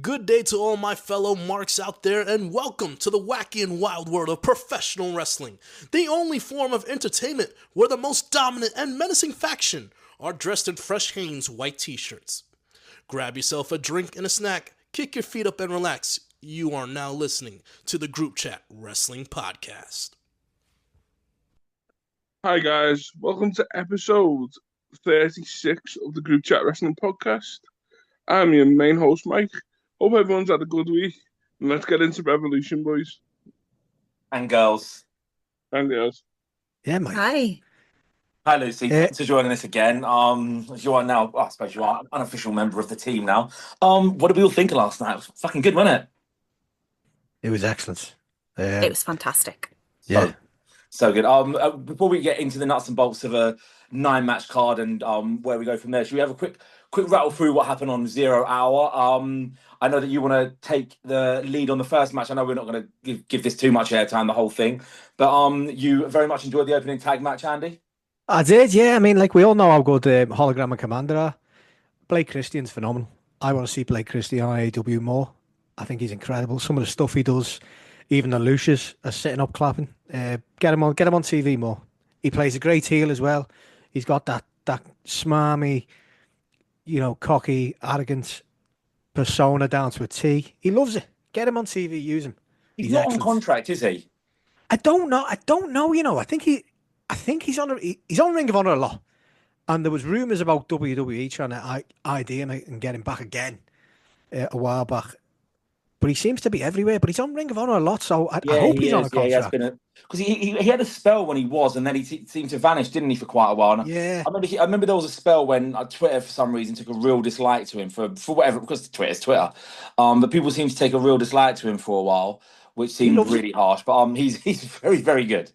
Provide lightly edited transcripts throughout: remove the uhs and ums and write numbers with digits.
Good day to all my fellow marks out there, and welcome to the wacky and wild world of professional wrestling, the only form of entertainment where the most dominant and menacing faction are dressed in fresh Hanes white t-shirts. Grab yourself a drink and a snack, kick your feet up and relax. You are now listening to the Groupchat Wrestling Podcast. Hi guys, welcome to episode 36 of the Groupchat Wrestling Podcast. I'm your main host, Mike. Hope everyone's had a good week, and let's get into Revolution, boys. And girls. And girls. Yeah, Mike. Hi, Lucy. Thanks for joining us again. You are now, I suppose you are an unofficial member of the team now. What did we all think of last night? It was fucking good, wasn't it? It was excellent. It was fantastic. Yeah. So good. Before we get into the nuts and bolts of a 9-match card and where we go from there, should we have a quick rattle through what happened on 0 Hour? I know that you want to take the lead on the first match. I know we're not going to give this too much airtime, the whole thing, but you very much enjoyed the opening tag match, Andy? I did, yeah. I mean, like, we all know how good Hologram and Commander are. Blake Christian's phenomenal. I want to see Blake Christian on AEW more. I think he's incredible. Some of the stuff he does, even the Lucius are sitting up clapping. Get him on TV more. He plays a great heel as well. He's got that smarmy, cocky, arrogant persona down to a T. He loves it. Get him on TV, use him. He's not excellent. On contract, is he? I don't know. I think he's on Ring of Honor a lot. And there was rumours about WWE trying to ID him and get him back again a while back. But he seems to be everywhere. But he's on Ring of Honor a lot, so I hope he's on a contract. Because he had a spell when he was, and then he seemed to vanish, didn't he, for quite a while? And yeah. I remember there was a spell when Twitter, for some reason, took a real dislike to him for whatever, because Twitter's Twitter. But people seem to take a real dislike to him for a while, which seemed really harsh. But he's very, very good.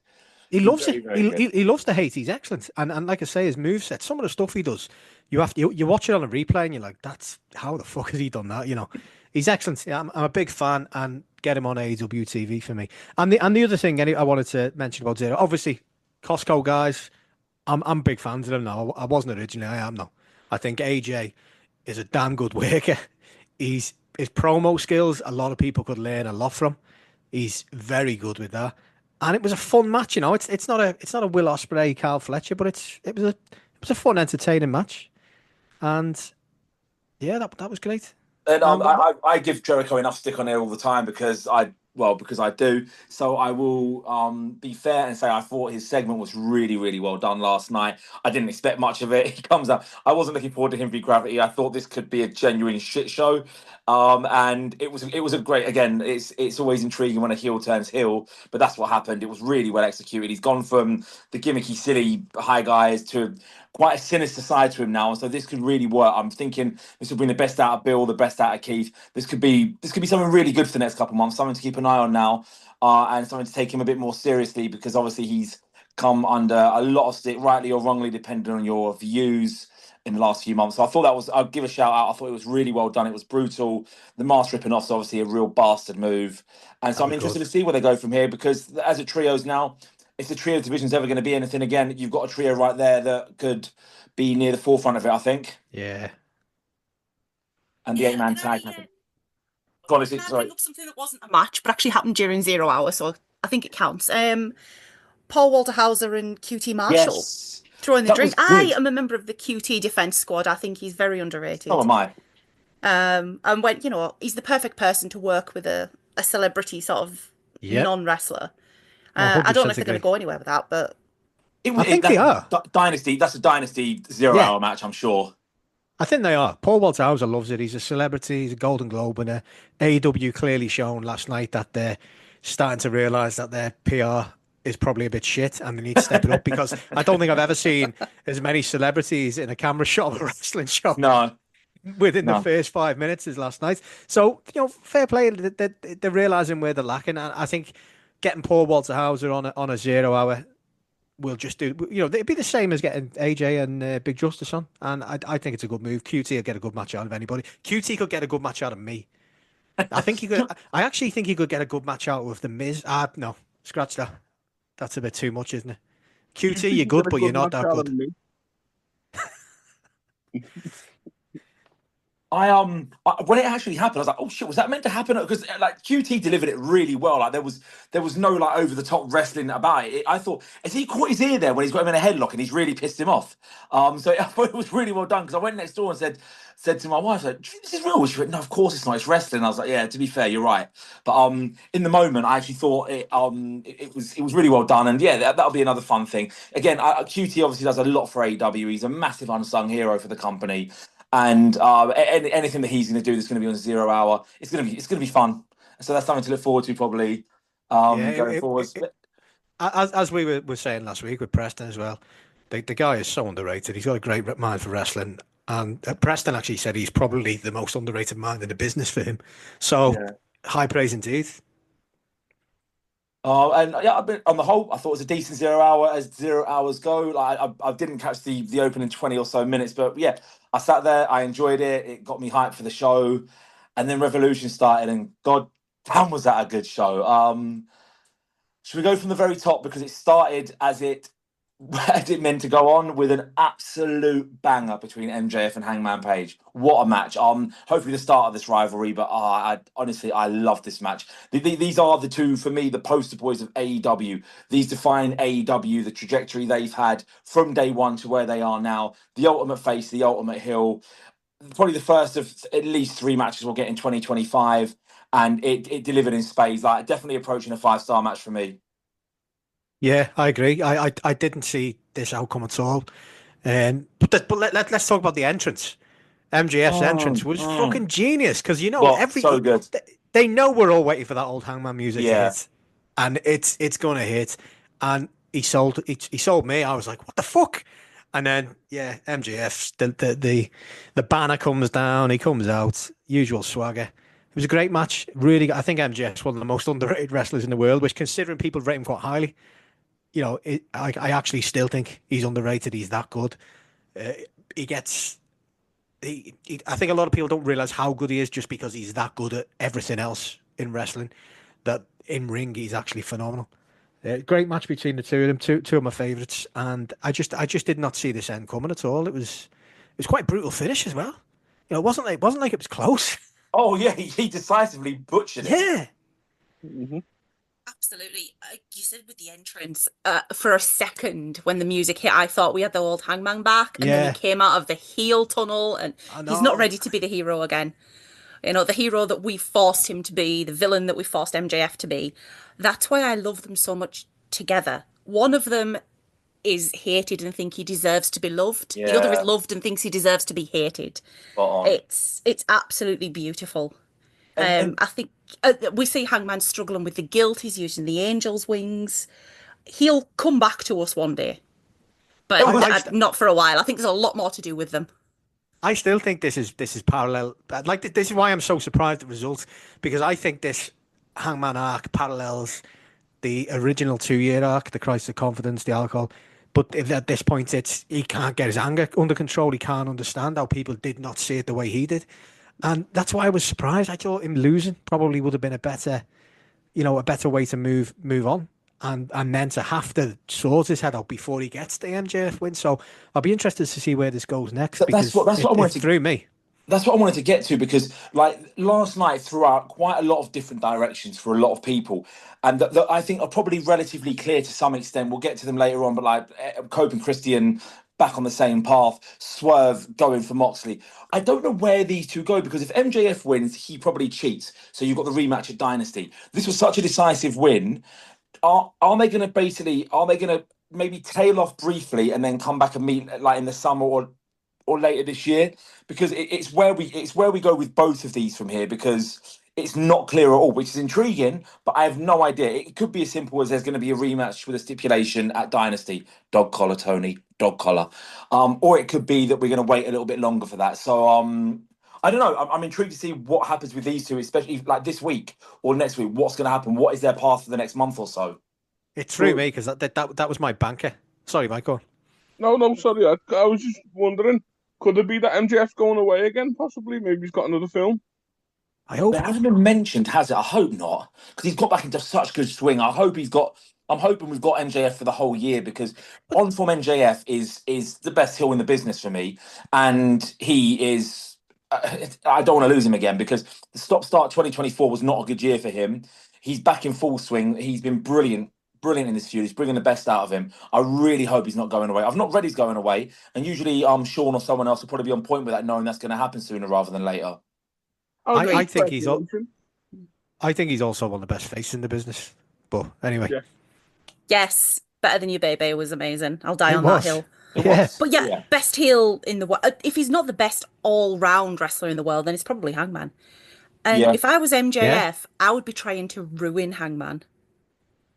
He loves it. He loves the hate. He's excellent. And like I say, his moveset, some of the stuff he does, you watch it on a replay and you're like, that's how the fuck has he done that? He's excellent. Yeah, I'm a big fan, and get him on AEW TV for me. And the other thing I wanted to mention about Zero, obviously, Costco guys, I'm big fans of them now. I wasn't originally, I am now. I think AJ is a damn good worker. His promo skills, a lot of people could learn a lot from. He's very good with that. And it was a fun match, It's not a Will Ospreay, Carl Fletcher, but it was a fun, entertaining match. And yeah, that was great. And I give Jericho enough stick on there all the time because I do. So I will be fair and say I thought his segment was really, really well done last night. I didn't expect much of it. He comes up. I wasn't looking forward to him v Gravity. I thought this could be a genuine shit show. And it was a great, again, it's always intriguing when a heel turns heel, but that's what happened. It was really well executed. He's gone from the gimmicky, silly high guys to quite a sinister side to him now, and so this could really work. I'm thinking this will bring the best out of Bill, the best out of Keith. This could be something really good for the next couple of months, something to keep an eye on now, and something to take him a bit more seriously, because obviously he's come under a lot of stick, rightly or wrongly, depending on your views in the last few months. So I thought I'll give a shout out. I thought it was really well done. It was brutal. The mask ripping off is obviously a real bastard move, and so I'm interested to see where they go from here, because as it trios now, if the trio division's ever going to be anything again, you've got a trio right there that could be near the forefront of it, I think. Yeah. And the 8-man tag. Sorry. Bring up something that wasn't a match, but actually happened during 0 Hour, so I think it counts. Paul Walter Hauser and QT Marshall throwing the drink. I am a member of the QT defense squad. I think he's very underrated. Oh, am I? And when he's the perfect person to work with a celebrity sort of non-wrestler. I don't know if they're going to go anywhere with that, but I think they are. Dynasty. That's a Dynasty 0 Hour match, I'm sure. I think they are. Paul Walter Hauser loves it. He's a celebrity. He's a Golden Globe winner. AEW clearly shown last night that they're starting to realise that their PR is probably a bit shit and they need to step it up, because I don't think I've ever seen as many celebrities in a camera shot of a wrestling show. No. Within the first 5 minutes as last night. So, fair play. They're realising where they're lacking. And I think getting Paul Walter Hauser on a 0 Hour will just do, it'd be the same as getting AJ and Big Justice on. And I think it's a good move. QT will get a good match out of anybody. QT could get a good match out of me. I actually think he could get a good match out with The Miz. No, scratch that. That's a bit too much, isn't it? QT, you're good, but you're not that good. When it actually happened, I was like, "Oh shit, was that meant to happen?" Because like QT delivered it really well. Like there was no like over the top wrestling about it. I thought, has he caught his ear there when he's got him in a headlock and he's really pissed him off? So I thought it was really well done because I went next door and said to my wife, like, "Do you think this is real?" She went, "No, of course it's not. It's wrestling." I was like, "Yeah, to be fair, you're right." But in the moment, I actually thought it was really well done, and yeah, that'll be another fun thing. Again, QT obviously does a lot for AEW. He's a massive unsung hero for the company. And anything that he's going to do that's going to be on 0 hour, it's going to be fun. So that's something to look forward to probably going forwards. As we were saying last week with Preston as well, the guy is so underrated. He's got a great mind for wrestling, and Preston actually said he's probably the most underrated mind in the business for him. So high praise indeed. And yeah, on the whole, I thought it was a decent 0 hour as 0 hours go. Like I didn't catch the opening 20 or so minutes, but yeah, I sat there, I enjoyed it. It got me hyped for the show, and then Revolution started, and god damn, was that a good show. Should we go from the very top because it started as it meant to go on with an absolute banger between MJF and Hangman Page. What a match! Hopefully the start of this rivalry, but I honestly love this match. These are the two for me, the poster boys of AEW. These define AEW, the trajectory they've had from day one to where they are now. The ultimate face, the ultimate heel. Probably the first of at least 3 matches we'll get in 2025, and it delivered in spades. Like definitely approaching a 5-star match for me. Yeah, I agree. I didn't see this outcome at all. But let's talk about the entrance. MJF's entrance was fucking genius because so good. They know we're all waiting for that old Hangman music to Yeah. hit, and it's gonna hit. And he sold me. I was like, what the fuck? And then MJF the banner comes down. He comes out, usual swagger. It was a great match. Really, I think MJF's one of the most underrated wrestlers in the world, which considering people rate him quite highly. I actually still think he's underrated. He's that good. He gets. I think a lot of people don't realize how good he is just because he's that good at everything else in wrestling. That in ring he's actually phenomenal. Great match between the two of them. Two of my favourites, and I just did not see this end coming at all. It was quite a brutal finish as well. It wasn't like it was close. Oh yeah, he decisively butchered it. Yeah. Mm-hmm. Absolutely. You said with the entrance, for a second when the music hit, I thought we had the old Hangman back, and then he came out of the heel tunnel, and he's not ready to be the hero again. The hero that we forced him to be, the villain that we forced MJF to be. That's why I love them so much together. One of them is hated and think he deserves to be loved. Yeah. The other is loved and thinks he deserves to be hated. It's absolutely beautiful. I think we see Hangman struggling with the guilt. He's using the angel's wings. He'll come back to us one day, but not for a while. I think there's a lot more to do with them. I still think this is parallel. Like this is why I'm so surprised at the results, because I think this Hangman arc parallels the original 2-year arc, the crisis of confidence, the alcohol. But if at this point he can't get his anger under control, he can't understand how people did not see it the way he did. And that's why I was surprised. I thought him losing probably would have been a better way to move on, and then to have to sort his head out before he gets the MJF win. So I'll be interested to see where this goes next. That's what I wanted to through me. That's what I wanted to get to, because like last night threw out quite a lot of different directions for a lot of people, and that I think are probably relatively clear to some extent. We'll get to them later on, but like Cope and Christian back on the same path, Swerve going for Moxley. I don't know where these two go, because if MJF wins, he probably cheats. So you've got the rematch at Dynasty. This was such a decisive win. Are they going to maybe tail off briefly and then come back and meet like in the summer or later this year? Because it's where we go with both of these from here, because it's not clear at all, which is intriguing, but I have no idea. It could be as simple as there's going to be a rematch with a stipulation at Dynasty. Dog collar, Tony. Dog collar. Or it could be that we're going to wait a little bit longer for that. So I don't know. I'm intrigued to see what happens with these two, especially like this week or next week. What's going to happen? What is their path for the next month or so? It threw me because that was my banker. Sorry, Michael. No, sorry. I was just wondering, could it be that MJF going away again, possibly? Maybe he's got another film. I hope it hasn't been mentioned, has it? I hope not, because he's got back into such good swing. I'm hoping we've got MJF for the whole year, because on-form MJF is the best heel in the business for me, and he is I don't want to lose him again, because the stop-start 2024 was not a good year for him. He's back in full swing. He's been brilliant in this feud. He's bringing the best out of him. I really hope he's not going away. I've not read he's going away, and usually Sean or someone else will probably be on point with that, knowing that's going to happen sooner rather than later. I think he's also one of the best faces in the business. But anyway. Yeah. Yes, better than you, baby was amazing. I'll die on that hill. Was. But yeah, best heel in the world. If he's not the best all-round wrestler in the world, then it's probably Hangman. And if I was MJF, I would be trying to ruin Hangman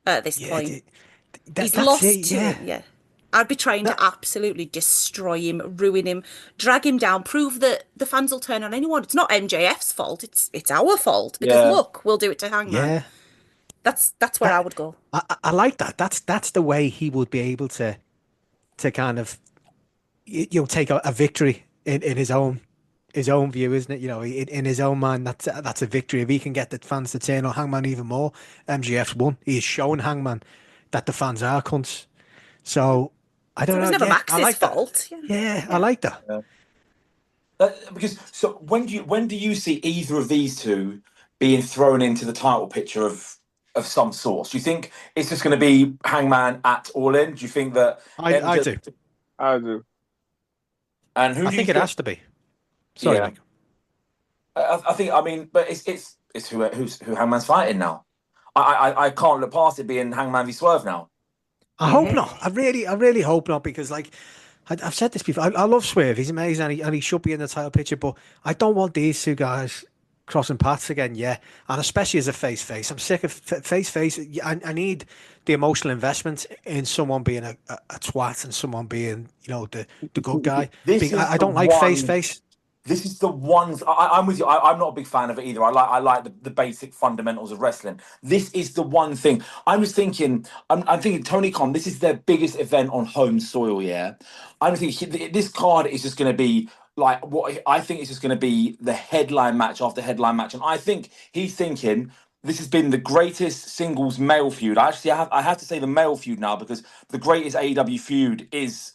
at this point. He's lost to him, I'd be trying to absolutely destroy him, ruin him, drag him down, prove that the fans will turn on anyone. It's not MJF's fault, it's our fault. Because look, we'll do it to Hangman. Yeah. That's where I would go. I like that. That's the way he would be able to kind of take a victory in his own view, isn't it? In his own mind, that's a victory. If he can get the fans to turn on Hangman even more, MJF's won. He is showing Hangman that the fans are cunts. So I don't know. It was never Max's fault. Yeah, I like that. Because when do you see either of these two being thrown into the title picture of some sort? Do you think it's just going to be Hangman at All In? Do you think that? I do. I do. And who? I think it has to be. Sorry, Mike. I think. I mean, but it's who Hangman's fighting now. I can't look past it being Hangman v Swerve now. I hope not. I really hope not, because I've said this before. I love Swerve. He's amazing, and he should be in the title picture. But I don't want these two guys crossing paths again. Yeah, and especially as a face. I'm sick of face. I need the emotional investment in someone being a twat and someone being the good guy. I don't like face. This is the ones I'm with you. I'm not a big fan of it either. I like the basic fundamentals of wrestling. This is the one thing I'm thinking. Tony Khan. This is their biggest event on home soil. Yeah, I'm thinking this card is just going to be like what I think is just going to be the headline match after headline match, and I think he's thinking this has been the greatest singles male feud. I have to say the male feud now, because the greatest AEW feud is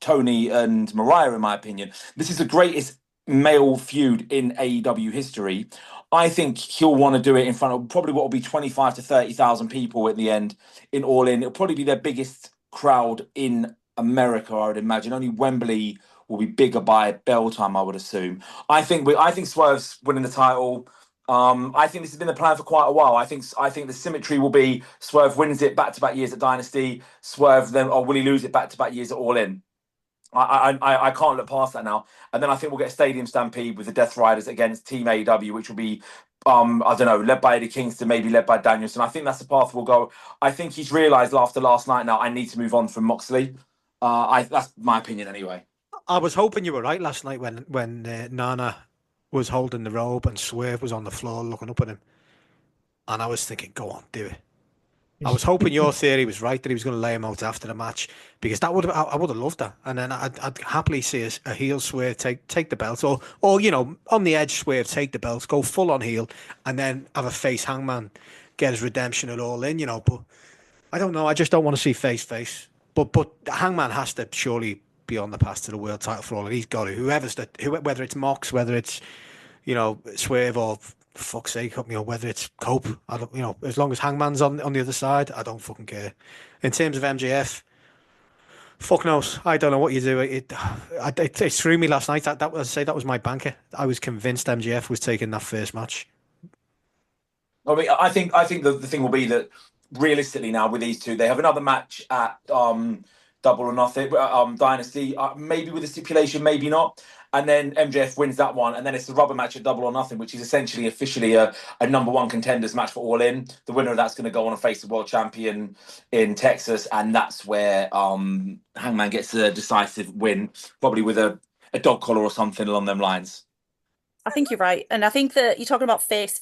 Toni and Mariah, in my opinion. This is the greatest male feud in AEW history. I think he'll want to do it in front of probably what will be 25 to 30,000 people at the end in All In. It'll probably be their biggest crowd in America, I would imagine. Only Wembley will be bigger by bell time, I would assume. I think Swerve's winning the title. I think this has been the plan for quite a while. I think the symmetry will be Swerve wins it back-to-back years at Dynasty, Swerve then, or will he lose it back-to-back years at All In? I can't look past that now. And then I think we'll get a Stadium Stampede with the Death Riders against Team AEW, which will be, I don't know, led by Eddie Kingston, maybe led by Danielson. I think that's the path we'll go. I think he's realised after last night now, I need to move on from Moxley. That's my opinion anyway. I was hoping you were right last night when Nana was holding the robe and Swerve was on the floor looking up at him. And I was thinking, go on, do it. I was hoping your theory was right, that he was going to lay him out after the match, because I would have loved that. And then I'd happily see a heel Swerve take the belt, or on the edge Swerve take the belt, go full on heel, and then have a face Hangman get his redemption at All In. But I don't know. I just don't want to see face. But Hangman has to surely be on the path to the world title for All In. He's got to. Whether it's Mox, whether it's Swerve, or for fuck's sake, whether it's Cope, as long as Hangman's on the other side, I don't fucking care. In terms of MJF, fuck knows. I don't know what you do. It threw me last night. That was my banker. I was convinced MJF was taking that first match. I mean, I think the thing will be that realistically now with these two, they have another match at Double or Nothing, Dynasty, maybe with a stipulation, maybe not. And then MJF wins that one, and then it's the rubber match at Double or Nothing, which is essentially officially a number one contenders match for All In. The winner of that's going to go on and face the world champion in Texas, and that's where Hangman gets a decisive win, probably with a dog collar or something along them lines. I think you're right, and I think that you're talking about face.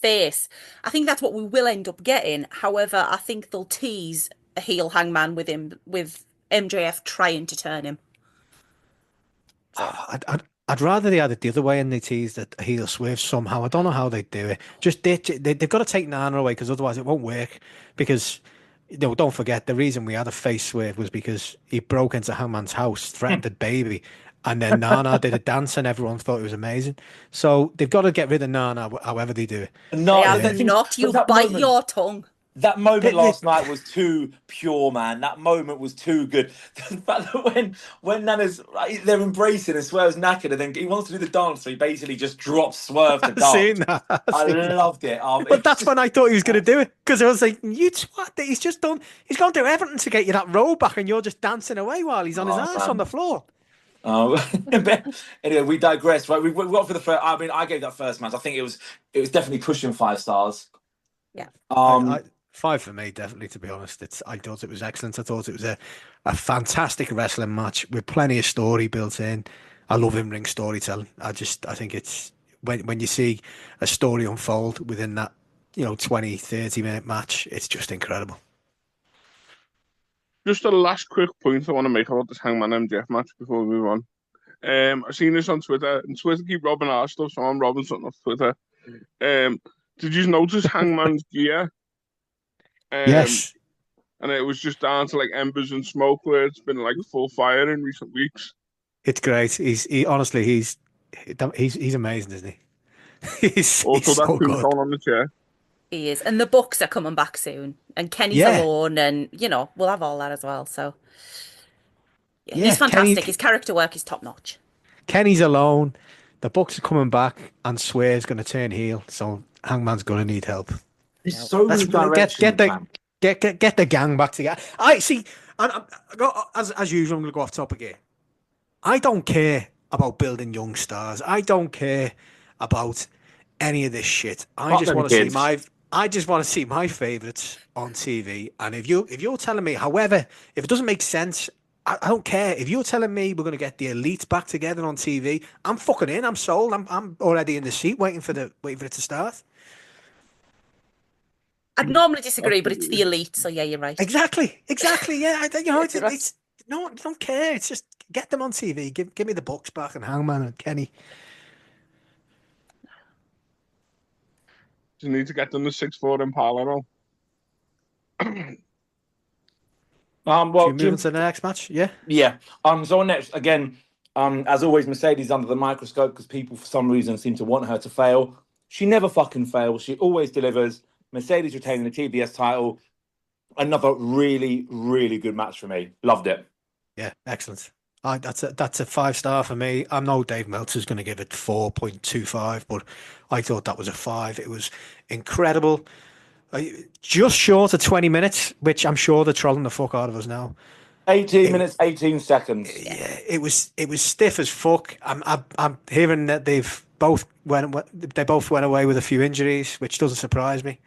I think that's what we will end up getting. However, I think they'll tease a heel Hangman with MJF trying to turn him. I'd rather they had it the other way and they teased a heel Swerve somehow. I don't know how they do it. Just they've got to take Nana away, because otherwise it won't work. Because don't forget, the reason we had a face Swerve was because he broke into Hangman's house, threatened the baby, And then Nana did a dance, and everyone thought it was amazing. So they've got to get rid of Nana, however they do it. No, they have not. You bite your tongue. That moment last night was too pure, man. That moment was too good. The fact that when Nana's they're embracing and Swerve's knackered, and then he wants to do the dance, so he basically just drops Swerve to dance. I loved it. But that's when I thought he was going to do it, because I was like, "You twat! He's just done. He's going to do everything to get you that roll back, and you're just dancing away while he's on his ass on the floor." Anyway, we digress. Right, we got for the first. I mean, I gave that first match. I think it was definitely pushing 5 stars. Yeah. 5 for me, definitely. To be honest, I thought it was excellent. I thought it was a fantastic wrestling match with plenty of story built in. I love in-ring storytelling. I think it's when you see a story unfold within that 20-30 minute match, it's just incredible. Just a last quick point I want to make about this Hangman MJF match before we move on. I've seen this on Twitter, and Twitter keep robbing our stuff, so I'm robbing something off Twitter. Did you notice Hangman's gear? Yes. And it was just down to like embers and smoke, where it's been like full fire in recent weeks. It's great. He's amazing, isn't he? he's so good. On the chair. He is, and the books are coming back soon, and Kenny's alone, and we'll have all that as well. So he's fantastic. His character work is top notch. Kenny's alone. The books are coming back, and Swear's going to turn heel. So Hangman's going to need help. There's so many directions. Get the gang back together. I see. As usual, I'm going to go off topic here. I don't care about building young stars. I don't care about any of this shit. I just want to see my favourites on TV. And if you're telling me, however, if it doesn't make sense, I don't care. If you're telling me we're going to get the elites back together on TV, I'm fucking in. I'm sold. I'm already in the seat waiting for it to start. I'd normally disagree, but it's the elite, so yeah, you're right. Exactly. Yeah, it's no, I don't care. It's just get them on TV. Give me the Bucks back and Hangman and Kenny. You need to get them the 6'4" Impala now. Well, move on to the next match. Yeah. So next, again, as always, Mercedes under the microscope because people for some reason seem to want her to fail. She never fucking fails. She always delivers. Mercedes retaining the TBS title. Another really, really good match for me. Loved it. Yeah, excellent. That's a 5-star for me. I know Dave Meltzer's going to give it 4.25, but I thought that was a 5. It was incredible. Just short of 20 minutes, which I'm sure they're trolling the fuck out of us now. 18 minutes, 18 seconds. Yeah, it was stiff as fuck. I'm hearing that they both went away with a few injuries, which doesn't surprise me,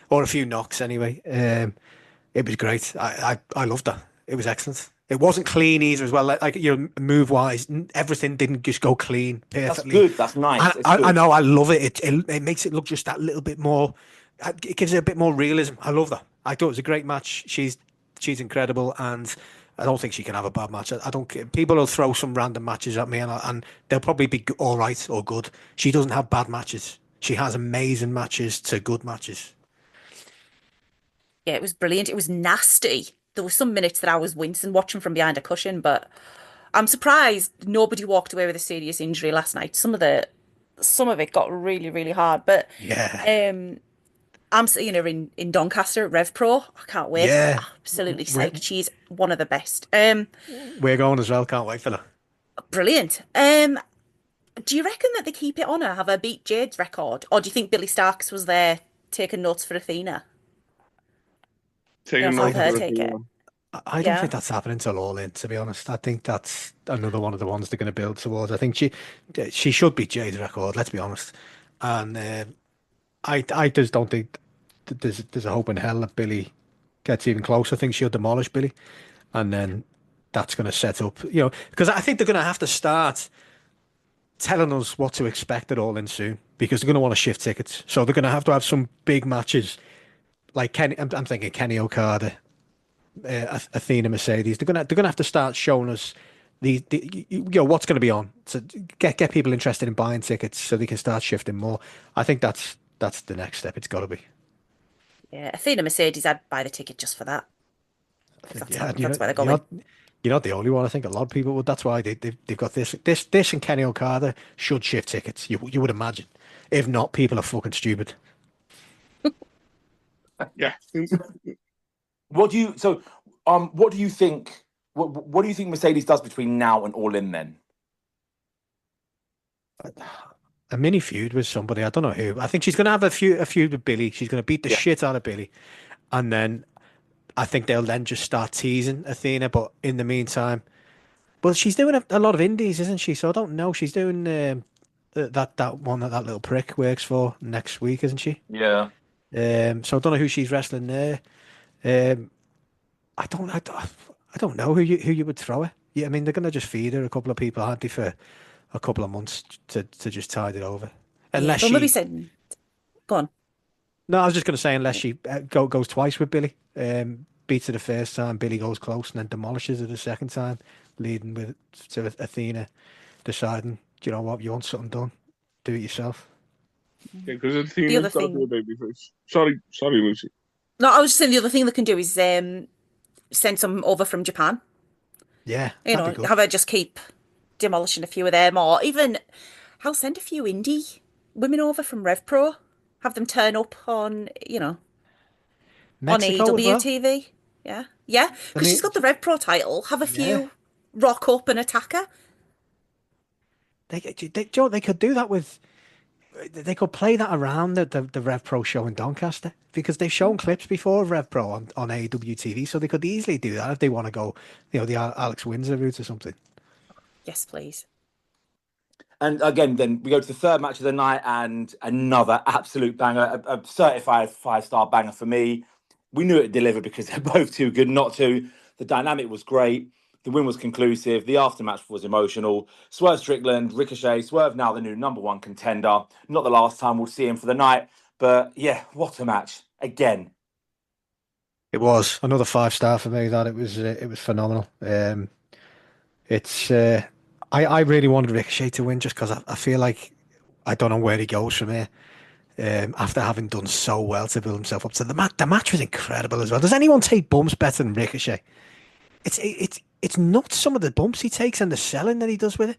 or a few knocks anyway. It was great. I loved that. It was excellent. It wasn't clean either as well. Like move wise, everything didn't just go clean perfectly. That's good. That's nice. I know. I love it. It makes it look just that little bit more. It gives it a bit more realism. I love that. I thought it was a great match. She's incredible, and I don't think she can have a bad match. I don't care. People will throw some random matches at me, and they'll probably be all right or good. She doesn't have bad matches. She has amazing matches to good matches. Yeah, it was brilliant. It was nasty. There were some minutes that I was wincing watching from behind a cushion, but I'm surprised nobody walked away with a serious injury last night. Some of it got really, really hard. But yeah, I'm seeing her in Doncaster at Rev Pro. I can't wait. Yeah, absolutely psyched. She's one of the best. We're going as well. Can't wait for that. Brilliant. Do you reckon that they keep it on her, have her beat Jade's record, or do you think Billy Starks was there taking notes for Athena? I don't think that's happening till All In, to be honest. I think that's another one of the ones they're going to build towards. I think she should beat Jade's record, let's be honest. And I just don't think there's a hope in hell that Billy gets even close. I think she'll demolish Billy, and then that's going to set up, because I think they're going to have to start telling us what to expect at All In soon, because they're going to want to shift tickets. So they're going to have some big matches. Like Kenny, I'm thinking Kenny Okada, Athena, Mercedes. They're gonna have to start showing us what's going to be on to get people interested in buying tickets, so they can start shifting more. I think that's the next step. It's got to be. Yeah, Athena, Mercedes, I'd buy the ticket just for that. That's where they're going. You're not the only one. I think a lot of people would. That's why they've got this and Kenny Okada should shift tickets. You would imagine. If not, people are fucking stupid. Yeah. What do you what do you think? What do you think Mercedes does between now and All In then? A mini feud with somebody. I don't know who. I think she's going to have a feud with Billy. She's going to beat the shit out of Billy, and then I think they'll then just start teasing Athena. But in the meantime, well, she's doing a lot of indies, isn't she? So I don't know. She's doing that one that little prick works for next week, isn't she? Yeah. So I don't know who she's wrestling there. I don't know who you would throw her. Yeah, I mean they're gonna just feed her a couple of people, aren't they, for a couple of months to just tide it over. Unless they'll she maybe send. Go on. No, I was just gonna say unless she goes twice with Billy, beats her the first time, Billy goes close and then demolishes her the second time, leading to Athena deciding, do you know what, you want something done, do it yourself. Yeah, because Athena's got to do a babyface. Sorry, Lucy. No, I was just saying the other thing they can do is send some over from Japan. Yeah, have her just keep demolishing a few of them, or even I'll send a few indie women over from Rev Pro, have them turn up on Mexico on AEW well? TV. Yeah, because she's got the Rev Pro title. Have a few rock up and attack her. They could do that with. They could play that around the Rev Pro show in Doncaster because they've shown clips before of Rev Pro on AEW TV, so they could easily do that if they want to go, the Alex Windsor route or something. Yes, please. And again, then we go to the third match of the night and another absolute banger, a certified 5-star banger for me. We knew it'd deliver because they're both too good not to. The dynamic was great. The win was conclusive. The aftermatch was emotional. Swerve Strickland, Ricochet, Swerve now the new #1 contender. Not the last time we'll see him for the night. But yeah, what a match. Again. It was another 5-star for me. That it was phenomenal. I really wanted Ricochet to win just because I feel like I don't know where he goes from here. After having done so well to build himself up to the match. The match was incredible as well. Does anyone take bumps better than Ricochet? It's not some of the bumps he takes and the selling that he does with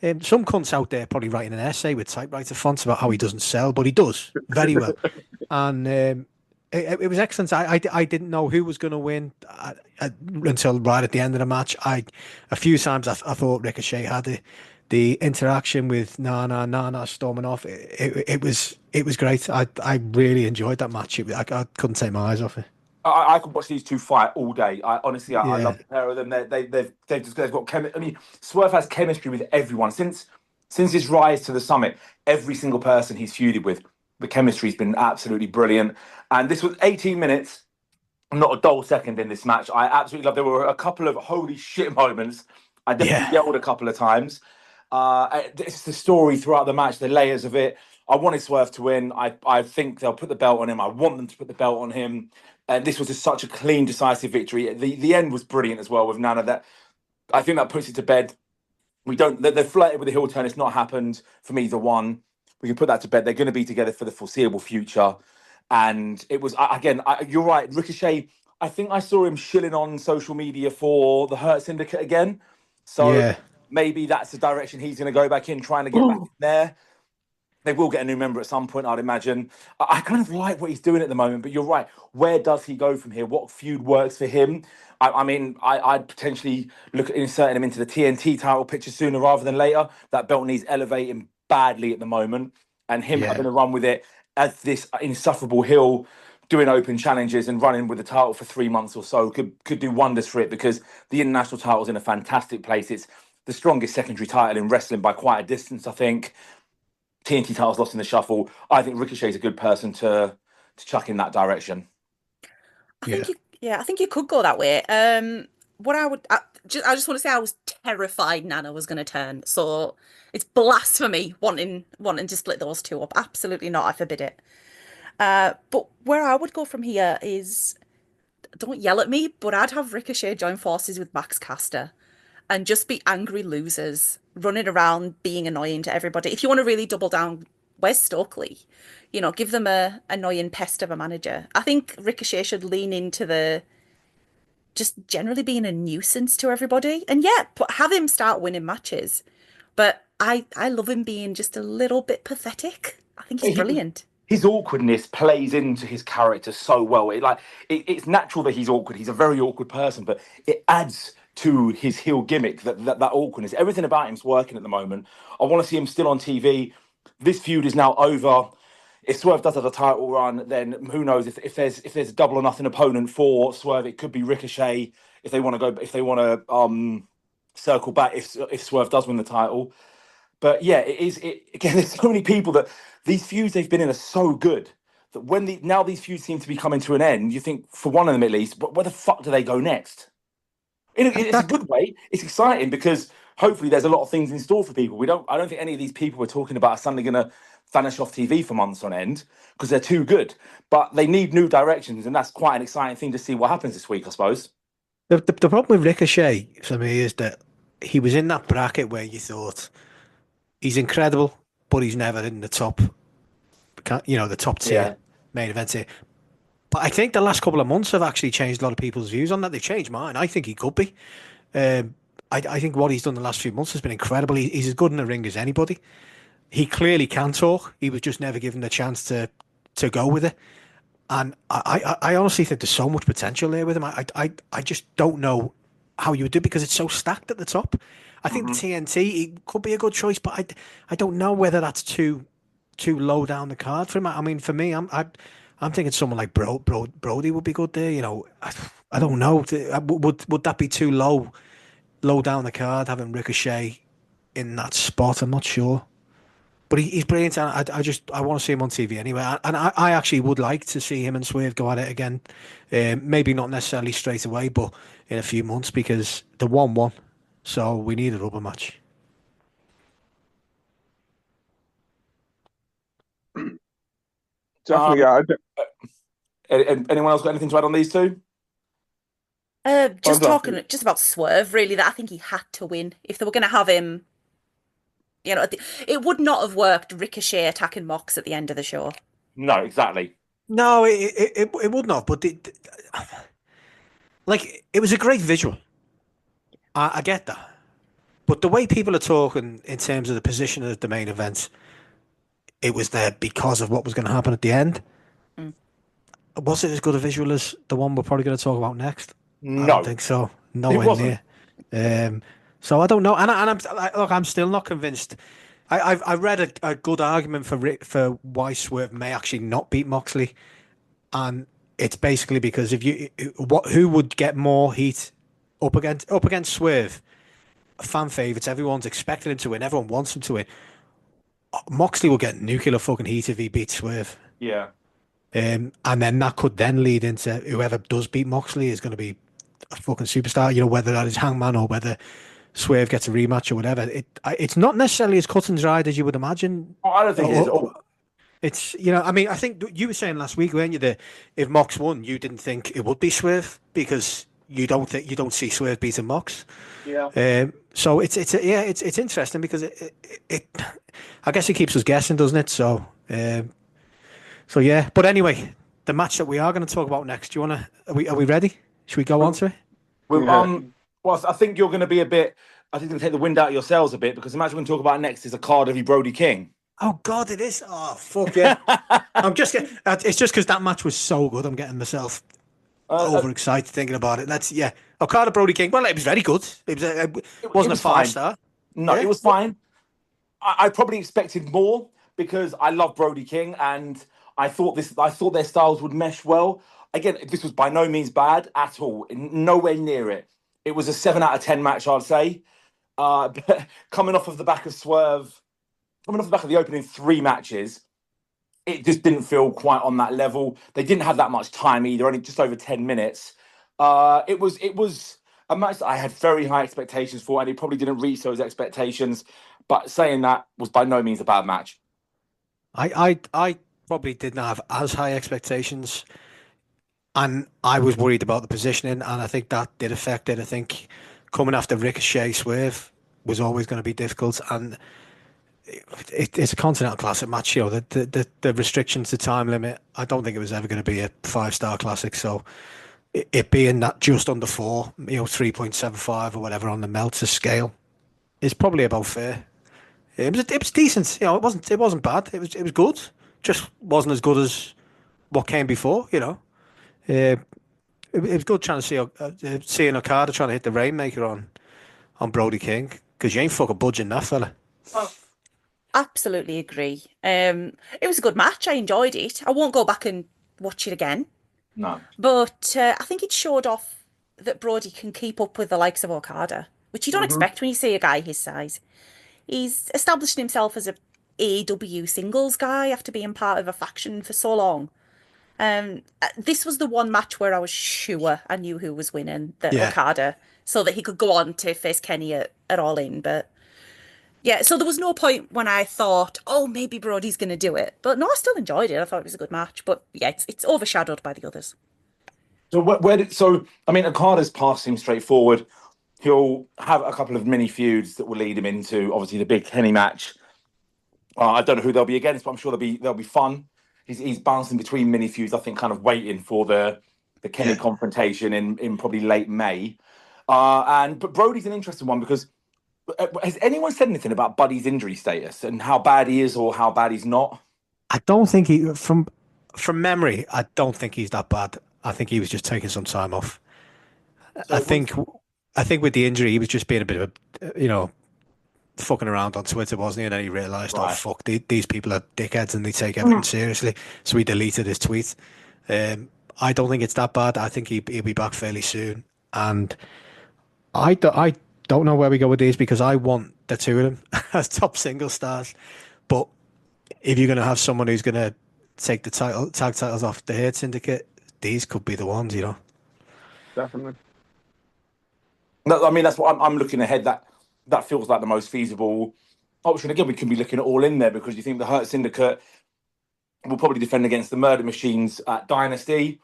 it. Some cunts out there probably writing an essay with typewriter fonts about how he doesn't sell, but he does very well. And it was excellent. I didn't know who was going to win until right at the end of the match. A few times I thought Ricochet had the interaction with Nana storming off. It was great. I really enjoyed that match. I couldn't take my eyes off it. I could watch these two fight all day. I love the pair of them. They've got chemistry. I mean, Swerve has chemistry with everyone since his rise to the summit. Every single person he's feuded with, the chemistry's been absolutely brilliant. And this was 18 minutes, not a dull second in this match. I absolutely love. There were a couple of holy shit moments. I definitely yelled a couple of times. It's the story throughout the match, the layers of it. I wanted Swerve to win. I think they'll put the belt on him. I want them to put the belt on him. And this was such a clean, decisive victory. The end was brilliant as well with Nana. That I think that puts it to bed. They've flirted with the heel turn. It's not happened from either one. We can put that to bed. They're going to be together for the foreseeable future. And it was, again, you're right, Ricochet, I think I saw him shilling on social media for the Hurt Syndicate again. So maybe that's the direction he's going to go back in, trying to get back in there. They will get a new member at some point, I'd imagine. I kind of like what he's doing at the moment, but you're right. Where does he go from here? What feud works for him? I mean, I'd potentially look at inserting him into the TNT title picture sooner rather than later. That belt needs elevating badly at the moment. And him having a run with it as this insufferable heel, doing open challenges and running with the title for 3 months or so could do wonders for it, because the international title's in a fantastic place. It's the strongest secondary title in wrestling by quite a distance, I think. TNT title's lost in the shuffle. I think Ricochet's a good person to chuck in that direction. I think you could go that way. I just want to say I was terrified Nana was going to turn. So it's blasphemy wanting to split those two up. Absolutely not. I forbid it. But where I would go from here is, don't yell at me, but I'd have Ricochet join forces with Max Caster and just be angry losers running around being annoying to everybody. If you want to really double down, where's Stokely? Give them a annoying pest of a manager. I think Ricochet should lean into the just generally being a nuisance to everybody. And yeah, have him start winning matches. But I love him being just a little bit pathetic. I think he's brilliant. His awkwardness plays into his character so well. It's natural that he's awkward. He's a very awkward person, but it adds to his heel gimmick, that awkwardness. Everything about him's working at the moment. I want to see him still on TV. This feud is now over. If Swerve does have a title run, then who knows? If there's a double or nothing opponent for Swerve, it could be Ricochet. If they want to circle back, if Swerve does win the title. But yeah, again, there's so many people that these feuds they've been in are so good that now these feuds seem to be coming to an end, you think, for one of them at least, but where the fuck do they go next? It's a good way. It's exciting because hopefully there's a lot of things in store for people. I don't think any of these people we're talking about are suddenly going to vanish off TV for months on end because they're too good. But they need new directions, and that's quite an exciting thing to see what happens this week, I suppose. The problem with Ricochet for me is that he was in that bracket where you thought he's incredible, but he's never in the top, the top tier main event tier. But I think the last couple of months have actually changed a lot of people's views on that. They've changed mine. I think he could be. I think what he's done the last few months has been incredible. He's as good in the ring as anybody. He clearly can talk. He was just never given the chance to go with it. And I honestly think there's so much potential there with him. I just don't know how you would do it because it's so stacked at the top. I think the TNT could be a good choice, but I don't know whether that's too low down the card for him. I mean, for me, I'm thinking someone like Brody would be good there. I don't know. Would that be too low down the card having Ricochet in that spot? I'm not sure. But he's brilliant, and I want to see him on TV anyway. And I actually would like to see him and Swerve go at it again. Maybe not necessarily straight away, but in a few months because the 1-1. So we need a rubber match. Definitely, yeah. Anyone else got anything to add on these two? Just about Swerve, really, that I think he had to win. If they were going to have him, it would not have worked Ricochet attacking Mox at the end of the show. No, exactly. No, it would not. But it was a great visual. I get that. But the way people are talking in terms of the position of the main event, it was there because of what was going to happen at the end. Was it as good a visual as the one we're probably going to talk about next? No. I don't think so. Nowhere near. So I don't know. And I'm still not convinced. I read a good argument for why Swerve may actually not beat Moxley. And it's basically because who would get more heat up against Swerve? Fan favourites, everyone's expecting him to win, everyone wants him to win. Moxley will get nuclear fucking heat if he beats Swerve. Yeah. And then that could then lead into whoever does beat Moxley is going to be a fucking superstar, whether that is Hangman or whether Swerve gets a rematch or whatever. It's not necessarily as cut and dried as you would imagine. I don't think it is. It's, I think you were saying last week, weren't you, that if Mox won, you didn't think it would be Swerve because you don't see Swerve beating Mox. Yeah. So it's interesting because it I guess it keeps us guessing, doesn't it? So yeah. But anyway, the match that we are going to talk about next. Do you want to? Are we ready? Should we go on to it? Well, I think you're going to be a bit. I think going to take the wind out of your sails a bit because the match we're going to talk about next is a card of Brody King. Oh God, it is. Oh fuck yeah! It's just because that match was so good. I'm getting myself overexcited thinking about it. Okada Brody King. Well, it was very good. It wasn't a 5-star. No, it was fine. I probably expected more because I love Brody King and I thought their styles would mesh well. Again, this was by no means bad at all. Nowhere near it. It was a 7 out of 10 match, I'd say. But coming off of the back of Swerve, coming off the back of the opening 3 matches, it just didn't feel quite on that level. They didn't have that much time either, only just over 10 minutes. It was a match that I had very high expectations for, and it probably didn't reach those expectations. But saying that was by no means a bad match. I probably didn't have as high expectations, and I was worried about the positioning, and I think that did affect it. I think coming after Ricochet Swerve was always going to be difficult, and it's a Continental Classic match. The restrictions, the time limit. I don't think it was ever going to be a 5-star classic. So it being that just under 4, 3.75 or whatever on the Meltzer scale is probably about fair. It was decent. It wasn't bad. It was good. Just wasn't as good as what came before. It was good trying to seeing Okada trying to hit the Rainmaker on Brody King, because you ain't fucking budging that fella. Oh, absolutely agree. It was a good match. I enjoyed it. I won't go back and watch it again. No. But I think it showed off that Brody can keep up with the likes of Okada, which you don't expect when you see a guy his size. He's established himself as a AEW singles guy after being part of a faction for so long. This was the one match where I was sure I knew who was winning, Okada, so that he could go on to face Kenny at All In. But yeah, so there was no point when I thought, oh, maybe Brody's going to do it. But no, I still enjoyed it. I thought it was a good match. But yeah, it's overshadowed by the others. So Okada's path seems straightforward. He'll have a couple of mini feuds that will lead him into obviously the big Kenny match. I don't know who they'll be against, but I'm sure they'll be fun. He's bouncing between mini feuds, I think, kind of waiting for the Kenny confrontation in probably late May. But Brody's an interesting one, because has anyone said anything about Buddy's injury status and how bad he is or how bad he's not? I don't think from memory, I don't think he's that bad. I think he was just taking some time off. So I think with the injury, he was just being a bit of a, fucking around on Twitter, wasn't he? And then he realised, oh fuck, these people are dickheads and they take everything seriously. So he deleted his tweet. I don't think it's that bad. I think he'll be back fairly soon. And I don't know where we go with these, because I want the two of them as top single stars. But if you're going to have someone who's going to take the tag titles off the Hurt Syndicate, these could be the ones, Definitely. No, I mean, that's what I'm looking ahead. That feels like the most feasible option. Again, we can be looking at All In there, because you think the Hurt Syndicate will probably defend against the Murder Machines at Dynasty.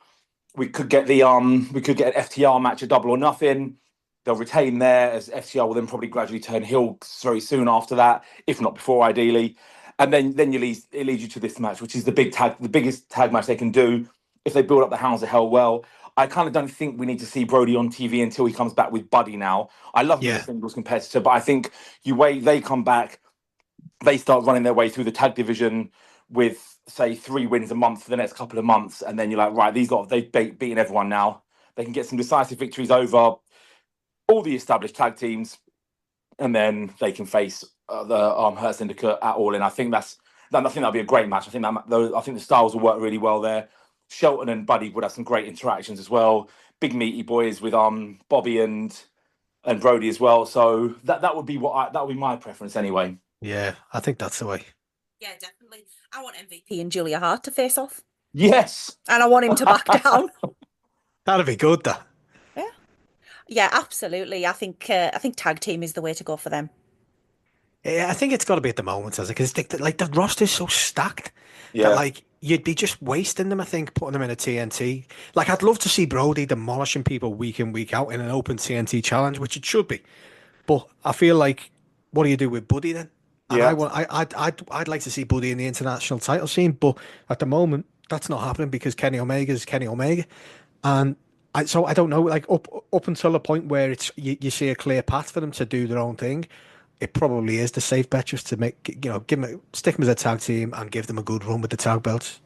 We could get an FTR match at Double or Nothing. They'll retain there, as FTR will then probably gradually turn heel very soon after that, if not before, ideally. And then it leads you to this match, which is the biggest tag match they can do if they build up the Hounds of Hell well. I kind of don't think we need to see Brody on TV until he comes back with Buddy now. I love him as a singles competitor, but I think you wait, they come back, they start running their way through the tag division with, say, 3 wins a month for the next couple of months, and then you're like, right, they've beaten everyone now. They can get some decisive victories over all the established tag teams, and then they can face the Hurt Syndicate at All In. I think that'll be a great match. I think the styles will work really well there. Shelton and Buddy would have some great interactions as well. Big meaty boys with Bobby and Brody as well. So that would be my preference anyway. Yeah, I think that's the way. Yeah, definitely. I want MVP and Julia Hart to face off. Yes, and I want him to back down. That'd be good, though. Yeah, absolutely. I think tag team is the way to go for them. Yeah, I think it's got to be at the moment, because the roster's so stacked that you'd be just wasting them. I think putting them in a TNT. I'd love to see Brody demolishing people week in, week out in an open TNT challenge, which it should be. But I feel like, what do you do with Buddy then? And I'd like to see Buddy in the international title scene, but at the moment that's not happening, because Kenny Omega's Kenny Omega, and I don't know. Up until a point where you see a clear path for them to do their own thing, it probably is the safe bet just to stick them as a tag team and give them a good run with the tag belts.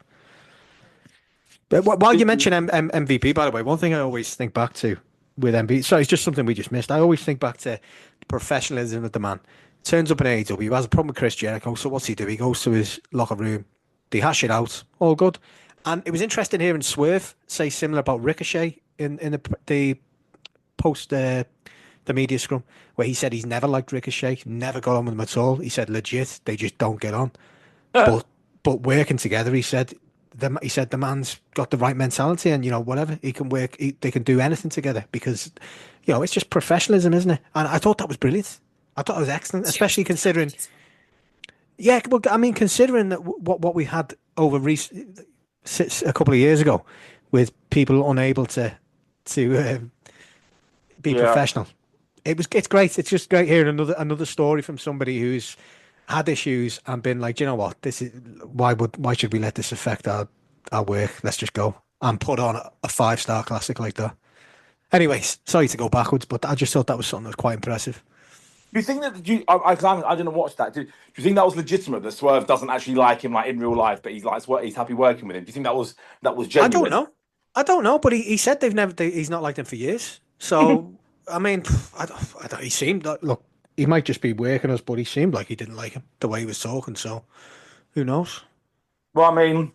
But while you mention MVP, by the way, one thing I always think back to with MVP, sorry, it's just something we just missed. I always think back to the professionalism of the man. Turns up in AEW, has a problem with Chris Jericho, so what's he do? He goes to his locker room, they hash it out, all good. And it was interesting hearing Swerve say similar about Ricochet in the post the media scrum, where he said he's never liked Ricochet, never got on with him at all. He said legit, they just don't get on. But working together, he said the man's got the right mentality, and whatever, he can work, they can do anything together, because it's just professionalism, isn't it? And I thought that was brilliant. I thought it was excellent, especially considering considering that what we had over a couple of years ago, with people unable to be professional. It's great. It's just great hearing another story from somebody who's had issues and been like, you know what, this is why should we let this affect our work? Let's just go. and put on a 5-star classic like that. Anyways, sorry to go backwards, but I just thought that was something that was quite impressive. Do you think that I didn't watch that? Do you think that was legitimate that Swerve doesn't actually like him like in real life, but he's happy working with him? Do you think that was genuine? I don't know, but he said he's not liked him for years. So I mean, I don't, he seemed like, look, he might just be working us, but he seemed like he didn't like him the way he was talking. So who knows? Well, I mean,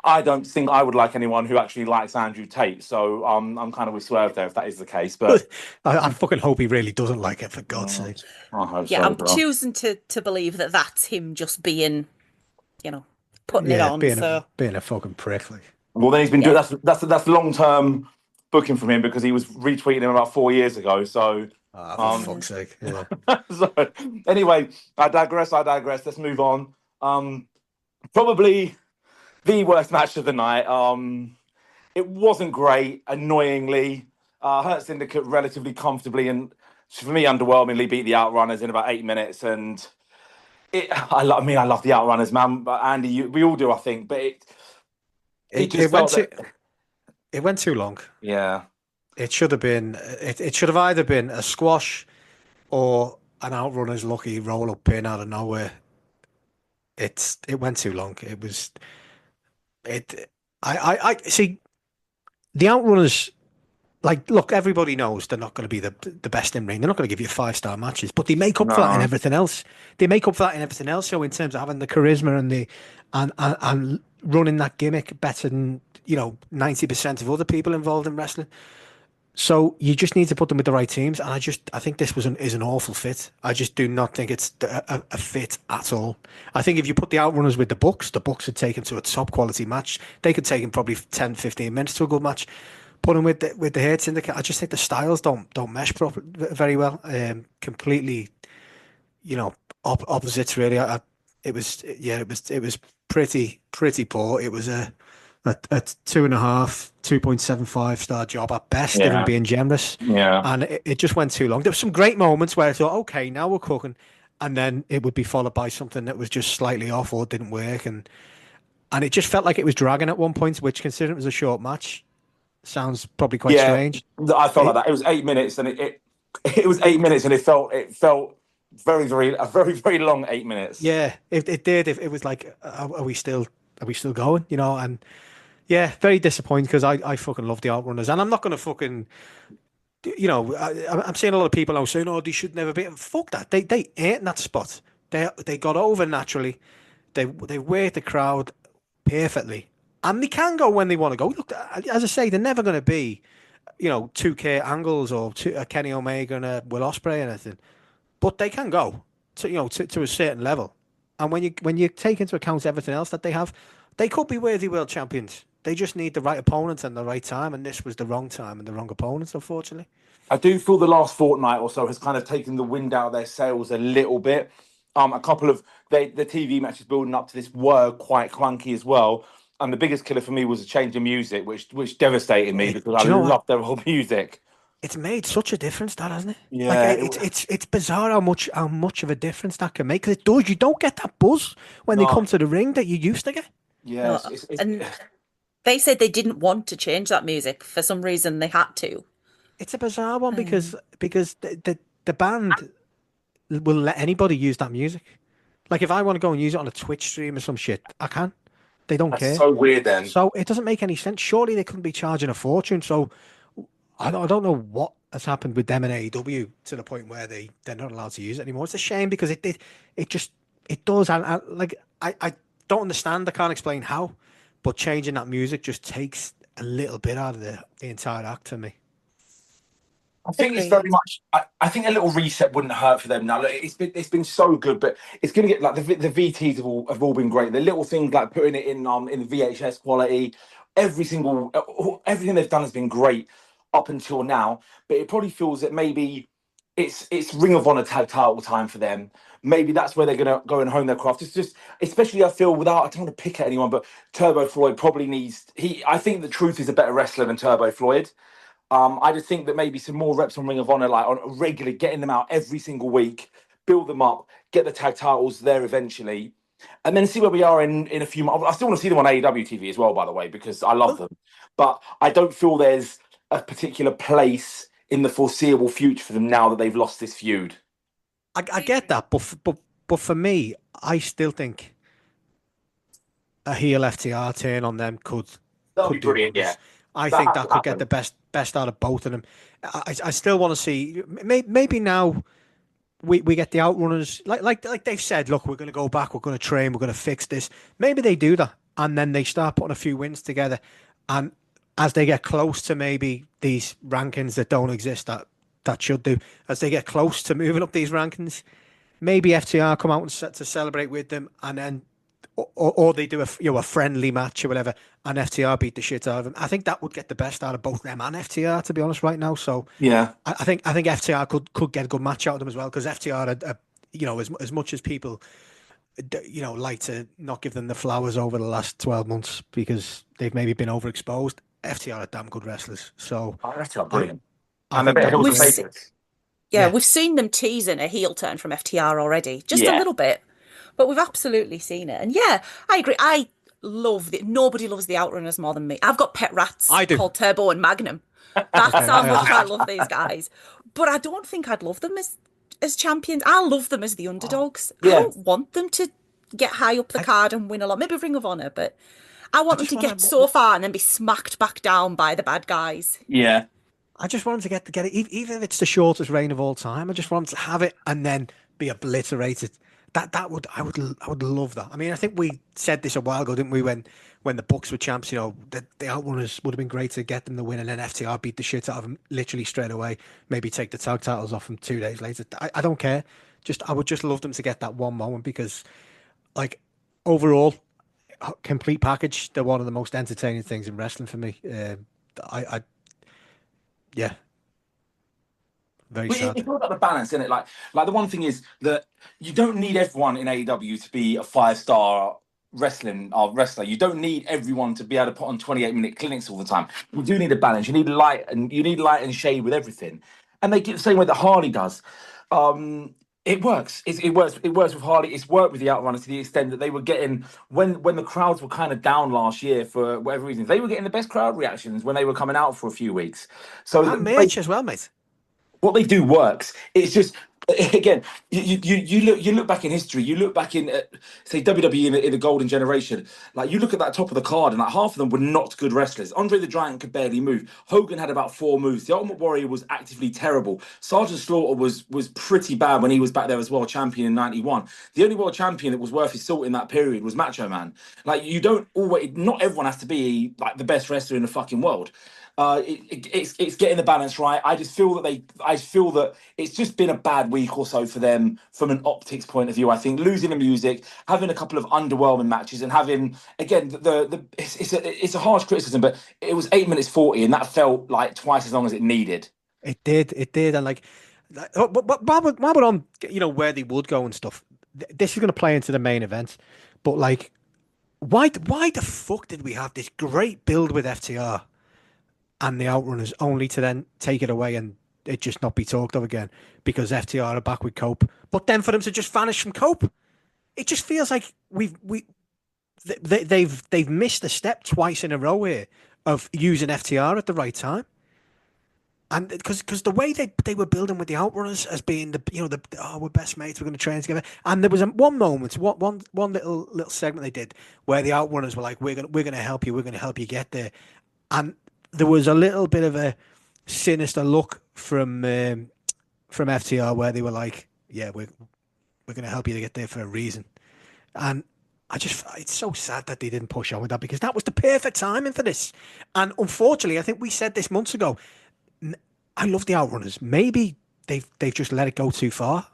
I don't think I would like anyone who actually likes Andrew Tate. So I'm kind of with Swerve there if that is the case. But I fucking hope he really doesn't like it, for God's sake. I hope Yeah, so, I'm choosing to believe that that's him just being, putting it on. Being a fucking prick. Like. Well, then he's been doing that's long-term booking from him because he was retweeting him about 4 years ago. So, for fuck's sake. Yeah. So, anyway, I digress. Let's move on. Probably the worst match of the night. It wasn't great, annoyingly. Hurt Syndicate relatively comfortably and, for me, underwhelmingly beat the Outrunners in about 8 minutes. And I love the Outrunners, man. But Andy, we all do, I think. But it went too long. Yeah. It should have been. It should have either been a squash or an Outrunners lucky roll up pin out of nowhere. It went too long. It was. I see. The Outrunners, like, look, everybody knows they're not going to be the best in ring. They're not going to give you 5-star matches, but they make up for that in everything else. So in terms of having the charisma and running that gimmick better than 90% of other people involved in wrestling. So you just need to put them with the right teams, and I think this is an awful fit. I just do not think it's a fit at all. I think if you put the Outrunners with the Bucks would take them to a top quality match. They could take them probably 10-15 minutes to a good match. Put them with the Hurt Syndicate. I just think the styles don't mesh very well. Completely, opposites really. It was pretty poor. It was a 2.5, 2.75 star job at best, even being generous. Yeah. And it just went too long. There were some great moments where I thought, okay, now we're cooking. And then it would be followed by something that was just slightly off or didn't work. And it just felt like it was dragging at one point, which, considering it was a short match, sounds probably quite strange. I felt like that. It was 8 minutes and it was 8 minutes and it felt very, very, a very, very long 8 minutes. Yeah, it did. It was like, are we still going? And yeah, very disappointed because I fucking love the Outrunners, and I'm not going to fucking, I'm seeing a lot of people now saying, oh, they should never be. Fuck that. They ain't in that spot. They got over naturally. They worked the crowd perfectly, and they can go when they want to go. Look, as I say, they're never going to be, 2K Angles or a Kenny Omega and a Will Ospreay or anything, but they can go to a certain level. And when you take into account everything else that they have, they could be worthy world champions. They just need the right opponent and the right time, and this was the wrong time and the wrong opponents, unfortunately. I do feel the last fortnight or so has kind of taken the wind out of their sails a little bit. A couple of the TV matches building up to this were quite clunky as well. And the biggest killer for me was a change of music, which devastated me because I love their whole music. It's made such a difference, that, hasn't it? Yeah, it's bizarre how much of a difference that can make. Because it does. You don't get that buzz when they come to the ring that you used to get. Yeah, and they said they didn't want to change that music. For some reason, they had to. It's a bizarre one because the band will let anybody use that music. Like, if I want to go and use it on a Twitch stream or some shit, I can. They don't care. So weird then. So it doesn't make any sense. Surely they couldn't be charging a fortune. So I don't know what has happened with them and AEW to the point where they're not allowed to use it anymore. It's a shame because it does. And I don't understand. I can't explain how, but changing that music just takes a little bit out of the entire act for me. I think it's very much. I think a little reset wouldn't hurt for them now. Look, it's been so good, but it's going to get like the VTs have all been great. The little things like putting it in the VHS quality, everything they've done has been great up until now. But it probably feels that maybe it's Ring of Honor tag title time for them. Maybe that's where they're going to go and hone their craft. It's just, especially I feel I don't want to pick at anyone, but Turbo Floyd probably needs. I think the Truth is a better wrestler than Turbo Floyd. I just think that maybe some more reps on Ring of Honor, like on regularly getting them out every single week, build them up, get the tag titles there eventually. and then see where we are in a few months. I still want to see them on AEW TV as well, by the way, because I love them. But I don't feel there's a particular place in the foreseeable future for them now that they've lost this feud. I get that, but for me, I still think a heel FTR turn on them could be brilliant. Yeah, I think that could get the best out of both of them. I still want to see maybe now we get the Outrunners like they've said. Look, we're going to go back. We're going to train. We're going to fix this. Maybe they do that, and then they start putting a few wins together. And as they get close to maybe these rankings that don't exist, that should do. As they get close to moving up these rankings, maybe FTR come out and to celebrate with them, and then or they do a friendly match or whatever, and FTR beat the shit out of them. I think that would get the best out of both them and FTR, to be honest, right now. So yeah, I think FTR could get a good match out of them as well, because FTR are, as much as people like to not give them the flowers over the last 12 months because they've maybe been overexposed. FTR are damn good wrestlers. So FTR brilliant. We've seen them teasing a heel turn from FTR already, just a little bit, but we've absolutely seen it. And yeah, I agree. I love it. Nobody loves the Outrunners more than me. I've got pet rats called Turbo and Magnum. That's how much I love these guys. But I don't think I'd love them as champions. I love them as the underdogs. I don't want them to get high up the card and win a lot. Maybe Ring of Honor, but I want them to get so far and then be smacked back down by the bad guys. Yeah. I just want them to get it, even if it's the shortest reign of all time. I just want them to have it and then be obliterated. I would love that. I mean, I think we said this a while ago, didn't we? When the Bucks were champs, the Outrunners would have been great to get them the win, and then FTR beat the shit out of them literally straight away. Maybe take the tag titles off them 2 days later. I don't care. I would just love them to get that one moment, because, like, overall, complete package, they're one of the most entertaining things in wrestling for me. Yeah. Very sad. It's all about the balance, isn't it? Like the one thing is that you don't need everyone in AEW to be a 5-star wrestler. You don't need everyone to be able to put on 28-minute clinics all the time. You do need a balance. You need light and shade with everything. And they get the same way that Harley does. It works. It works with Harley. It's worked with the Outrunners to the extent that they were getting, when the crowds were kind of down last year for whatever reason, they were getting the best crowd reactions when they were coming out for a few weeks. So and merch as well, mate. What they do works. It's just, again, you look back in history. You look back in say WWE in the golden generation. Like, you look at that top of the card, and like half of them were not good wrestlers. Andre the Giant could barely move. Hogan had about 4 moves. The Ultimate Warrior was actively terrible. Sergeant Slaughter was pretty bad when he was back there as world champion in '91. The only world champion that was worth his salt in that period was Macho Man. Like, you don't always. Not everyone has to be like the best wrestler in the fucking world. It's getting the balance right. I feel that it's just been a bad week or so for them from an optics point of view. I think losing the music, having a couple of underwhelming matches, and having, again, it's a harsh criticism, but it was 8 minutes 40, and that felt like twice as long as it needed. It did, and like, while we're on, where they would go and stuff, this is going to play into the main event, but like, why the fuck did we have this great build with FTR and the Outrunners, only to then take it away and it just not be talked of again because FTR are back with Cope? But then for them to just vanish from Cope, it just feels like they've missed a step twice in a row here of using FTR at the right time. And because the way they were building with the Outrunners as being we're best mates, we're going to train together. And there was one moment, one little segment they did where the Outrunners were like, we're going to help you get there. And there was a little bit of a sinister look from FTR where they were like, yeah, we're going to help you to get there for a reason. And it's so sad that they didn't push on with that, because that was the perfect timing for this. And unfortunately, I think we said this months ago, I love the Outrunners. Maybe they've just let it go too far.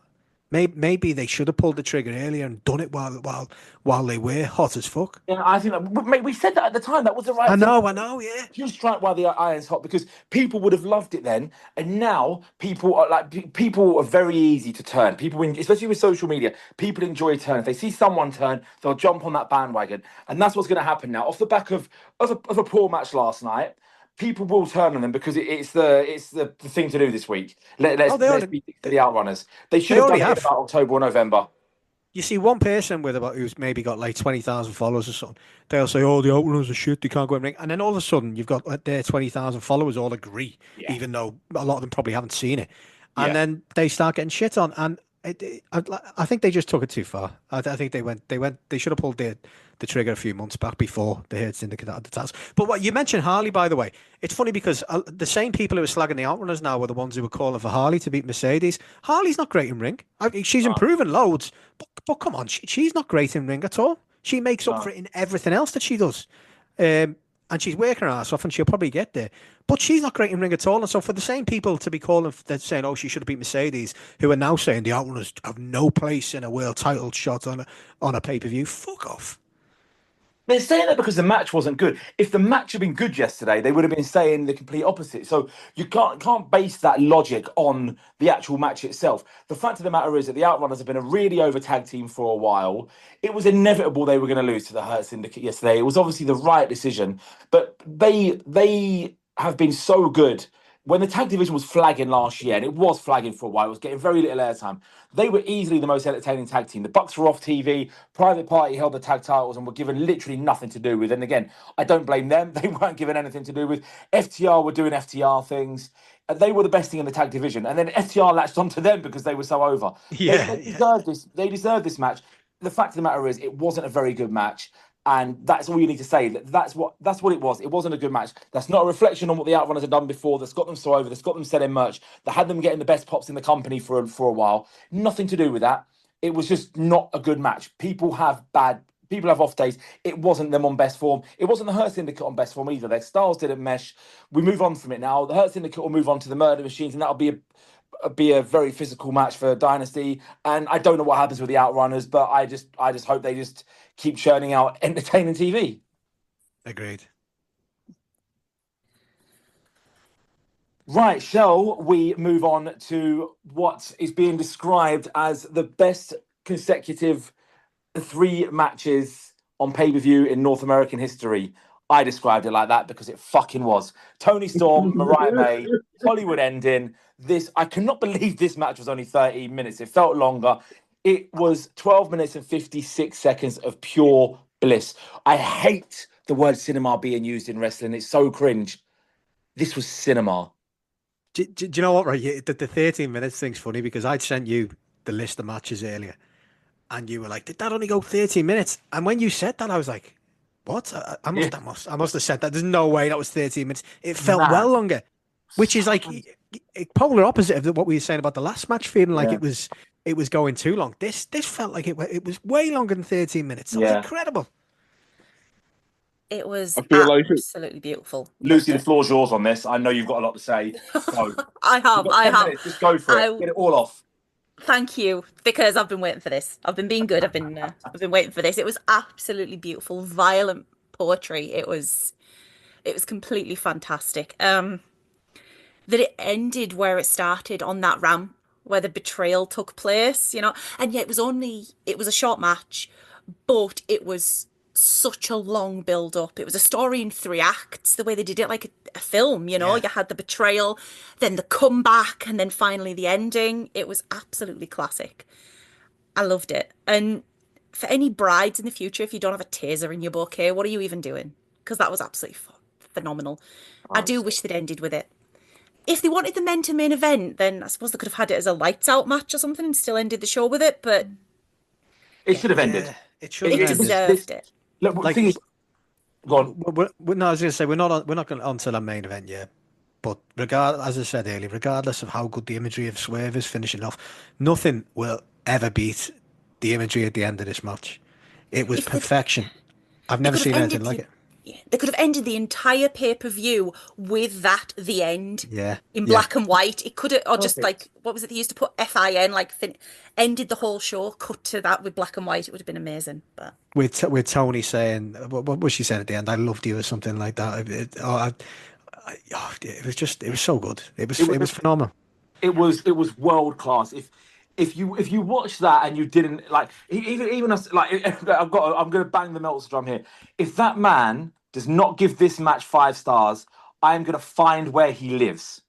Maybe they should have pulled the trigger earlier and done it while they were hot as fuck. Yeah, I think mate, we said that at the time. That was the right thing. I know, yeah. Just strike while the iron's hot, because people would have loved it then, and now people are very easy to turn. People, especially with social media, people enjoy turn. If they see someone turn, they'll jump on that bandwagon, and that's what's going to happen now. Off the back of a poor match last night, people will turn on them because it's the thing to do this week. Let's beat the Outrunners. They should have done it about October or November. You see one person with about who's maybe got like 20,000 followers or something. They'll say, "Oh, the Outrunners are shit. They can't go in the ring." And then all of a sudden, you've got like, their 20,000 followers all agree, Yeah. even though a lot of them probably haven't seen it. And Yeah. then they start getting shit on. And I think they just took it too far. I think they should have pulled the trigger a few months back before the Hurt Syndicate had the task. But what you mentioned Harley, by the way, it's funny because the same people who are slagging the Outrunners now were the ones who were calling for Harley to beat Mercedes. Harley's not great in ring. She's improving loads, but come on, she's not great in ring at all. She makes up for it in everything else that she does. And she's working her ass off, and she'll probably get there. But she's not great in ring at all. And so for the same people to be calling, that saying, "Oh, she should have beat Mercedes," who are now saying the Outrunners have no place in a world title shot on a pay-per-view, fuck off. They're saying that because the match wasn't good. If the match had been good yesterday, they would have been saying the complete opposite. So you can't base that logic on the actual match itself. The fact of the matter is that the Outrunners have been a really over tag team for a while. It was inevitable they were going to lose to the Hurt Syndicate yesterday. It was obviously the right decision, but they have been so good. When the tag division was flagging last year, and it was flagging for a while, it was getting very little airtime. They were easily the most entertaining tag team. The Bucks were off TV. Private Party held the tag titles and were given literally nothing to do with. And again, I don't blame them. They weren't given anything to do with. FTR were doing FTR things. They were the best thing in the tag division. And then FTR latched onto them because they were so over. They deserved this. They deserved this match. The fact of the matter is, it wasn't a very good match. And that's all you need to say. That's what it was. It wasn't a good match. That's not a reflection on what the Outrunners had done before. That's got them so over. That's got them selling merch. That had them getting the best pops in the company for a while. Nothing to do with that. It was just not a good match. People have off days. It wasn't them on best form. It wasn't the Hurt Syndicate on best form either. Their styles didn't mesh. We move on from it now. The Hurt Syndicate will move on to the Murder Machines, and that'll be a very physical match for Dynasty. And I don't know what happens with the Outrunners, but I just hope they just keep churning out entertaining TV. Agreed. Right, shall we move on to what is being described as the best consecutive 3 matches on pay-per-view in North American history? I described it like that because it fucking was. Toni Storm, Mariah May, Hollywood ending. I cannot believe this match was only 13 minutes. It felt longer. It was 12 minutes and 56 seconds of pure bliss. I hate the word cinema being used in wrestling. It's so cringe. This was cinema. Do you know what, right? The 13 minutes thing's funny because I'd sent you the list of matches earlier and you were like, "Did that only go 13 minutes?" And when you said that, I was like, what? I must have said that. There's no way that was 13 minutes. It felt well longer, which is like polar opposite of what we were saying about the last match, feeling like it was going too long. This felt like it was way longer than 13 minutes. It was incredible. It was absolutely beautiful. Lucy, the floor's yours on this. I know you've got a lot to say. So I have. Minutes. Just go for it. Get it all off. Thank you, because I've been waiting for this. I've been being good. I've been waiting for this. It was absolutely beautiful, violent poetry. It was completely fantastic. That it ended where it started, on that ramp where the betrayal took place, and yet it was a short match, but it was such a long build up. It was a story in 3 acts, the way they did it, like a film, you had the betrayal, then the comeback, and then finally the ending. It was absolutely classic. I loved it. And for any brides in the future, if you don't have a taser in your bouquet, what are you even doing? Because that was absolutely phenomenal. I do wish they'd ended with it. If they wanted the men to main event, then I suppose they could have had it as a lights out match or something and still ended the show with it, but it should have ended. It should have ended. It deserved it. Look, the thing is, go on. No, I was going to say we're not going on to the main event yet. But as I said earlier, regardless of how good the imagery of Swerve is finishing off, nothing will ever beat the imagery at the end of this match. It was perfection. I've never seen anything like it. Yeah, they could have ended the entire pay-per-view with that, the end, in black and white. It could have, or just like, what was it they used to put, FIN, ended the whole show, cut to that with black and white. It would have been amazing. But with Toni saying, what was she saying at the end? "I loved you," or something like that. It was so good. It was phenomenal. It was world class. If you watch that and you didn't like, even us, like, I'm going to bang the Meltzer drum here. If that man does not give this match 5 stars, I am going to find where he lives,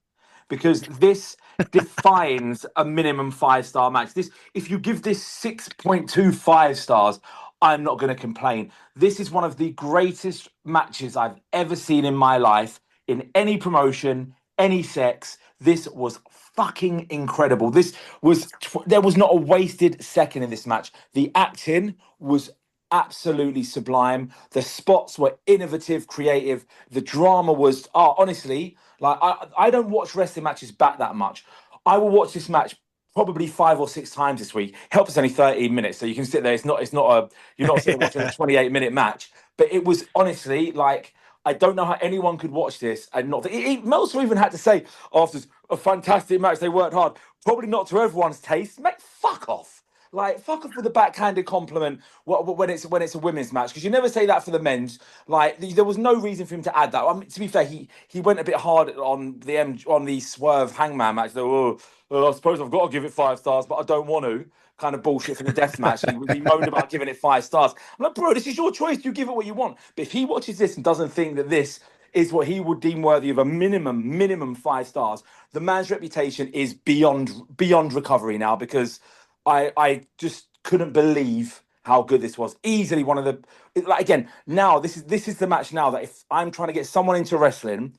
because this defines a minimum 5-star match. This, if you give this 6.25 stars, I'm not going to complain. This is one of the greatest matches I've ever seen in my life in any promotion, any sex. This was fucking incredible. There was not a wasted second in this match. The acting was absolutely sublime. The spots were innovative, creative. The drama was, honestly, like I don't watch wrestling matches back that much. I will watch this match probably 5 or 6 times this week. Help us only 13 minutes, so you can sit there. You're not sitting watching a 28-minute match. But it was honestly like, I don't know how anyone could watch this and not. Meltzer even had to say after a fantastic match, they worked hard. Probably not to everyone's taste. Mate, fuck off. Like, fuck off with a backhanded compliment when it's a women's match, because you never say that for the men's. Like, there was no reason for him to add that. I mean, to be fair, he went a bit hard on the Swerve Hangman match. Though, I suppose I've got to give it 5 stars, but I don't want to. Kind of bullshit for the death match. He moaned about giving it 5 stars. I'm like, bro, this is your choice. You give it what you want. But if he watches this and doesn't think that this is what he would deem worthy of a minimum 5 stars, the man's reputation is beyond recovery now, because I just couldn't believe how good this was. Easily one of the, like, again, now this is the match now that if I'm trying to get someone into wrestling,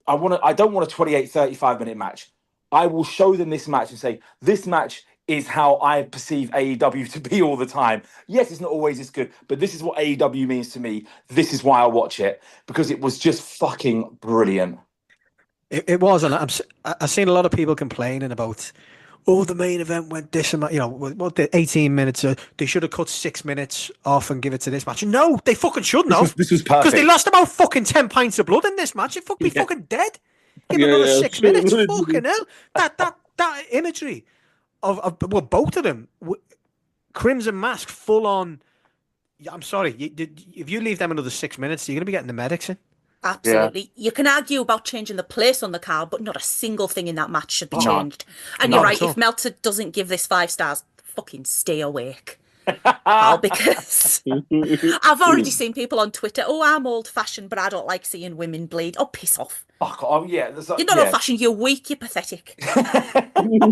I don't want a 28, 35-minute match. I will show them this match and say, this match is how I perceive AEW to be all the time. Yes, it's not always as good, but this is what AEW means to me. This is why I watch it, because it was just fucking brilliant. It was, and I've seen a lot of people complaining about, the main event went this amount, what the 18 minutes, they should have cut 6 minutes off and give it to this match. No, they fucking shouldn't have. This was perfect. Because they lost about fucking 10 pints of blood in this match. It be fucking dead. Give them another 6 minutes. Fucking hell. That imagery of both of them. Crimson Mask, full on. I'm sorry. If you leave them another 6 minutes, you're going to be getting the medics in. Absolutely. Yeah. You can argue about changing the place on the card, but not a single thing in that match should be changed. And you're right, if Meltzer doesn't give this 5 stars, fucking stay awake. Because I've already seen people on Twitter, I'm old-fashioned, but I don't like seeing women bleed. Oh, piss off. Oh, yeah. You're not old-fashioned, you're weak, you're pathetic.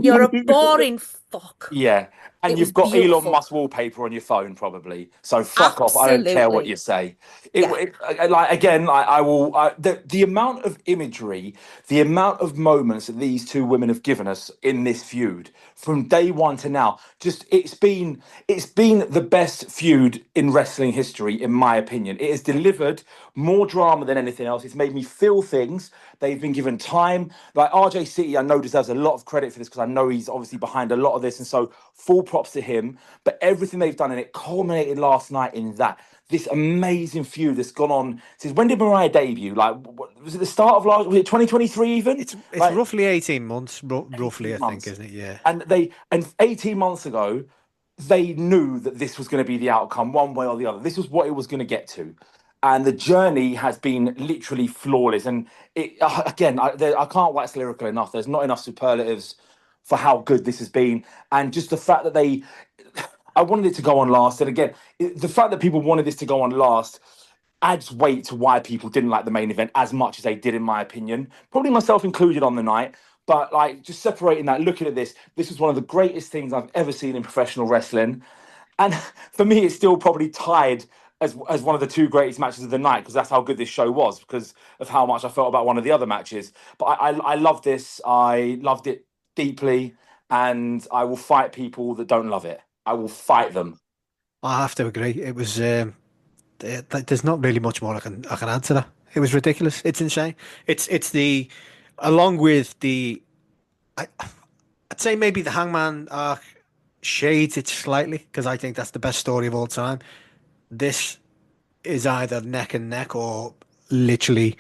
You're a boring fuck. Yeah. And you've got Elon Musk wallpaper on your phone, probably. So fuck off. I don't care what you say. I will. The amount of imagery, the amount of moments that these two women have given us in this feud from day one to now, just it's been the best feud in wrestling history, in my opinion. It has delivered more drama than anything else. It's made me feel things. They've been given time. Like RJ City, I know deserves a lot of credit for this, because I know he's obviously behind a lot of this, and so full props to him. But everything they've done, and it culminated last night in this amazing feud that's gone on since, when did Mariah debut? Like, was it the start of was it 2023 even? It's like, roughly 18 months, roughly, I think, isn't it? Yeah. And 18 months ago, they knew that this was going to be the outcome one way or the other. This was what it was going to get to. And the journey has been literally flawless. And I can't wax lyrical enough. There's not enough superlatives for how good this has been. And just the fact that I wanted it to go on last. And again, the fact that people wanted this to go on last adds weight to why people didn't like the main event as much as they did, in my opinion. Probably myself included on the night. But like, just separating that, looking at this was one of the greatest things I've ever seen in professional wrestling. And for me, it's still probably tied as one of the 2 greatest matches of the night, because that's how good this show was, because of how much I felt about one of the other matches. But I love this. I loved it deeply, and I will fight people that don't love it. I will fight them. I have to agree. It was there's not really much more I can add to that. It was ridiculous. It's insane. It's the, along with the, I'd say maybe the Hangman shades it slightly, because I think that's the best story of all time. This is either neck and neck or literally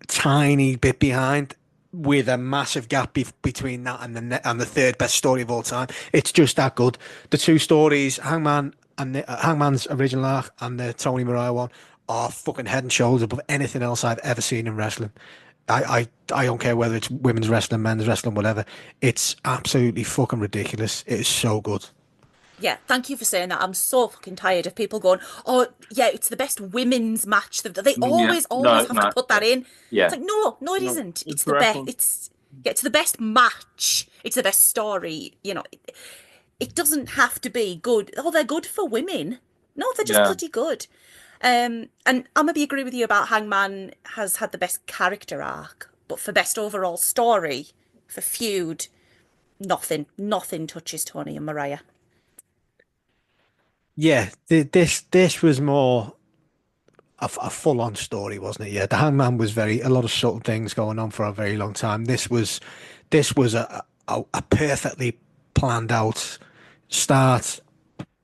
tiny bit behind, with a massive gap between that and the third best story of all time. It's just that good. The 2 stories, Hangman and Hangman's original arc and the Toni Mariah one, are fucking head and shoulders above anything else I've ever seen in wrestling. I don't care whether it's women's wrestling, men's wrestling, whatever. It's absolutely fucking ridiculous. It is so good. Yeah, thank you for saying that. I'm so fucking tired of people going, oh, yeah, it's the best women's match. They always have to put that in. Yeah. It's like, no, it isn't. It's the best. It's the best match. It's the best story. You know, it doesn't have to be good. Oh, they're good for women. No, they're just bloody good. And I maybe agree with you about Hangman has had the best character arc, but for best overall story, for feud, nothing touches Toni and Mariah. Yeah, this was more a full-on story, wasn't it? Yeah, the Hangman was a lot of subtle things going on for a very long time. This was a perfectly planned out start,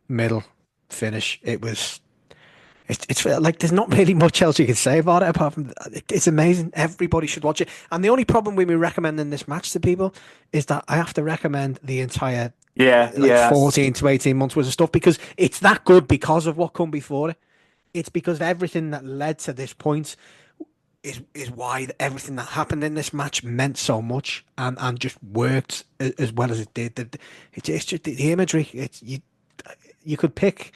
middle, finish. It's like there's not really much else you can say about it apart from it's amazing. Everybody should watch it. And the only problem with me recommending this match to people is that I have to recommend the entire 14 to 18 months worth of stuff because it's that good because of what come before it. It's because of everything that led to this point is why everything that happened in this match meant so much and just worked as well as it did. It's just the imagery. You could pick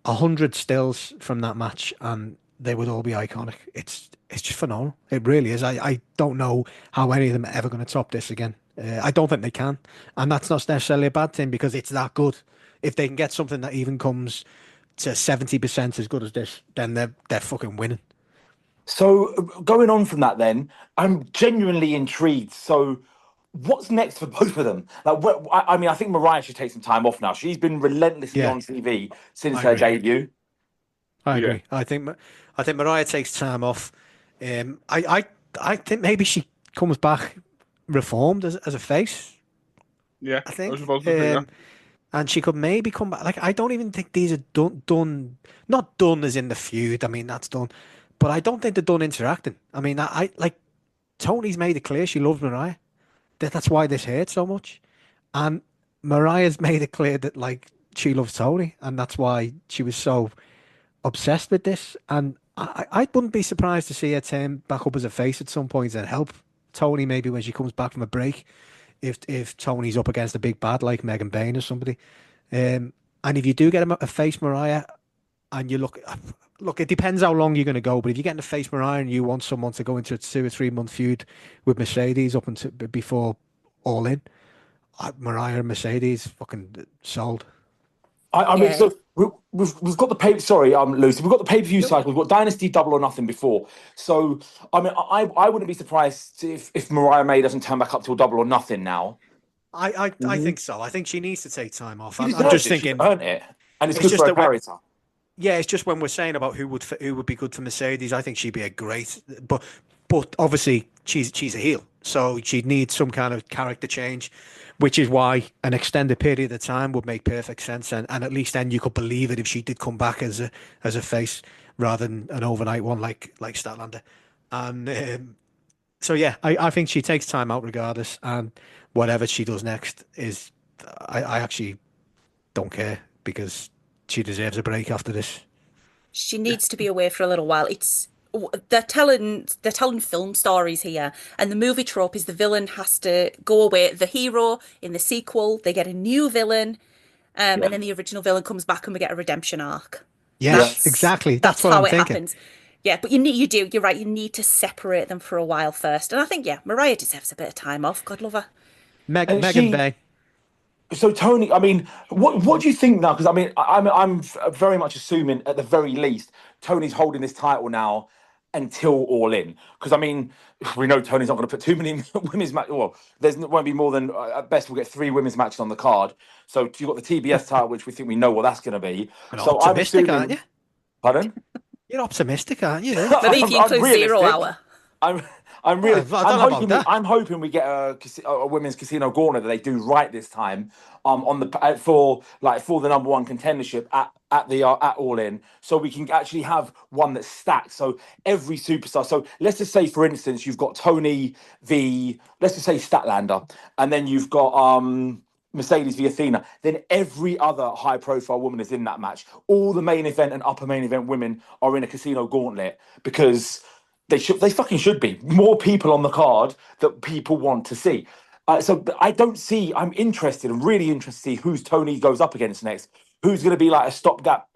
100 stills from that match and they would all be iconic. It's just phenomenal. It really is. I don't know how any of them are ever going to top this again. I don't think they can, and that's not necessarily a bad thing because it's that good. If they can get something that even comes to 70% as good as this, then they're fucking winning. So going on from that, then I'm genuinely intrigued. So what's next for both of them? Like, I mean, I think Mariah should take some time off now. She's been relentlessly on TV since her debut. I agree. I think Mariah takes time off. I think maybe she comes back reformed as a face. Yeah, I think. I was about to say that. And she could maybe come back. Like, I don't even think these are done. Not done as in the feud. I mean, that's done. But I don't think they're done interacting. I mean, I like Toni's made it clear she loves Mariah. That's why this hurts so much. And Mariah's made it clear that like she loves Toni, and that's why she was so obsessed with this. And I wouldn't be surprised to see her turn back up as a face at some point and help Toni maybe when she comes back from a break. If Toni's up against a big bad like Megan Bayne or somebody. And if you do get a face Mariah and you look, it depends how long you're going to go, but if you're getting a face Mariah and you want someone to go into a 2 or 3 month feud with Mercedes up until before All In, Mariah and Mercedes fucking sold. I mean, so we've got the pay. Sorry, Lucy. We've got the pay-per-view cycle. We've got Dynasty, Double or Nothing before. So I mean, I wouldn't be surprised if Mariah May doesn't turn back up till Double or Nothing now. I think so. I think she needs to take time off. I'm just thinking, she's earned it, and it's good for her character. Yeah, it's just when we're saying about who would be good for Mercedes, I think she'd be a great, but obviously she's a heel, so she'd need some kind of character change, which is why an extended period of time would make perfect sense, and at least then you could believe it if she did come back as a face rather than an overnight one like Statlander, and so yeah, I think she takes time out regardless, and whatever she does next is, I actually don't care because she deserves a break after this. She needs to be away for a little while. They're telling film stories here, and the movie trope is the villain has to go away. The hero in the sequel, they get a new villain, and then the original villain comes back, and we get a redemption arc. Yes, exactly. That's what I'm thinking. Happens. Yeah, but you're right. You need to separate them for a while first, and I think Mariah deserves a bit of time off. God love her. Megan Bay. So Toni, I mean, what do you think now? Because I mean, I'm very much assuming at the very least Toni's holding this title now until All In. Because I mean, we know Toni's not going to put too many women's matches. Well, won't be more than at best we'll get 3 women's matches on the card. So you've got the TBS title, which we think we know what that's going to be. So optimistic, aren't you? Pardon? You're optimistic, aren't you? Maybe if you include 0 Hour. I'm hoping we get a women's casino gauntlet that they do right this time on the for the number 1 contendership at All In, so we can actually have one that's stacked. So every superstar. So let's just say, for instance, you've got Toni v. let's just say Statlander, and then you've got Mercedes v Athena. Then every other high-profile woman is in that match. All the main event and upper main event women are in a casino gauntlet because they fucking should be. More people on the card that people want to see. So I'm really interested to see who's Toni goes up against next. Who's going to be like a stopgap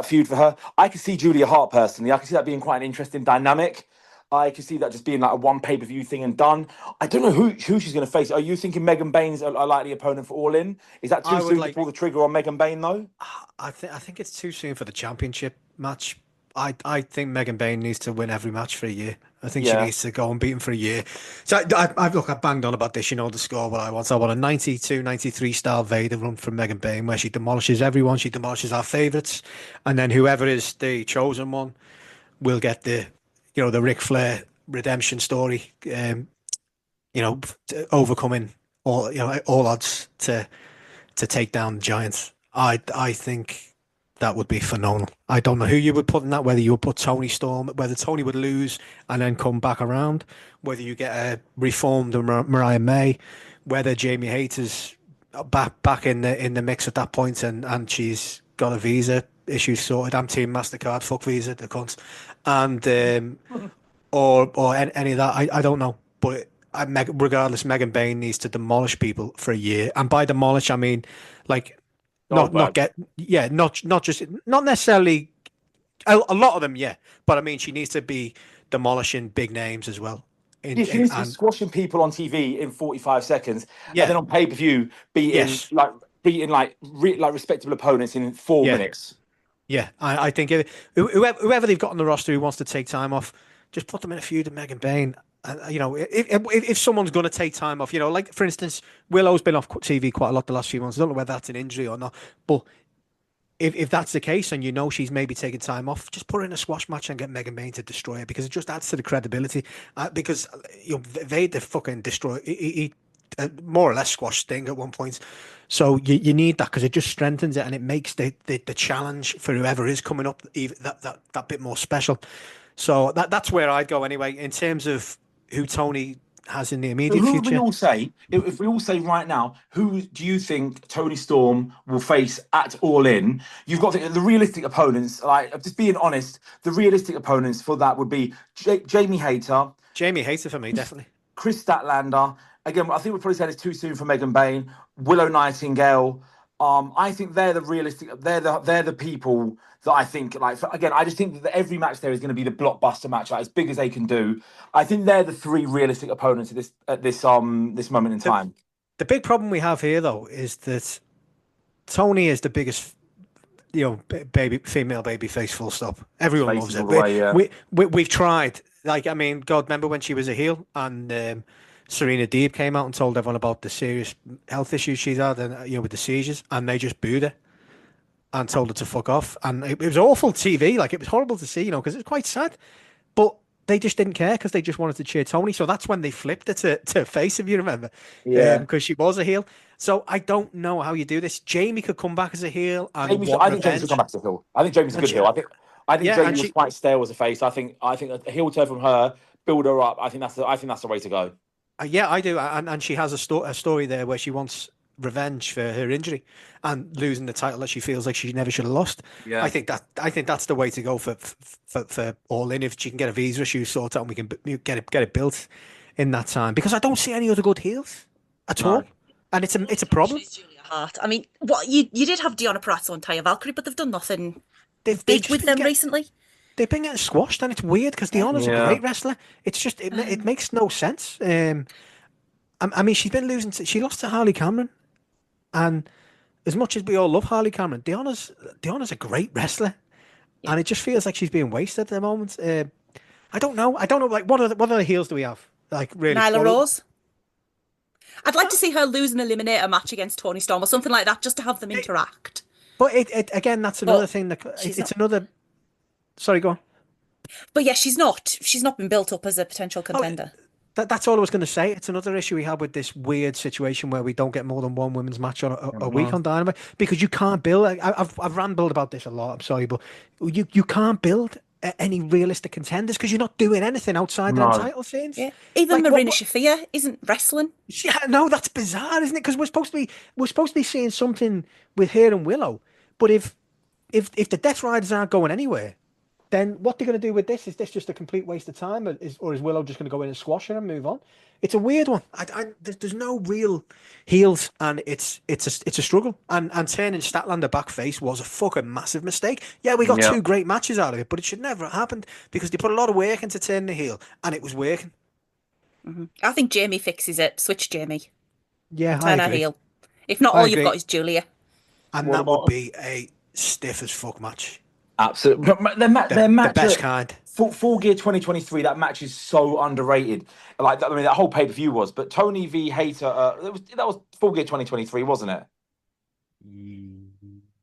feud for her? I can see Julia Hart personally. I can see that being quite an interesting dynamic. I could see that just being like a one pay-per-view thing and done. I don't know who she's going to face. Are you thinking Megan Bain's a likely opponent for All In? Is that too soon to pull the trigger on Megan Bain though? I think it's too soon for the championship match. I think Megan Bain needs to win every match for a year. I think she needs to go and beat him for a year. So I banged on about this, the score what I want. So I want a 92, 93 style Vader run from Megan Bain where she demolishes everyone, she demolishes our favourites, and then whoever is the chosen one will get the Ric Flair redemption story, overcoming all odds to take down the Giants. I think that would be phenomenal. I don't know who you would put in that, whether you would put Toni Storm, whether Toni would lose and then come back around, whether you get a reformed Mariah May, whether Jamie Hayter's back in the mix at that point and she's got a visa issue sorted. I'm Team MasterCard, fuck Visa, the cunts. And or any of that, I don't know. But regardless, Megan Bain needs to demolish people for a year. And by demolish, I mean not necessarily a lot of them, but I mean she needs to be demolishing big names as well. She needs to be squashing people on TV in 45 seconds, and then on pay-per-view beating respectable opponents in 4 minutes. Yeah, I think whoever they've got on the roster who wants to take time off, just put them in a feud with Megan Bain. If someone's going to take time off, like for instance, Willow's been off TV quite a lot the last few months. I don't know whether that's an injury or not, but if that's the case and she's maybe taking time off, just put her in a squash match and get Megan Bain to destroy her, because it just adds to the credibility. Because Vader fucking destroyed, he more or less squashed Sting at one point. So you need that because it just strengthens it and it makes the challenge for whoever is coming up even that bit more special. So that's where I'd go anyway in terms of who Toni has in the immediate future. If we all say right now, who do you think Toni Storm will face at All In? You've got the realistic opponents. Like, just being honest, the realistic opponents for that would be Jamie Hayter. Jamie Hayter for me, definitely. Chris Statlander. Again, I think we probably said it's too soon for Megan Bain. Willow Nightingale. I think they're the realistic. They're the people that I think. I just think that every match there is going to be the blockbuster match, as big as they can do. I think they're the three realistic opponents at this moment in time. The big problem we have here, though, is that Toni is the biggest, female baby face. Full stop. Everyone loves it. We've tried. God, remember when she was a heel and Serena Deeb came out and told everyone about the serious health issues she's had and with the seizures, and they just booed her and told her to fuck off. And it was awful TV. It was horrible to see, because it's quite sad. But they just didn't care because they just wanted to cheer Toni. So that's when they flipped her to face, if you remember. Yeah. Because she was a heel. So I don't know how you do this. Jamie could come back as a heel. I think Jamie should come back as a heel. I think Jamie's a good heel. I think Jamie was quite stale as a face. I think a heel turn from her, build her up. I think that's the way to go. Yeah, I do, and she has a story there where she wants revenge for her injury and losing the title that she feels like she never should have lost. Yeah, I think that's the way to go for All In. If she can get a visa issue sorted out and we can get it built in that time, because I don't see any other good heels at all, and it's a problem. Hart. I mean, what you did have Deonna Purrazzo and Taya Valkyrie, but they've done nothing big with them recently. They've been getting squashed, and it's weird because Deonna's a great wrestler. It's just it makes no sense. I mean, she's been losing. She lost to Harley Cameron, and as much as we all love Harley Cameron, Deonna's a great wrestler, and it just feels like she's being wasted at the moment. I don't know. Like, what other heels do we have? Like, really, Nyla Rose. I'd like to see her lose an eliminator match against Toni Storm or something like that, just to have them interact. But again, that's another thing. Another. Sorry, go on. But yeah, she's not been built up as a potential contender. That's all I was going to say. It's another issue we have with this weird situation where we don't get more than one women's match on a week on Dynamite, because you can't build. I've rambled about this a lot. I'm sorry, but you can't build any realistic contenders because you're not doing anything outside the title scenes. Yeah. Even Marina Shafir isn't wrestling. Yeah, no, that's bizarre, isn't it? Because we're supposed to be seeing something with her and Willow, but if the Death Riders aren't going anywhere, then what they're going to do with this? Is this just a complete waste of time, or is Willow just going to go in and squash her and move on? It's a weird one. There's no real heels, and it's a struggle. And turning Statlander back face was a fucking massive mistake. Yeah, we got two great matches out of it, but it should never have happened because they put a lot of work into turning the heel, and it was working. Mm-hmm. I think Jamie fixes it. Switch Jamie. Yeah, turn her heel. If not, all you've got is Julia, and that would be a stiff as fuck match. Absolutely. Their match, the best kind. Full Gear 2023, that match is so underrated. Like, I mean, that whole pay-per-view was, but Toni v Hayter, that was Full Gear 2023, wasn't it?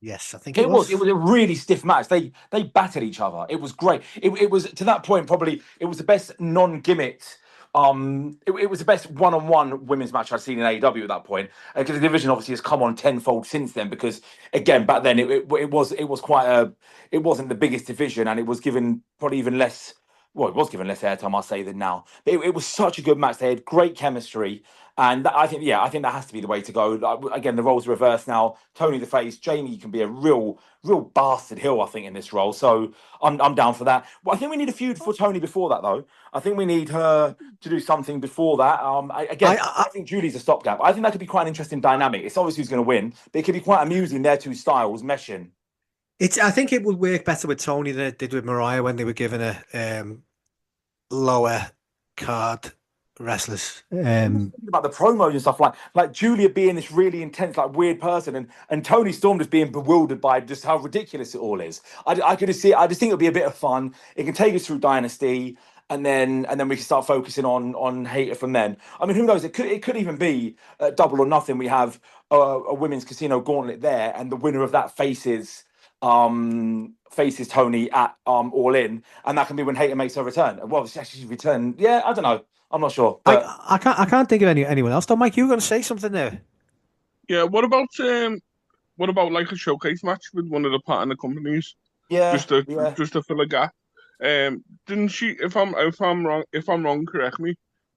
Yes, I think it was. It was a really stiff match. They battered each other. It was great. It was, to that point, probably, it was the best non-gimmicked, it was the best one-on-one women's match I'd seen in AEW at that point, because the division obviously has come on tenfold since then, because again, back then it was quite it wasn't the biggest division, and it was given probably even less, well, it was given less airtime, I'll say, than now. But it was such a good match. They had great chemistry, and I think that has to be the way to go. Again, the roles are reversed now. Toni the face, Jamie can be a real bastard heel, I think, in this role. So I'm down for that. Well, I think we need a feud for Toni before that, though. I think we need her to do something before that. I think Julie's a stopgap. I think that could be quite an interesting dynamic. It's obviously who's going to win, but it could be quite amusing, their two styles meshing. I think it would work better with Toni than it did with Mariah when they were given a lower card wrestlers. About the promos and stuff, like Julia being this really intense, like weird person, and Toni Storm just being bewildered by just how ridiculous it all is. I could just see. I just think it'll be a bit of fun. It can take us through Dynasty, and then we can start focusing on Hayter from then. I mean, who knows? It could even be Double or Nothing. We have a women's casino gauntlet there, and the winner of that faces Toni at All In, and that can be when Hayter makes her return. Well, she actually return. Yeah, I don't know. I'm not sure. But I can't think of anyone else. Though, Mike, you were going to say something there. Yeah. What about like a showcase match with one of the partner companies? Yeah. Just to fill a gap. Didn't she? If I'm wrong, correct me.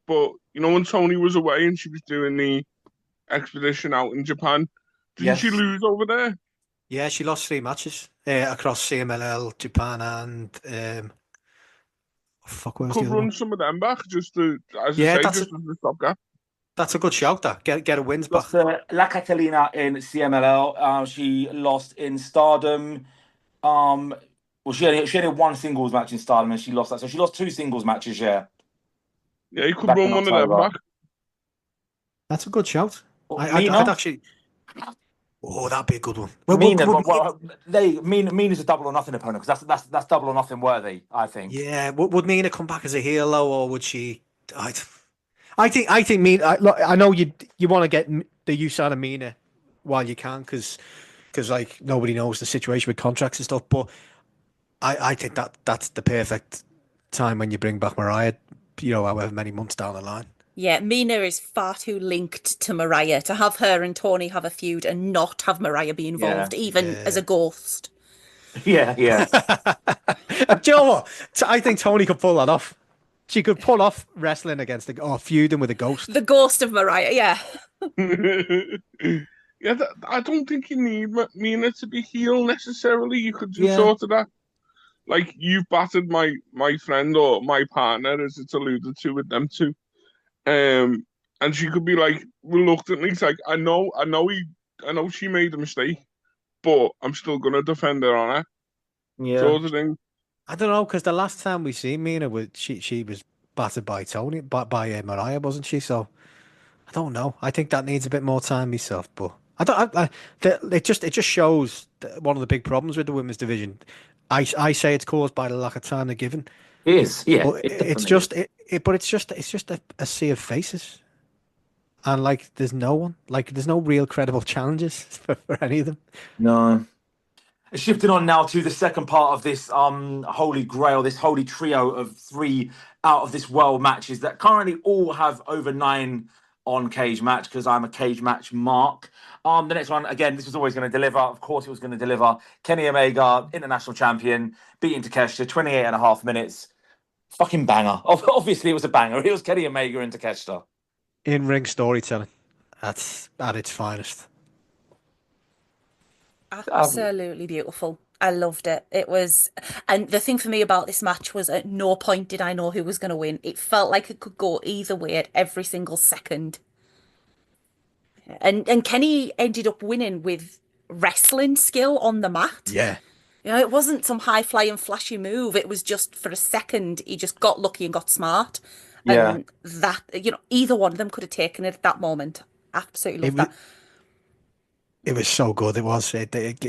But when Toni was away and she was doing the expedition out in Japan, didn't she lose over there? Yeah, she lost 3 matches across CMLL, Japan, and could run some of them back just as a stopgap. That's a good shout. That get a wins back. La Catalina in CMLL. She lost in Stardom. Well, she only had 1 singles match in Stardom, and she lost that. So she lost 2 singles matches. Yeah. Yeah, you could run one of them back. That's a good shout. I'd actually. Oh, that'd be a good one. Mina's a Double or Nothing opponent, because that's Double or Nothing worthy, I think. Yeah, would Mina come back as a heel though, or would she? I think Mina. Look, I know you want to get the use out of Mina while you can, because like nobody knows the situation with contracts and stuff. But I think that's the perfect time when you bring back Mariah. However many months down the line. Yeah, Mina is far too linked to Mariah to have her and Toni have a feud and not have Mariah be involved, as a ghost. Yeah. Do you know what? I think Toni could pull that off. She could pull off wrestling against feuding with a ghost. The ghost of Mariah, yeah. Yeah, I don't think you need Mina to be heel necessarily. You could just sort of that. Like, you've battered my friend or my partner, as it's alluded to with them two. And she could be like reluctantly, like, I know she made a mistake, but I'm still gonna defend her honor. Yeah, sort of thing. I don't know, because the last time we seen Mina, she was battered by Toni, by Mariah, wasn't she? So I don't know. I think that needs a bit more time myself, but it just shows one of the big problems with the women's division. I say it's caused by the lack of time they're given. It is, yeah. But it's just a sea of faces, and like there's no one, like there's no real credible challenges for any of them. No. Shifting on now to the second part of this holy grail, this holy trio of 3 out of this world matches that currently all have over 9 on cage match, because I'm a cage match mark. The next one, again, this was always going to deliver. Of course, it was going to deliver. Kenny Omega, international champion, beating Takeshita, 28.5 minutes. Fucking banger. Obviously, it was a banger. It was Kenny Omega and Takeshita. In-ring storytelling. That's at its finest. Absolutely beautiful. I loved it. It was, and the thing for me about this match was at no point did I know who was going to win. It felt like it could go either way at every single second. And Kenny ended up winning with wrestling skill on the mat. Yeah. You know, it wasn't some high flying flashy move. It was just for a second he just got lucky and got smart. Yeah. And that, either one of them could have taken it at that moment. Absolutely love that. It was so good. It was.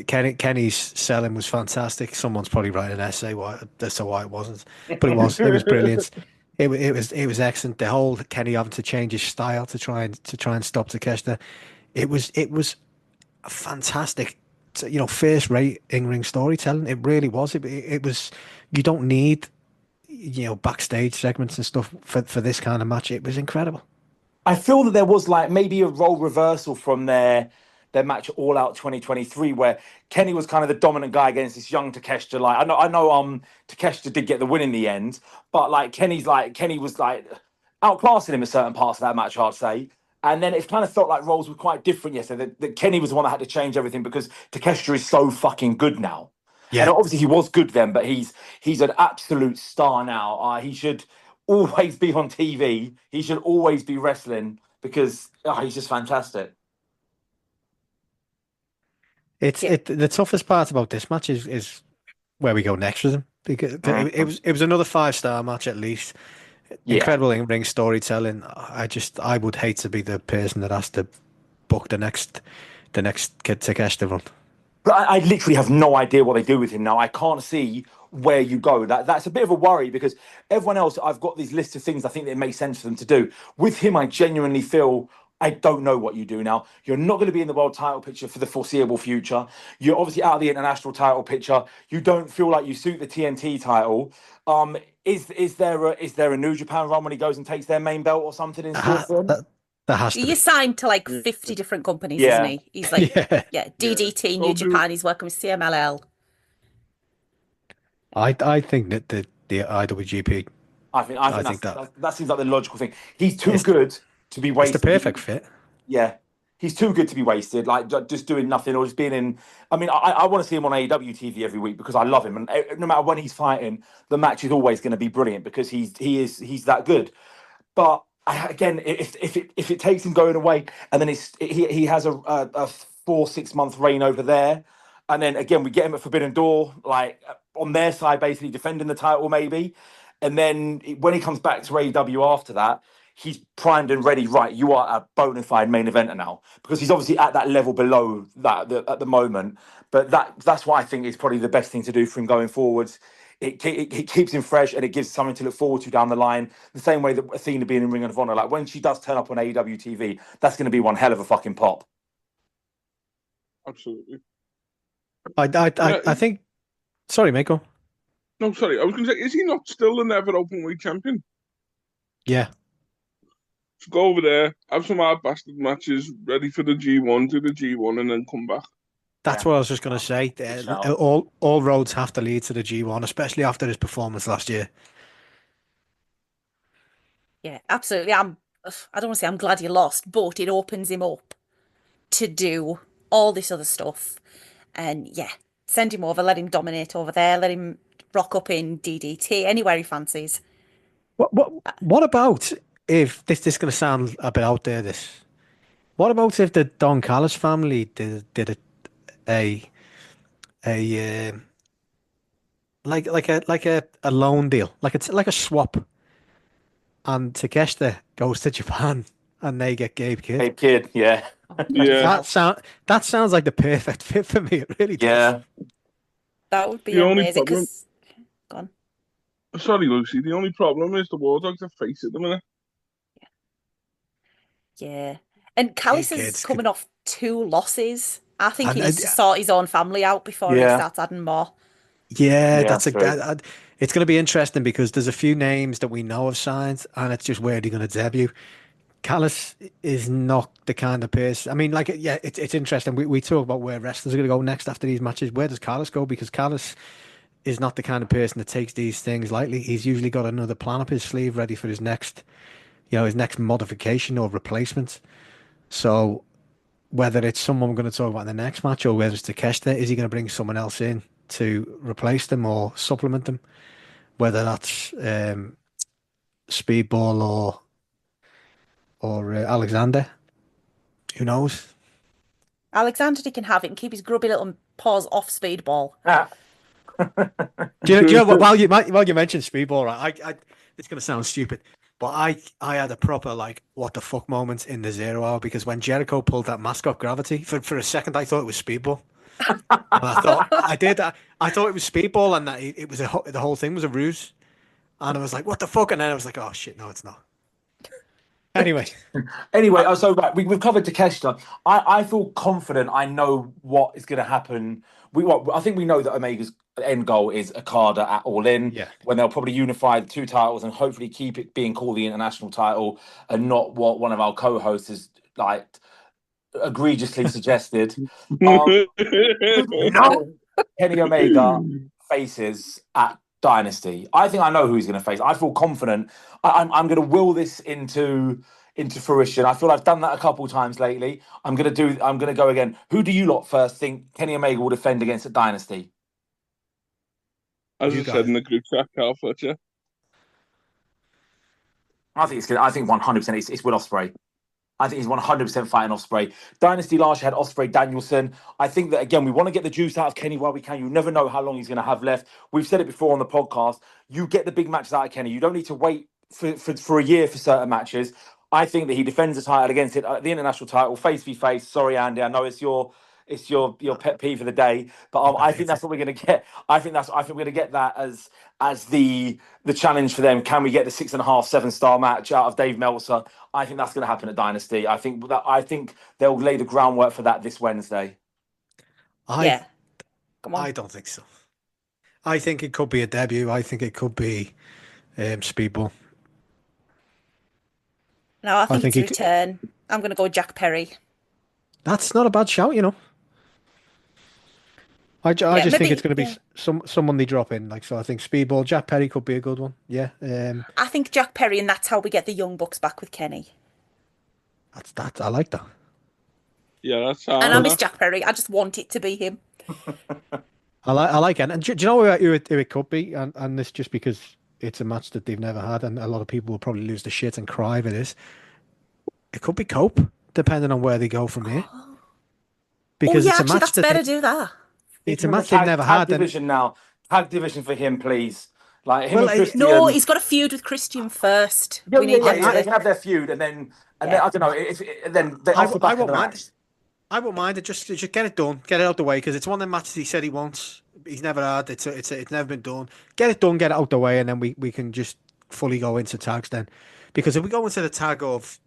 Kenny's selling was fantastic. Someone's probably writing an essay as to why it wasn't, but it was. It was brilliant. It was excellent. The whole Kenny having to change his style to try and stop Takeshita. It was a fantastic, first rate in-ring storytelling. It really was. It was. You don't need, backstage segments and stuff for this kind of match. It was incredible. I feel that there was like maybe a role reversal from their match All Out 2023, where Kenny was kind of the dominant guy against this young Takeshita. Like I know Takeshita did get the win in the end, but like Kenny was like outclassing him in certain parts of that match, I'd say. And then it kind of felt like roles were quite different yesterday. That Kenny was the one that had to change everything because Takeshita is so fucking good now. Yeah. And obviously he was good then, but he's an absolute star now. He should always be on TV. He should always be wrestling because he's just fantastic. The toughest part about this match is where we go next with him, because it was another 5-star match at least. Yeah. Incredible in-ring storytelling. I would hate to be the person that has to book the next Kid Takeshita run. But I literally have no idea what they do with him now. I can't see where you go. That's a bit of a worry because everyone else, I've got these lists of things I think that it makes sense for them to do. With him, I genuinely feel I don't know what you do now. You're not going to be in the world title picture for the foreseeable future. You're obviously out of the international title picture. You don't feel like you suit the TNT title. Is there a New Japan run when he goes and takes their main belt or something in store for him? That has to be. He's signed to like 50 different companies, isn't he? He's like, DDT, New Japan. He's working with CMLL. I think that the IWGP. I think that seems like the logical thing. He's too good to be wasted. It's the perfect fit. Yeah. He's too good to be wasted, like just doing nothing or just being in. I mean, I want to see him on AEW TV every week because I love him, and no matter when he's fighting, the match is always going to be brilliant because he's that good. But again, if it takes him going away, and then he has a 4-6 month reign over there, and then again we get him at Forbidden Door, like on their side, basically defending the title maybe, and then when he comes back to AEW after that, he's primed and ready. Right, you are a bona fide main eventer now because he's obviously at that level below that at the moment. But that's why I think it's probably the best thing to do for him going forwards. It keeps him fresh and it gives something to look forward to down the line. The same way that Athena being in Ring of Honor, like when she does turn up on AEW TV, that's going to be one hell of a fucking pop. Absolutely. I think. Sorry, Mako. No, sorry. I was going to say, is he not still the never openweight champion? Yeah. So go over there, have some hard bastard matches, ready for the G1, do the G1, and then come back. That's what I was just going to say. All roads have to lead to the G1, especially after his performance last year. Yeah, absolutely. I don't want to say I'm glad he lost, but it opens him up to do all this other stuff. And yeah, send him over, let him dominate over there, let him rock up in DDT, anywhere he fancies. What about if this is going to sound a bit out there? What about if the Don Callis family did a loan deal, like a swap, and Takeshita goes to Japan and they get Gabe Kidd. Gabe Kidd, yeah. Yeah. That sounds like the perfect fit for me. It really does. Yeah. That would be amazing. Go on. Sorry, Lucy. The only problem is the War Dogs are face at the minute. Yeah. And Callis is coming off 2 losses. I think he needs to sort his own family out before he starts adding more. Yeah, that's it's going to be interesting because there's a few names that we know have signed, and it's just where they're going to debut. Callis is not the kind of person. I mean, it's interesting. We talk about where wrestlers are going to go next after these matches. Where does Callis go? Because Callis is not the kind of person that takes these things lightly. He's usually got another plan up his sleeve ready for his next modification or replacement. So whether it's someone we're going to talk about in the next match or whether it's Takeshita, is he going to bring someone else in to replace them or supplement them, whether that's Speedball or Alexander. Who knows? Alexander can have it and keep his grubby little paws off Speedball. Do you know what? While you mentioned Speedball, right? It's gonna sound stupid, but I had a proper like what the fuck moment in the 0 hour, because when Jericho pulled that mask off Gravity, for a second I thought it was Speedball. And I thought I thought it was Speedball, and that it was the whole thing was a ruse. And I was like, what the fuck? And then I was like, oh shit, no, it's not. Anyway, so right, we've covered Takeshita. I feel confident. I know what is going to happen. I think we know that Omega's end goal is Okada at All In, when they'll probably unify the two titles and hopefully keep it being called the international title and not what one of our co-hosts has like egregiously suggested. No, Kenny Omega faces at Dynasty. I think I know who he's going to face. I feel confident. I'm going to will this into fruition. I feel I've done that a couple times lately. I'm going to go again. Who do you lot first think Kenny Omega will defend against at Dynasty? As I said in the group chat, Carl Fletcher. I think 100% it's Will Ospreay. I think he's 100% fighting Ospreay. Dynasty last year had Ospreay Danielson. I think that, again, we want to get the juice out of Kenny while we can. You never know how long he's going to have left. We've said it before on the podcast. You get the big matches out of Kenny. You don't need to wait for a year for certain matches. I think that he defends the title against it, the international title, face v face. Sorry, Andy, I know it's your pet peeve for the day, but I think that's what we're going to get. I think we're going to get that as the challenge for them. Can we get the 6.5, 7-star match out of Dave Meltzer? I think that's going to happen at Dynasty. I think they'll lay the groundwork for that this Wednesday. Come on. I don't think so. I think it could be a debut. I think it could be Speedball. No, I think it's a return. I'm going to go Jack Perry. That's not a bad shout, you know. I just think it's going to be someone they drop in. So I think Speedball, Jack Perry could be a good one. Yeah. I think Jack Perry, and that's how we get the Young Bucks back with Kenny. That's I like that. Yeah, that's how. And I miss Jack Perry. I just want it to be him. I like it. And do you know who it could be? And this just because it's a match that they've never had, and a lot of people will probably lose the shit and cry if it is. It could be Cope, depending on where they go from here. Because it's a match that's better do that. It's a match they've never had. Division now. Tag division for him, please. Like him and Christian. No, he's got a feud with Christian first. They can have their feud, and then I don't know. I won't mind it. Just get it done, get it out the way, because it's one of the matches he said he wants. He's never had. It's never been done. Get it done, get it out the way, and then we can just fully go into tags then. Because if we go into the tag of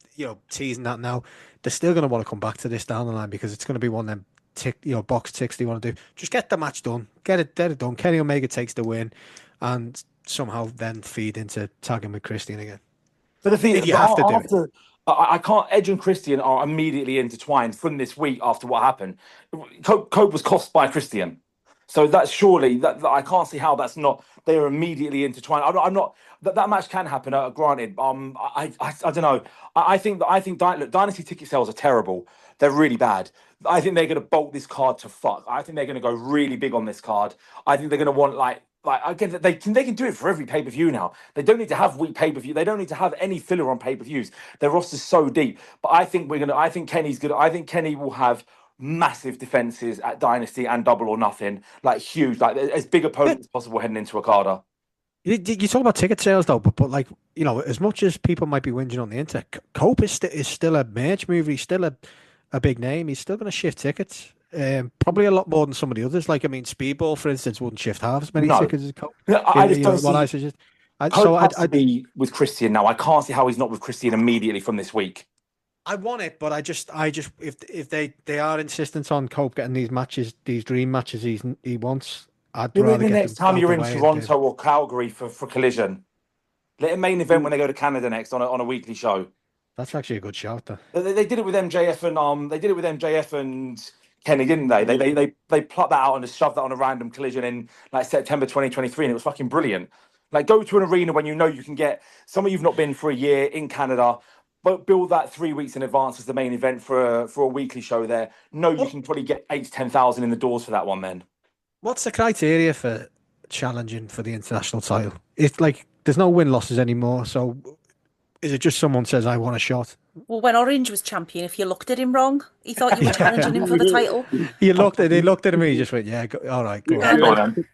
teasing that now, they're still going to want to come back to this down the line, because it's going to be one of them box ticks they want to do. Just get the match done, get it done. Kenny Omega takes the win, and somehow then feed into tagging with Christian again. But the thing is, you have to do it. I can't. Edge and Christian are immediately intertwined from this week after what happened. Cope was cost by Christian, so that's surely that I can't see how that's not. They are immediately intertwined. I'm not. That match can happen. Granted, I don't know. I think Dynasty ticket sales are terrible. They're really bad. I think they're going to bolt this card to fuck. I think they're going to go really big on this card. I think they're going to want again, they can do it for every pay-per-view now. They don't need to have week pay-per-view. They don't need to have any filler on pay-per-views. Their roster's so deep. But I think Kenny's good. I think Kenny will have massive defenses at Dynasty and Double or Nothing, like huge, like as big opponents as possible heading into Okada. You talk about ticket sales though, but as much as people might be whinging on the internet, Cope is still a merch mover. He's still a big name. He's still going to shift tickets. Probably a lot more than some of the others. Speedball, for instance, wouldn't shift half as many tickets as Cope. I just don't see what I suggest. Cope has to be with Christian now. I can't see how he's not with Christian immediately from this week. I want it, but I just if they are insistent on Cope getting these matches, these dream matches he wants, I'd rather the get next time you're in Toronto or Calgary for Collision. Let a main event when they go to Canada next on a weekly show. That's actually a good shout, though. They did it with MJF and Kenny, didn't they? They plucked that out and just shoved that on a random Collision in September 2023, and it was fucking brilliant. Go to an arena when you know you can get someone you've not been for a year in Canada, but build that 3 weeks in advance as the main event for a weekly show there. You can probably get 8,000 to 10,000 in the doors for that one then. What's the criteria for challenging for the international title? It's like there's no win losses anymore. So is it just someone says I want a shot? Well, when Orange was champion, if you looked at him wrong, he thought you were challenging him for the title. He looked at him, he just went, "Yeah, all right, go on." Go on,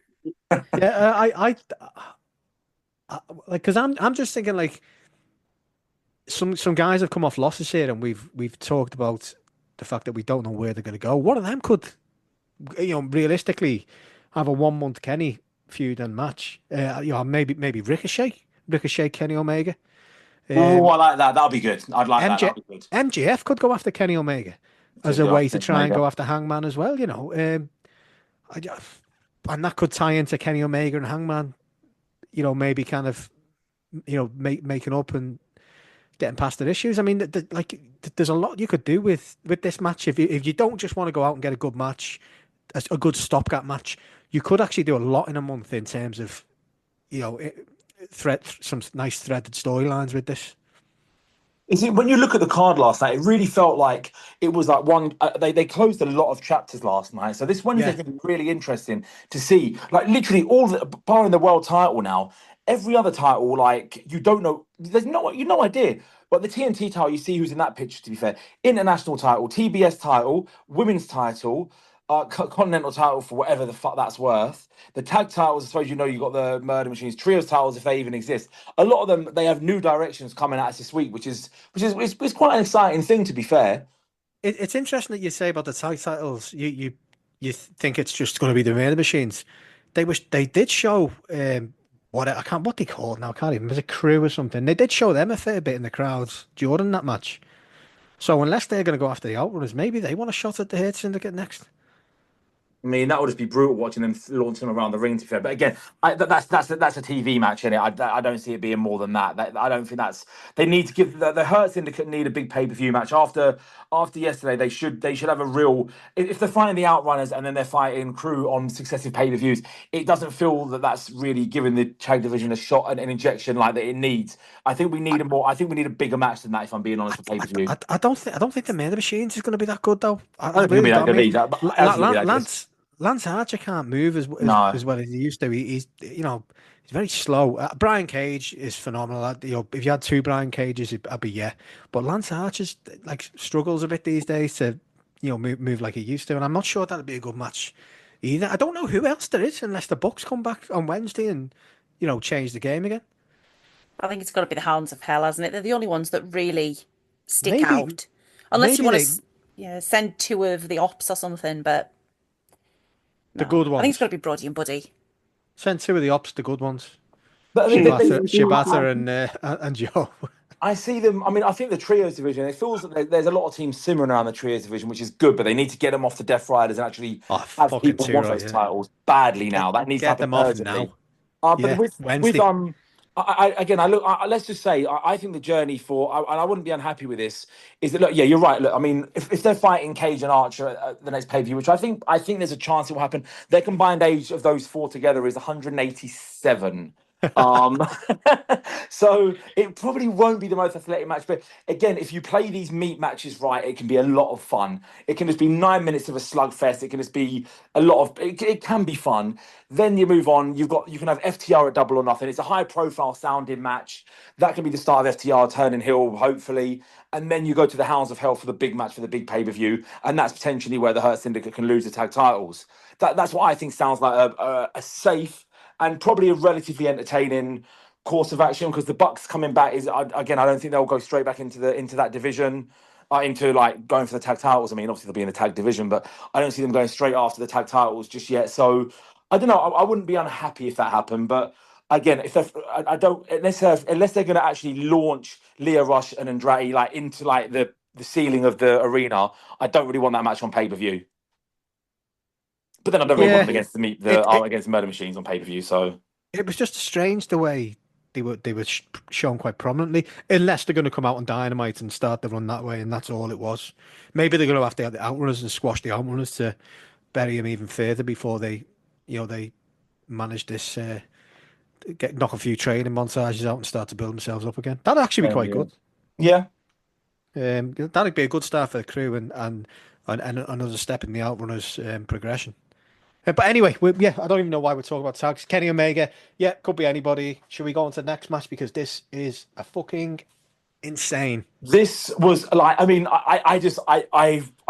Yeah, like because I'm just thinking like some guys have come off losses here, and we've talked about the fact that we don't know where they're going to go. One of them could, realistically, have a 1 month Kenny feud and match. Maybe Ricochet, Kenny Omega. Oh, I like that. That'll be good. I'd like that. That'll be good. MJF could go after Kenny Omega as a way to try and go after Hangman as well. And that could tie into Kenny Omega and Hangman. Maybe kind of, making up and getting past their issues. I mean, there's a lot you could do with this match if you don't just want to go out and get a good match, a good stopgap match. You could actually do a lot in a month in terms of, some nice threaded storylines with this. Is it when you look at the card last night? It really felt like it was like one. They closed a lot of chapters last night, so this Wednesday is going to be really interesting to see. Like literally all barring the world title now, every other title, like you don't know. There's no idea. But the TNT title, you see who's in that picture. To be fair, international title, TBS title, women's title, continental title for whatever the fuck that's worth. The tag titles, I suppose you got the Murder Machines, trios titles if they even exist. A lot of them, they have new directions coming at us this week, which is quite an exciting thing. To be fair, it's interesting that you say about the tag titles. You think it's just going to be the Murder Machines? They did show what they call it now. I can't even. It was a crew or something. They did show them a fair bit in the crowds during that match. So unless they're going to go after the Outrunners, maybe they want a shot at the Hurt Syndicate next. I mean, that would just be brutal watching them launch them around the ring. To be fair, but again, that's a TV match, innit? I don't see it being more than that. I don't think that's. They need to give the Hurt Syndicate need a big pay-per-view match after yesterday. They should have a real. If they're fighting the Outrunners and then they're fighting crew on successive pay-per-views, it doesn't feel that that's really giving the tag division a shot and an injection like that it needs. I think we need a bigger match than that. If I'm being honest, for pay-per-view. I don't think the Murder Machines is going to be that good though. I don't think it'll be that good either. Lance Archer can't move as well as he used to. He's very slow. Brian Cage is phenomenal. If you had two Brian Cages, I'd be yeah. But Lance Archer's struggles a bit these days to move like he used to, and I'm not sure that'd be a good match either. I don't know who else there is unless the Bucks come back on Wednesday and change the game again. I think it's got to be the Hounds of Hell, hasn't it? They're the only ones that really stick out, unless you want to send two of the Ops or something, but. The good ones. I think it's got to be Brody and Buddy. Send two of the Ops, the good ones. But Shibata and Joe. I see them. I mean, I think the trios division. It feels that there's a lot of teams simmering around the trios division, which is good. But they need to get them off the Death Riders and actually have people want those titles badly now. That needs to happen urgently. But with let's just say, I think the journey for, and I wouldn't be unhappy with this, is that, look, yeah, you're right. Look, I mean, if they're fighting Cage and Archer at the next pay-per-view, which I think there's a chance it will happen, their combined age of those four together is 187. So it probably won't be the most athletic match, but again, if you play these meat matches right, it can be a lot of fun. It can just be 9 minutes of a slugfest. It can just be a lot of it can be fun. Then you move on. You can have FTR at Double or Nothing. It's a high profile sounding match that can be the start of FTR turning heel, hopefully, and then you go to the Hounds of Hell for the big match for the big pay-per-view, and that's potentially where the Hurt Syndicate can lose the tag titles. That's what I think sounds like a safe and probably a relatively entertaining course of action, because the Bucks coming back is, again, I don't think they'll go straight back into that division, into going for the tag titles. I mean, obviously they'll be in the tag division, but I don't see them going straight after the tag titles just yet. So I don't know. I wouldn't be unhappy if that happened, but again, unless they're going to actually launch Lio Rush and Andrade into the ceiling of the arena, I don't really want that match on pay-per-view. But then I don't really want them against Murder Machines on pay-per-view. So it was just strange the way they were shown quite prominently, unless they're going to come out on Dynamite and start the run that way, and that's all it was. Maybe they're going to have to have the Outrunners and squash the Outrunners to bury them even further before they manage this, knock a few training montages out and start to build themselves up again. That'd actually be quite good. Yeah. That'd be a good start for the crew and another step in the Outrunners progression. But anyway, I don't even know why we're talking about tags. Kenny Omega, yeah, could be anybody. Should we go on to the next match because this is a fucking insane. This was like, I mean, I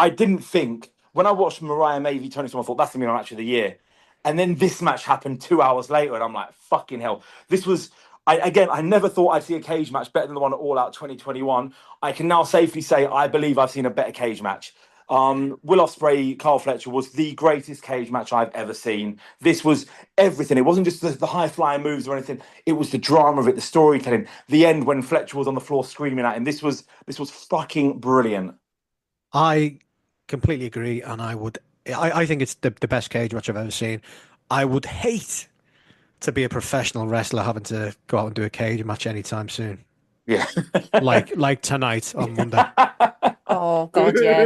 didn't think when I watched Mariah May Toni Storm, I thought that's gonna be my match of the year, and then this match happened 2 hours later, and I'm like, fucking hell, this was. I never thought I'd see a cage match better than the one at All Out 2021. I can now safely say I believe I've seen a better cage match. Will Ospreay, Carl Fletcher was the greatest cage match I've ever seen. This was everything. It wasn't just the high flying moves or anything. It was the drama of it, the storytelling, the end when Fletcher was on the floor screaming at him. This was fucking brilliant. I completely agree, and I think it's the best cage match I've ever seen. I would hate to be a professional wrestler having to go out and do a cage match anytime soon. Yeah. like tonight on Monday. Oh God, yeah.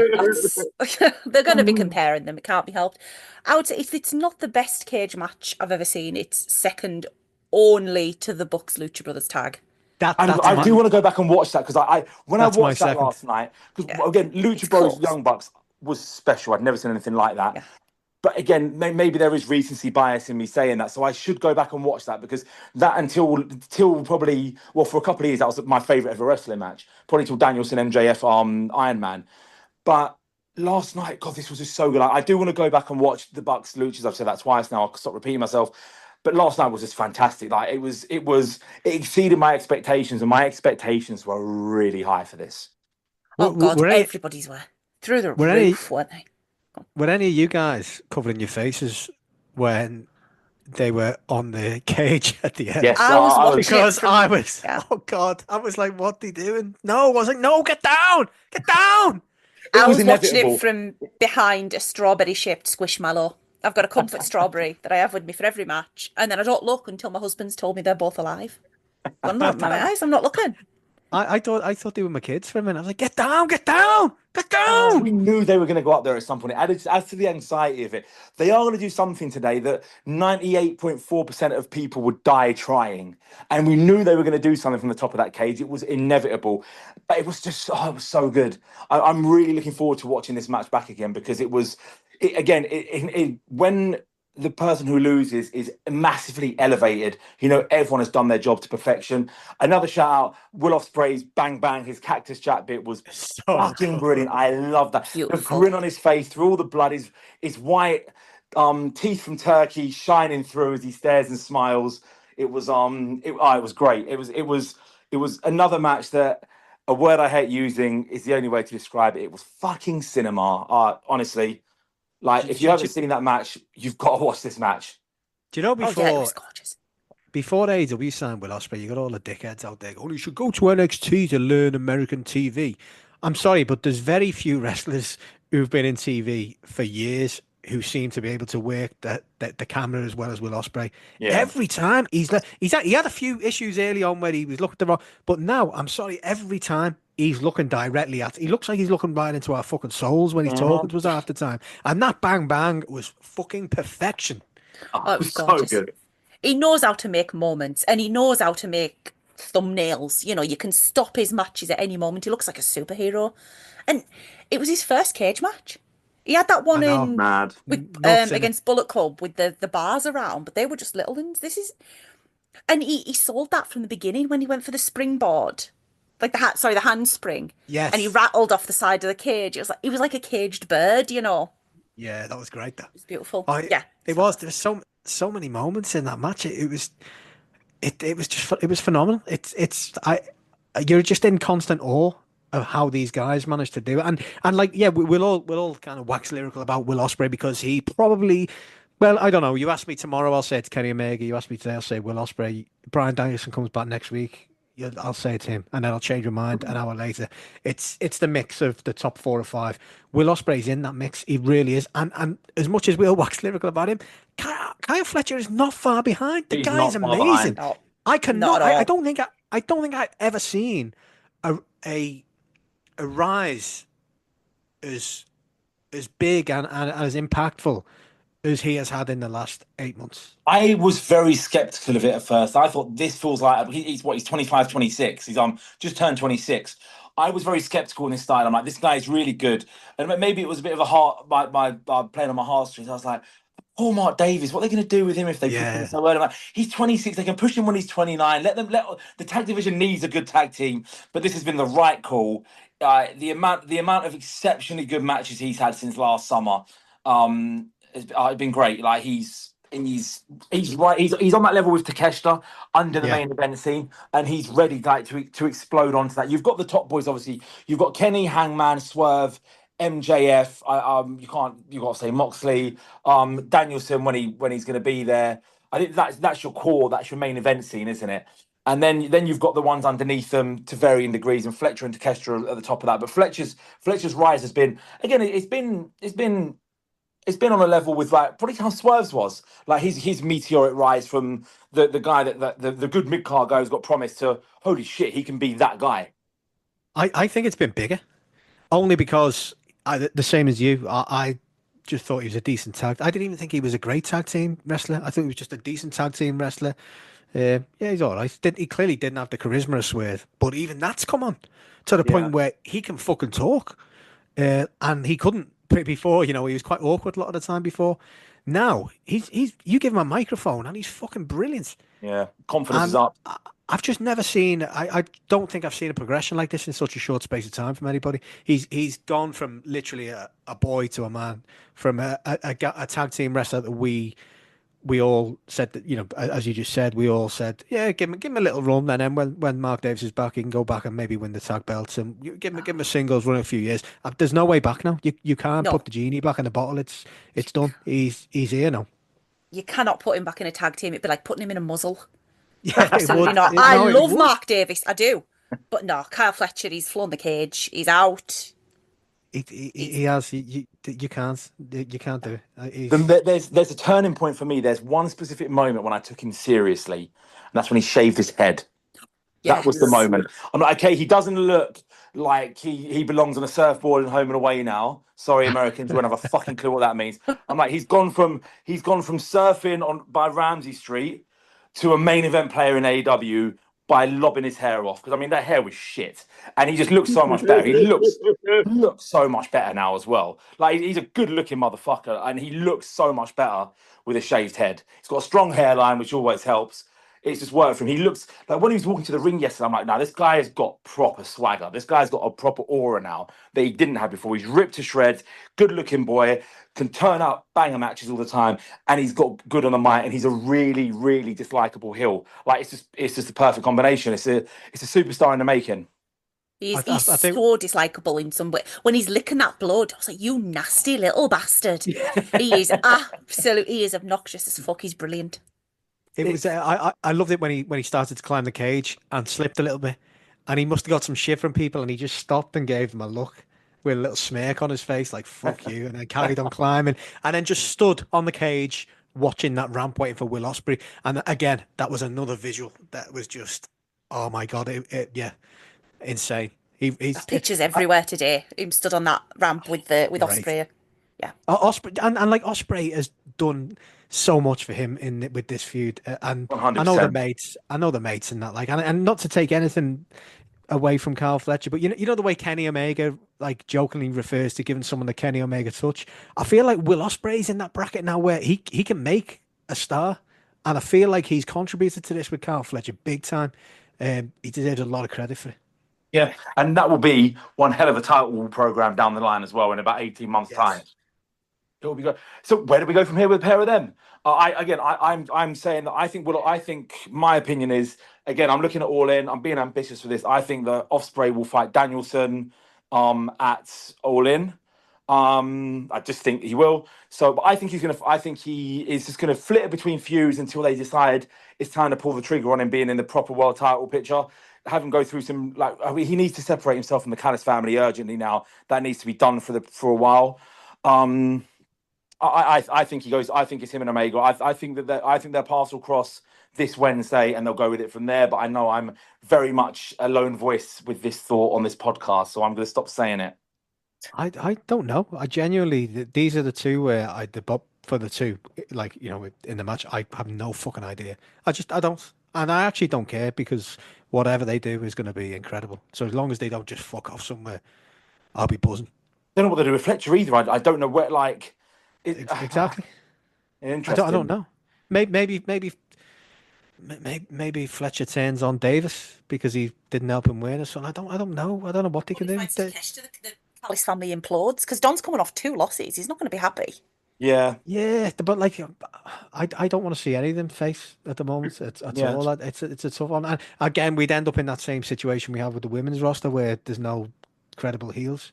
They're going to be comparing them. It can't be helped. I would say if it's not the best cage match I've ever seen, it's second only to the Bucks Lucha Brothers tag. I do want to go back and watch that because when I watched that last night, because again, Lucha Brothers Young Bucks was special. I'd never seen anything like that. Yeah. But again, maybe there is recency bias in me saying that, so I should go back and watch that because that until probably for a couple of years that was my favorite ever wrestling match, probably till Danielson MJF Iron Man. But last night, God, this was just so good. I do want to go back and watch the Bucks Luchas. I've said that twice now. I'll stop repeating myself. But last night was just fantastic. Like it exceeded my expectations, and my expectations were really high for this. Oh God, everybody's were through the roof, weren't they? Were any of you guys covering your faces when they were on the cage at the end? Yes, I was watching because I was. Yeah. Oh God, I was like, "What are they doing?" No, I was like, "No, get down, get down." I was watching it from behind a strawberry-shaped squishmallow. I've got a comfort strawberry that I have with me for every match, and then I don't look until my husband's told me they're both alive. I'm not my eyes. I'm not looking. I thought they were my kids for a minute. I was like, get down, get down, get down. We knew they were going to go up there at some point. As to the anxiety of it, they are going to do something today that 98.4% of people would die trying. And we knew they were going to do something from the top of that cage. It was inevitable. But it was just, it was so good. I'm really looking forward to watching this match back again because it was, when the person who loses is massively elevated. Everyone has done their job to perfection. Another shout out, Will Ospreay's bang bang, his Cactus Jack bit was so fucking brilliant. I love that. Beautiful. The grin on his face through all the blood, his white teeth from turkey shining through as he stares and smiles. It was it was great. It was another match that a word I hate using is the only way to describe it. It was fucking cinema. Honestly. Like, if you haven't seen that match, you've got to watch this match. Do you know before? Oh, yeah, it was gorgeous. Before AEW signed Will Ospreay, you got all the dickheads out there going, "You should go to NXT to learn American TV." I'm sorry, but there's very few wrestlers who've been in TV for years who seem to be able to work the camera as well as Will Ospreay. Yeah. Every time he had a few issues early on where he was looking the wrong, but now I'm sorry, every time he's looking directly at. He looks like he's looking right into our fucking souls when he's talking to us half the time. And that bang bang was fucking perfection. Oh, it was so good. He knows how to make moments, and he knows how to make thumbnails. You can stop his matches at any moment. He looks like a superhero. And it was his first cage match. He had that one against Bullet Club with the bars around, but they were just little ones. And he sold that from the beginning when he went for the springboard. Like the handspring. Yes. And he rattled off the side of the cage. He was like a caged bird, Yeah, that was great. That was beautiful. Yeah. It was. There was so many moments in that match. It was phenomenal. You're just in constant awe of how these guys managed to do it. And like, yeah, we'll all kind of wax lyrical about Will Ospreay because he probably, well, I don't know. You ask me tomorrow, I'll say it's Kenny Omega. You ask me today, I'll say Will Ospreay. Bryan Danielson comes back next week. I'll say it's him, and then I'll change my mind an hour later. It's the mix of the top 4 or 5. Will Ospreay's in that mix. He really is. And as much as we'll wax lyrical about him, Kyle Fletcher is not far behind. The guy is amazing. No, I don't think I've ever seen a rise as big and as impactful as he has had in the last 8 months. I was very skeptical of it at first. I thought this feels like he's 25, 26. He's just turned 26. I was very skeptical in his style. I'm like, this guy is really good. And maybe it was a bit of a heart, my playing on my heartstrings. I was like, Paul Mark Davis, what are they going to do with him if they push him so early? He's 26. They can push him when he's 29. Let the tag division needs a good tag team, but this has been the right call. The amount of exceptionally good matches he's had since last summer, has been great. Like he's right. He's on that level with Takeshita under the main event scene, and he's ready to explode onto that. You've got the top boys, obviously. You've got Kenny, Hangman, Swerve, MJF. You got to say Moxley, Danielson when he's going to be there. I think that's your core. That's your main event scene, isn't it? And then you've got the ones underneath them to varying degrees, and Fletcher and Takeshita at the top of that. But Fletcher's rise has been, again, it's been on a level with like probably how Swerve's was. Like his meteoric rise from the guy that the good mid card guy who's got promised to, holy shit, he can be that guy. I think it's been bigger, only because the same as you. I just thought he was a decent tag. I didn't even think he was a great tag team wrestler. I thought he was just a decent tag team wrestler. Yeah, he's all right. He clearly didn't have the charisma of Swerve, but even that's come on to the point where he can fucking talk, and he couldn't before. You know, he was quite awkward a lot of the time before. Now he's you give him a microphone and he's fucking brilliant. Yeah, confidence is up. I've just never seen. I don't think I've seen a progression like this in such a short space of time from anybody. He's gone from literally a boy to a man, from a tag team wrestler that we all said that, you know, as you just said, we all said, yeah, give him a little run, and then when Mark Davis is back, he can go back and maybe win the tag belts, and give him a singles run in a few years. There's no way back now. You can't put the genie back in the bottle. It's done. He's here now. You cannot put him back in a tag team. It'd be like putting him in a muzzle. Yeah, absolutely not. I love Mark Davis, I do, but no, Kyle Fletcher, he's flown the cage. He's out. He has. You can't do it. There's a turning point for me. There's one specific moment when I took him seriously, and that's when he shaved his head. Yes. That was the moment. I'm like, okay, he doesn't look like he belongs on a surfboard and home and away now. Sorry, Americans, we don't have a fucking clue what that means. I'm like, he's gone from surfing by Ramsey Street to a main event player in AEW by lobbing his hair off. Because, I mean, that hair was shit. And he just looks so much better. He looks so much better now as well. Like, he's a good-looking motherfucker, and he looks so much better with a shaved head. He's got a strong hairline, which always helps. It's just worked for him. He looks like when he was walking to the ring yesterday, I'm like, no, this guy has got proper swagger. This guy's got a proper aura now that he didn't have before. He's ripped to shreds, good-looking boy, can turn up banger matches all the time, and he's got good on the mic, and he's a really, really dislikable heel. Like it's just the perfect combination. It's a superstar in the making. He's so dislikable in some way. When he's licking that blood, I was like, you nasty little bastard. He is obnoxious as fuck. He's brilliant. It was. I loved it when he started to climb the cage and slipped a little bit, and he must have got some shit from people, and he just stopped and gave them a look with a little smirk on his face, like "fuck you," and then carried on climbing, and then just stood on the cage watching that ramp, waiting for Will Ospreay. And again, that was another visual that was just, oh my god, insane. He's pictures everywhere today. Him stood on that ramp with Ospreay. Yeah, Ospreay and like Ospreay has done so much for him with this feud, and 100%. I know the mates and that, like, and not to take anything away from Kyle Fletcher, but you know the way Kenny Omega like jokingly refers to giving someone the Kenny Omega touch. I feel like Will Ospreay's in that bracket now where he can make a star, and I feel like he's contributed to this with Kyle Fletcher big time. He deserves a lot of credit for it. Yeah, and that will be one hell of a title program down the line as well in about 18 months' time. It will be good. So where do we go from here with a pair of them? I'm saying that I think my opinion is, again, I'm looking at All In. I'm being ambitious for this. I think that Ospreay will fight Danielson at All In. I just think he will. So, but I think he is just gonna flitter between feuds until they decide it's time to pull the trigger on him being in the proper world title picture. Have him go through some he needs to separate himself from the Callis family urgently now. That needs to be done for a while. I think he goes. I think it's him and Omega. I think their paths will cross this Wednesday, and they'll go with it from there. But I know I'm very much a lone voice with this thought on this podcast, so I'm going to stop saying it. I don't know. I genuinely, these are the two where I debut for the two, like, you know, in the match. I have no fucking idea. I don't, and I actually don't care, because whatever they do is going to be incredible. So as long as they don't just fuck off somewhere, I'll be buzzing. I don't know what they do with Fletcher either. I don't know where, like. Exactly. Interesting. I don't know. Maybe Fletcher turns on Davis because he didn't help him win or something. I don't know. I don't know what they can do. The Callis family implodes because Don's coming off 2 losses. He's not going to be happy. Yeah. Yeah, but like, I don't want to see any of them face at the moment at all. It's a tough one. And again, we'd end up in that same situation we have with the women's roster where there's no credible heels.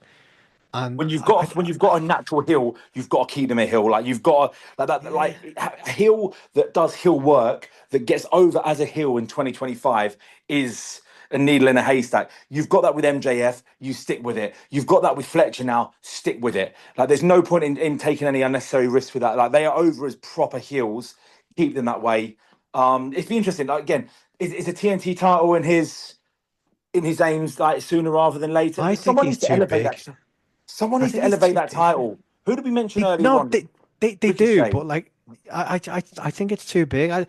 And when you've got a natural heel, you've got to keep them a heel. Like you've got like a heel that does heel work that gets over as a heel in 2025 is a needle in a haystack. You've got that with MJF, you stick with it. You've got that with Fletcher now, stick with it. Like there's no point in taking any unnecessary risks with that. Like they are over as proper heels. Keep them that way. It'd be interesting. Like again, is a TNT title in his aims like sooner rather than later? I think he's too big. Someone needs to elevate that title. Who did we mention earlier? No, they do, but like I think it's too big.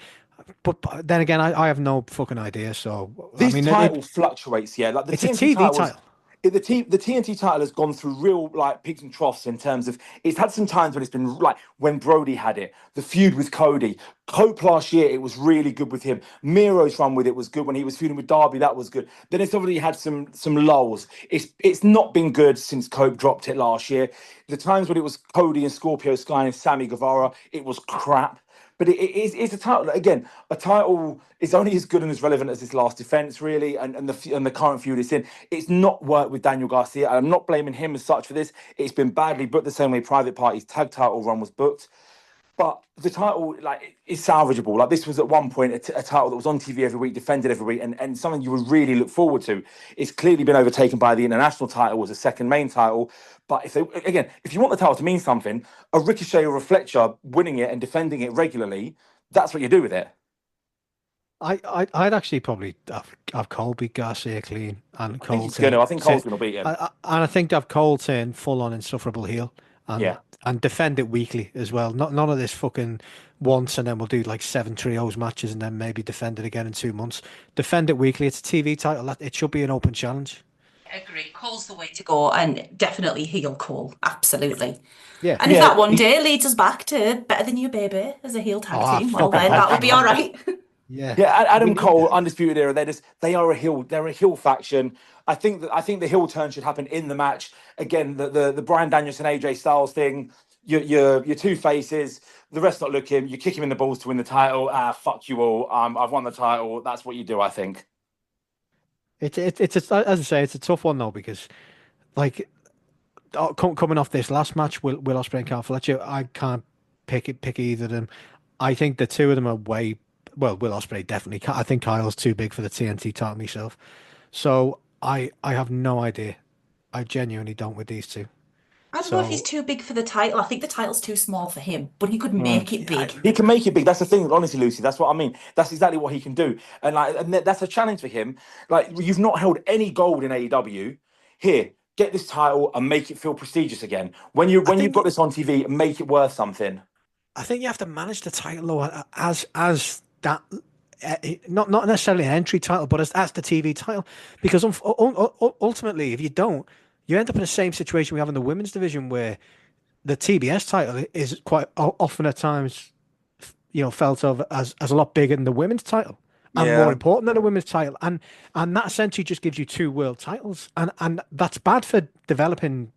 But then again, I have no fucking idea. So this title fluctuates. Yeah, like it's a TV title. The TNT title has gone through real like peaks and troughs in terms of it's had some times when it's been like when Brody had it, the feud with Cody. Cope last year, it was really good with him. Miro's run with it was good when he was feuding with Darby. That was good. Then it's already had some lulls. It's not been good since Cope dropped it last year. The times when it was Cody and Scorpio Sky and Sammy Guevara, it was crap. But it's a title again. A title is only as good and as relevant as its last defense, really, and the current feud it's in. It's not worked with Daniel Garcia, and I'm not blaming him as such for this. It's been badly booked the same way Private Party's tag title run was booked. But the title, like, is salvageable. Like, this was at one point a title that was on TV every week, defended every week, and something you would really look forward to. It's clearly been overtaken by the international title as a second main title. But if you want the title to mean something, a Ricochet or a Fletcher winning it and defending it regularly, that's what you do with it. I'd actually probably have Cole beat Garcia clean, and Cole. I think Cole's going to beat him. And I think have Cole turn full on insufferable heel, and defend it weekly as well. None of this fucking once and then we'll do like 7 trios matches and then maybe defend it again in 2 months. Defend it weekly. It's a TV title. It should be an open challenge. I agree. Cole's the way to go, and definitely heel Cole. Absolutely. Yeah. And if that one day leads us back to Better Than You Baby as a heel tag team, well then that'll be all right. Yeah, Adam Cole, Undisputed Era. They are a heel. They're a heel faction. I think the heel turn should happen in the match. Again, the Bryan Danielson AJ Styles thing. Your two faces. The rest not looking. You kick him in the balls to win the title. Fuck you all. I've won the title. That's what you do. I think. It's as I say, it's a tough one though because, like, coming off this last match, Will Ospreay and Kyle Fletcher, I can't pick either of them. I think the two of them are way. Well, Will Ospreay definitely. I think Kyle's too big for the TNT title myself. So I have no idea. I genuinely don't with these two. I don't know if he's too big for the title. I think the title's too small for him, but he could make it big. He can make it big. That's the thing, honestly, Lucy. That's what I mean. That's exactly what he can do. And that's a challenge for him. Like, you've not held any gold in AEW. Here, get this title and make it feel prestigious again. When you've got this on TV, make it worth something. I think you have to manage the title though as that. Not necessarily an entry title, but as the TV title, because ultimately, if you don't, you end up in the same situation we have in the women's division, where the TBS title is quite often at times, felt of as a lot bigger than the women's title and more important than the women's title, and that essentially just gives you 2 world titles, and that's bad for developing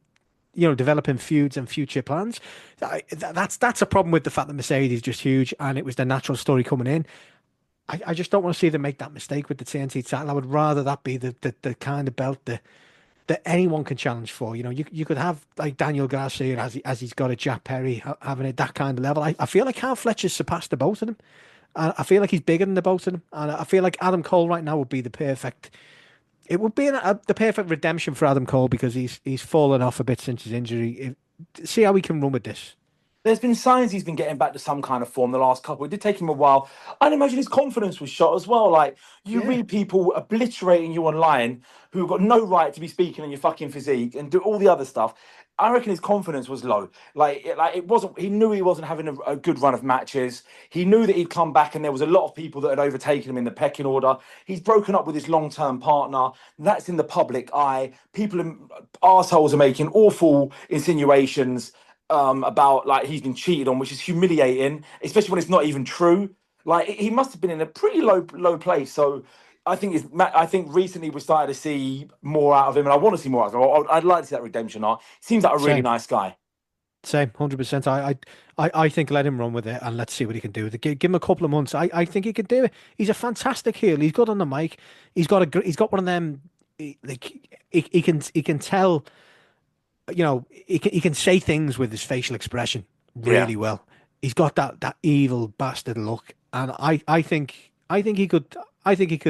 feuds and future plans. That's a problem with the fact that Mercedes is just huge, and it was the natural story coming in. I just don't want to see them make that mistake with the TNT title. I would rather that be the kind of belt that anyone can challenge for. You could have like Daniel Garcia as he's got a Jack Perry having it that kind of level. I feel like Kyle Fletcher's surpassed the both of them. And I feel like he's bigger than the both of them. And I feel like Adam Cole right now would be the perfect redemption for Adam Cole, because he's fallen off a bit since his injury. See how he can run with this. There's been signs he's been getting back to some kind of form the last couple. It did take him a while. I'd imagine his confidence was shot as well. Like, you read people obliterating you online who've got no right to be speaking on your fucking physique and do all the other stuff. I reckon his confidence was low. It wasn't. He knew he wasn't having a good run of matches. He knew that he'd come back, and there was a lot of people that had overtaken him in the pecking order. He's broken up with his long-term partner. That's in the public eye. People, arseholes, are making awful insinuations. about like he's been cheated on, which is humiliating, especially when it's not even true. Like he must have been in a pretty low place. So I think recently we started to see more out of him, and I want to see more out of him. I'd like to see that redemption arc. Seems like a really nice guy. Same, 100%. I think let him run with it and let's see what he can do with it. Give him a couple of months. I think he can do it. He's a fantastic heel. He's good on the mic. He's got one of them. He can tell. You know, he can say things with his facial expression really well. He's got that evil bastard look, and I think he could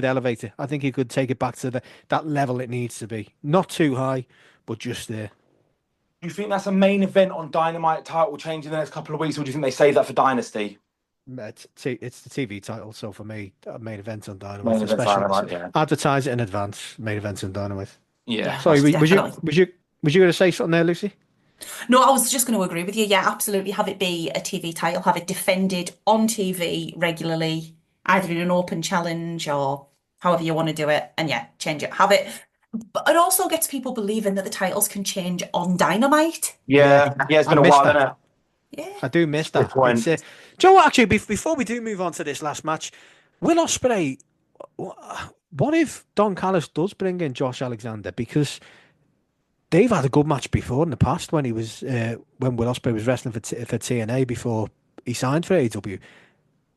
elevate it. I think he could take it back to that level it needs to be. Not too high, but just there. Do you think that's a main event on Dynamite title change in the next couple of weeks, or do you think they save that for Dynasty? It's the TV title, so for me, main event on Dynamite, especially advertise it in advance. Main events on Dynamite. Yeah. Sorry, was you going to say something there, Lucy? No, I was just going to agree with you. Yeah, absolutely. Have it be a TV title. Have it defended on TV regularly, either in an open challenge or however you want to do it. And yeah, change it. Have it. But it also gets people believing that the titles can change on Dynamite. Yeah, it's been a while, hasn't it? Yeah. I do miss that. Joe, what, actually, before we do move on to this last match, Will Ospreay, what if Don Callis does bring in Josh Alexander? Because they've had a good match before in the past when he was when Will Ospreay was wrestling for TNA before he signed for AEW.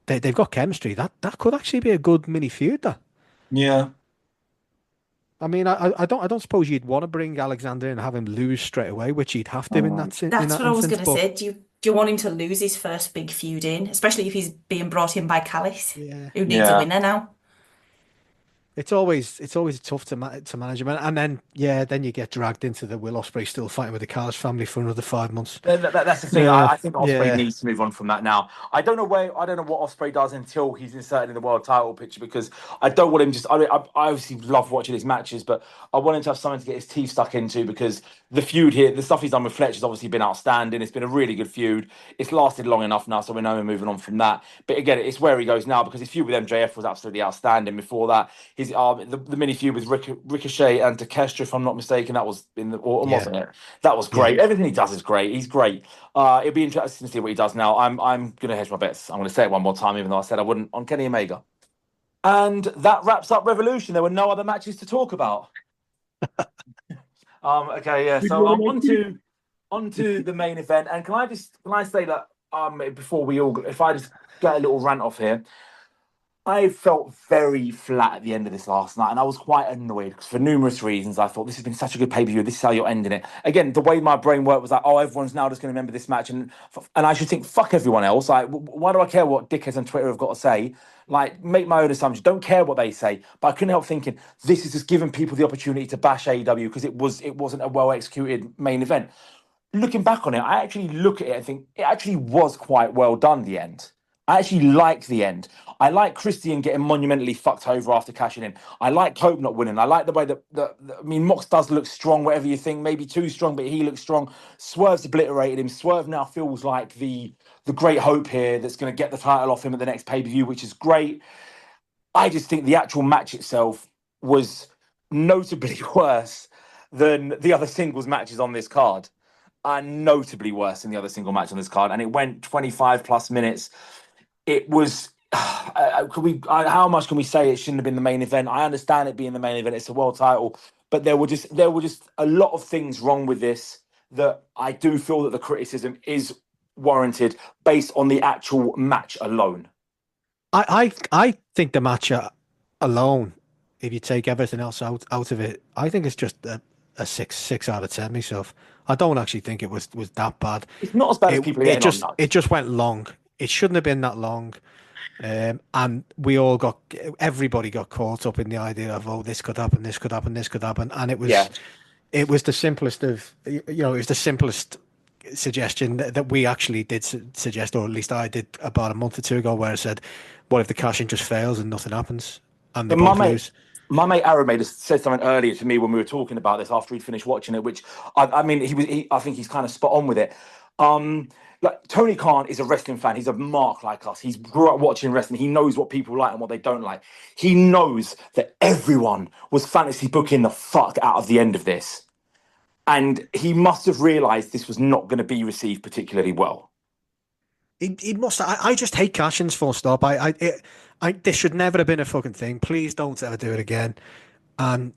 They've got chemistry. That could actually be a good mini feud. That. Yeah. I mean, I don't suppose you'd want to bring Alexander in and have him lose straight away, which he'd have to in that sense. That's what I was going to say. Do you want him to lose his first big feud in, especially if he's being brought in by Callis, who needs a winner now? It's always tough to manage him, and then you get dragged into the Will Ospreay still fighting with the Callis family for another 5 months. That's the thing. I think Ospreay needs to move on from that now. I don't know what Ospreay does until he's inserted in the world title picture, because I don't want him I obviously love watching his matches, but I want him to have something to get his teeth stuck into, because the feud here, the stuff he's done with Fletch has obviously been outstanding. It's been a really good feud. It's lasted long enough now, so we know we're moving on from that. But again, it's where he goes now, because his feud with MJF was absolutely outstanding. Before that, his the mini feud with Ricochet and Takeshita, if I'm not mistaken, that was in the autumn, wasn't it? That was great. Yeah. Everything he does is great. He's great. It'll be interesting to see what he does now. I'm going to hedge my bets. I'm going to say it one more time, even though I said I wouldn't, on Kenny Omega. And that wraps up Revolution. There were no other matches to talk about. Okay, yeah. So on to the main event. And can I say that before if I just get a little rant off here. I felt very flat at the end of this last night, and I was quite annoyed because for numerous reasons. I thought this has been such a good pay-per-view. This is how you're ending it. Again, the way my brain worked was like, oh, everyone's now just going to remember this match, and I should think, fuck everyone else. Like, why do I care what dickheads on Twitter have got to say? Like, make my own assumptions. Don't care what they say. But I couldn't help thinking this is just giving people the opportunity to bash AEW because it wasn't a well-executed main event. Looking back on it, I actually look at it and think it actually was quite well done. The end. I actually like the end. I like Christian getting monumentally fucked over after cashing in. I like Cope not winning. I like the way that Mox does look strong, whatever you think, maybe too strong, but he looks strong. Swerve's obliterated him. Swerve now feels like the great hope here that's going to get the title off him at the next pay-per-view, which is great. I just think the actual match itself was notably worse than the other singles matches on this card. Notably worse than the other single match on this card. And it went 25 plus minutes. It was, how much can we say it shouldn't have been the main event? I understand it being the main event. It's a world title, but there were just a lot of things wrong with this that I do feel that the criticism is warranted based on the actual match alone. I think the match alone, if you take everything else out of it, I think it's just a 6 out of 10 myself. I don't actually think it was that bad. It's not as bad as people it just went long. It shouldn't have been that long. And everybody got caught up in the idea of, oh, this could happen, this could happen, this could happen. And it was the simplest of, it was the simplest suggestion that we actually did suggest, or at least I did about a month or two ago, where I said, what if the cashing just fails and nothing happens? And they both lose. My mate Aaron said something earlier to me when we were talking about this after he'd finished watching it, which I think he's kind of spot on with it. Like Tony Khan is a wrestling fan. He's a mark like us. He's grew up watching wrestling. He knows what people like and what they don't like. He knows that everyone was fantasy booking the fuck out of the end of this. And he must have realised this was not going to be received particularly well. He must. I just hate cash-ins, full stop. This should never have been a fucking thing. Please don't ever do it again. And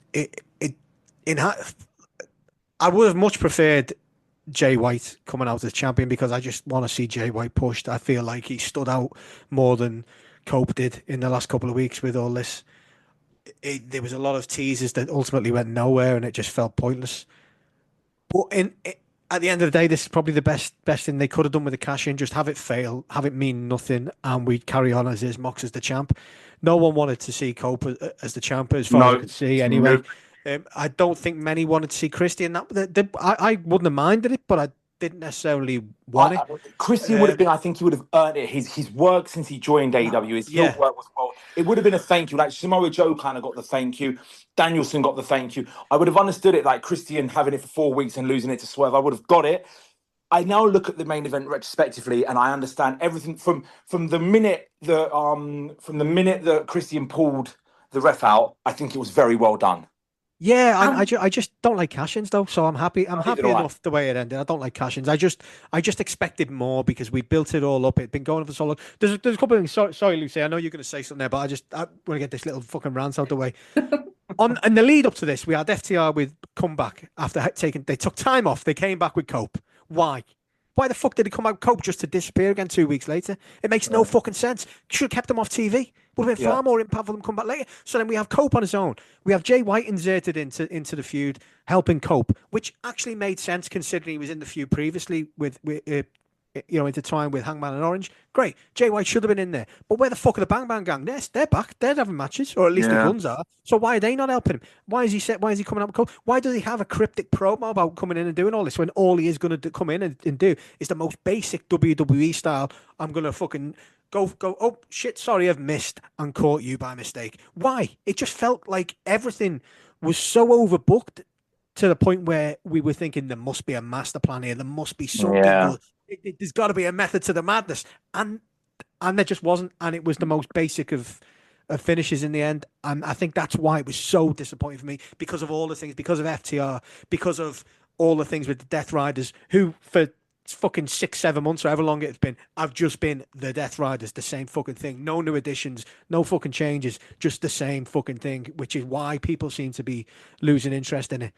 I would have much preferred Jay White coming out as champion because I just want to see Jay White pushed. I feel like he stood out more than Cope did in the last couple of weeks with all this. There was a lot of teasers that ultimately went nowhere, and it just felt pointless. But at the end of the day, this is probably the best thing they could have done with the cash in. Just have it fail, have it mean nothing, and we carry on as is. Mox as the champ. No one wanted to see Cope as the champ, as far as I could see. Anyway, I don't think many wanted to see Christian. I wouldn't have minded it, but I didn't necessarily want it. Christian would have been. I think he would have earned it. His work since he joined AEW, his field work was well. It would have been a thank you. Like Samoa Joe kind of got the thank you. Danielson got the thank you. I would have understood it. Like Christian having it for 4 weeks and losing it to Swerve, I would have got it. I now look at the main event retrospectively, and I understand everything from the minute that Christian pulled the ref out. I think it was very well done. Yeah, I just don't like cash-ins though, so I'm happy enough the way it ended. I don't like cash-ins. I just expected more because we built it all up. It'd been going for so long. There's a couple of things. Sorry, Lucy. I know you're going to say something there, but I want to get this little fucking rant out the way. In the lead up to this, we had FTR with comeback after they took time off. They came back with Cope. Why? Why the fuck did he come out with Cope just to disappear again 2 weeks later? It makes no fucking sense. Should have kept him off TV. Would have been far more impactful for them to come back later. So then we have Cope on his own. We have Jay White inserted into the feud, helping Cope, which actually made sense considering he was in the feud previously with intertwined with Hangman and Orange. Great. Jay White should have been in there. But where the fuck are the Bang Bang Gang? They're back. They're having matches, or at least the Guns are. So why are they not helping him? Why is he coming up with Cope? Why does he have a cryptic promo about coming in and doing all this when all he is going to come in and do is the most basic WWE style? I'm going to fucking go, oh shit, sorry, I've missed and caught you by mistake. Why? It just felt like everything was so overbooked to the point where we were thinking there must be a master plan here. There must be something. There's got to be a method to the madness. And there just wasn't. And it was the most basic of finishes in the end. And I think that's why it was so disappointing for me, because of all the things, because of FTR, because of all the things with the Death Riders, who for fucking 6-7 months or however long it's been, I've just been the Death Riders, the same fucking thing. No new additions, no fucking changes, just the same fucking thing, which is why people seem to be losing interest in it.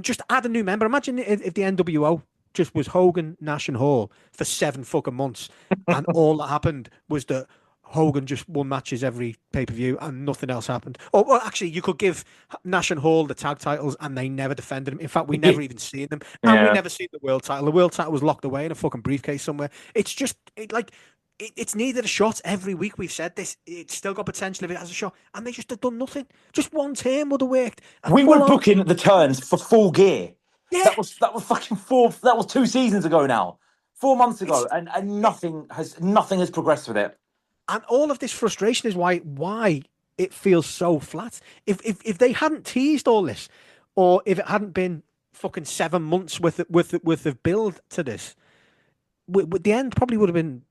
Just add a new member. Imagine if the NWO just was Hogan, Nash and Hall for 7 fucking months and all that happened was that Hogan just won matches every pay-per-view and nothing else happened. Or actually, you could give Nash and Hall the tag titles and they never defended them. In fact, we never even seen them. And we never seen the world title. The world title was locked away in a fucking briefcase somewhere. It's just, it's needed a shot every week. We've said this. It's still got potential if it has a shot. And they just have done nothing. Just one turn would have worked. We were booking the turns for Full Gear. Yeah. That was fucking that was 2 seasons ago now. 4 months ago. And nothing has progressed with it. And all of this frustration is why it feels so flat. If they hadn't teased all this, or if it hadn't been fucking 7 months worth of build to this, the end probably would have been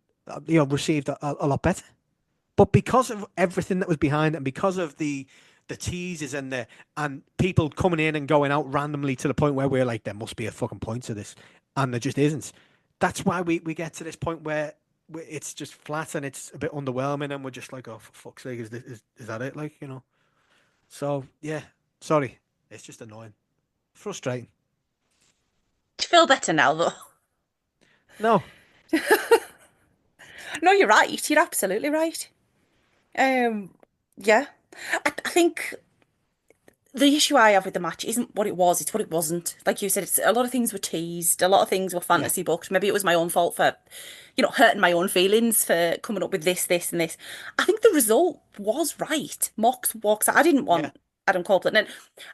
received a lot better. But because of everything that was behind it, and because of the teasers and people coming in and going out randomly to the point where we're like, there must be a fucking point to this, and there just isn't. That's why we get to this point where it's just flat and it's a bit underwhelming, and we're just like, oh, for fuck's sake, is that it? Like, So yeah, sorry, it's just annoying, frustrating. Do you feel better now, though? No. No, you're right. You're absolutely right. Yeah. I think the issue I have with the match isn't what it was, it's what it wasn't. Like you said, a lot of things were teased, a lot of things were fantasy booked. Maybe it was my own fault for, hurting my own feelings for coming up with this, and this. I think the result was right. Mox walks out. I didn't want Adam Copeland. And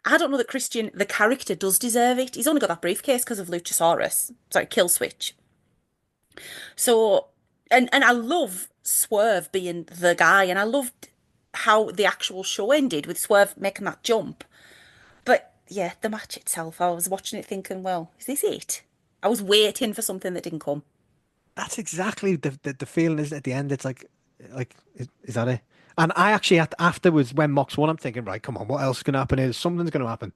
I don't know that Christian, the character, does deserve it. He's only got that briefcase because of Kill Switch. So, and I love Swerve being the guy, and I loved how the actual show ended with Swerve making that jump. But yeah, the match itself, I was watching it thinking, well, is this it? I was waiting for something that didn't come. That's exactly the feeling, is at the end. It's like is that it? And I actually afterwards, when Mox won, I'm thinking, right, come on, what else is going to happen here? Something's going to happen.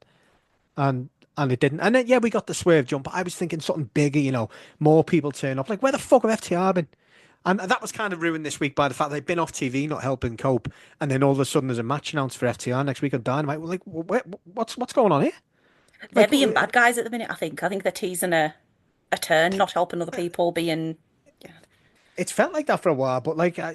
And and it didn't. And then, yeah, we got the Swerve jump. I was thinking something bigger, you know, more people turn up. Like, where the fuck have FTR been? And that was kind of ruined this week by the fact they've been off TV, not helping cope. And then all of a sudden there's a match announced for FTR next week on Dynamite. We're like, what's going on here? They're being bad guys at the minute, I think. I think they're teasing a turn, not helping other people, being... Yeah. It's felt like that for a while, but like I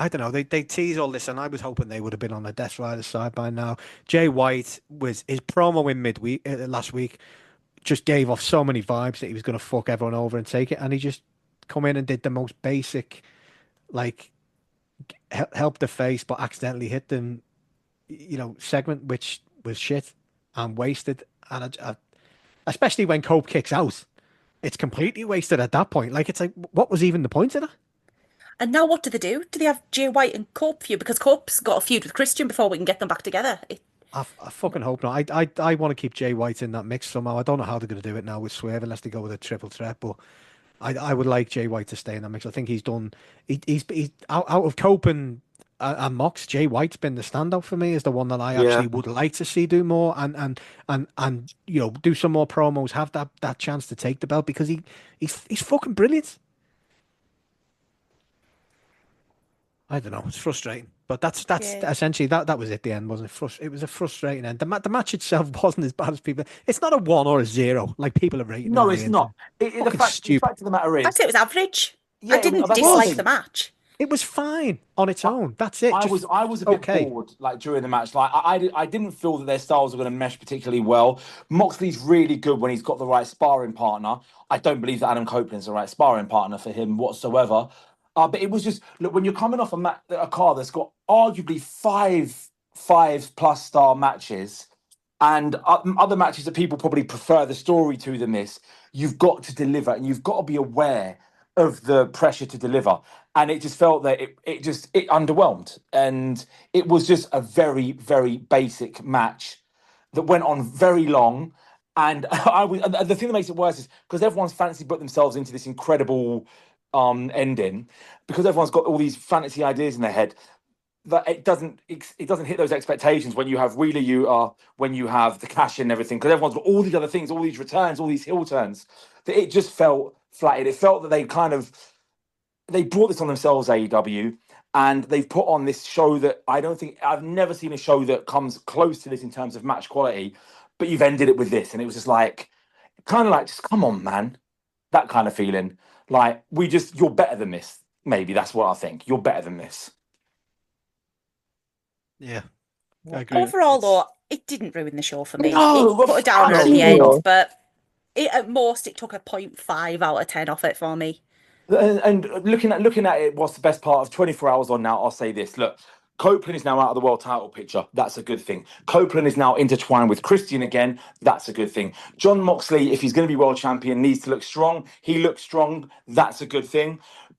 don't know, they tease all this, and I was hoping they would have been on the Death Rider side by now. Jay White was his promo in midweek last week just gave off so many vibes that he was going to fuck everyone over and take it, and he just come in and did the most basic, like help the face but accidentally hit them, you know, segment, which was shit and wasted, and especially when Cope kicks out. It's completely wasted at that point. Like, it's like, what was even the point of that? And now what do they do? Do they have Jay White and Cope feud? Because Cope's got a feud with Christian before we can get them back together. I fucking hope not. I want to keep Jay White in that mix somehow. I don't know how they're going to do it now with Swerve unless they go with a triple threat, but I would like Jay White to stay in that mix. I think he's done. He's out of Cope and Mox. Jay White's been the standout for me. Is the one that I actually would like to see do more and you know, do some more promos, have that chance to take the belt, because he's fucking brilliant. I don't know. It's frustrating, but that's essentially that was it. The end, wasn't it? It was a frustrating end. The match itself wasn't as bad as people. It's not a 1 or a 0 like people are rating. No, it's not. The fact of the matter is, I'd say it was average. Yeah, I didn't dislike the match. It was fine on its own. That's it. I was a bit bored, like, during the match. Like, I didn't feel that their styles were going to mesh particularly well. Moxley's really good when he's got the right sparring partner. I don't believe that Adam Copeland's the right sparring partner for him whatsoever. But it was just, look, when you're coming off a card that's got arguably five plus star matches and other matches that people probably prefer the story to than this, you've got to deliver, and you've got to be aware of the pressure to deliver. And it just felt that it underwhelmed, and it was just a very, very basic match that went on very long. And the thing that makes it worse is because everyone's fancy put themselves into this incredible ending, because everyone's got all these fantasy ideas in their head, that it doesn't hit those expectations when you have when you have the cash in and everything, because everyone's got all these other things, all these returns, all these heel turns, that it just felt flatted. It felt that they brought this on themselves, AEW, and they've put on this show that I've never seen a show that comes close to this in terms of match quality, but you've ended it with this, and it was just like, kind of like, just come on, man, that kind of feeling. Like, you're better than this. Maybe that's what I think. You're better than this. Yeah, I agree. Overall, though, it didn't ruin the show for me. No, it put a downer at the end, but at most it took a 0.5 out of 10 off it for me. And looking at it, what's the best part of 24 hours on now? I'll say this. Look, Copeland is now out of the world title picture. That's a good thing. Copeland is now intertwined with Christian again. That's a good thing. John Moxley, if he's going to be world champion, needs to look strong. He looks strong. That's a good thing.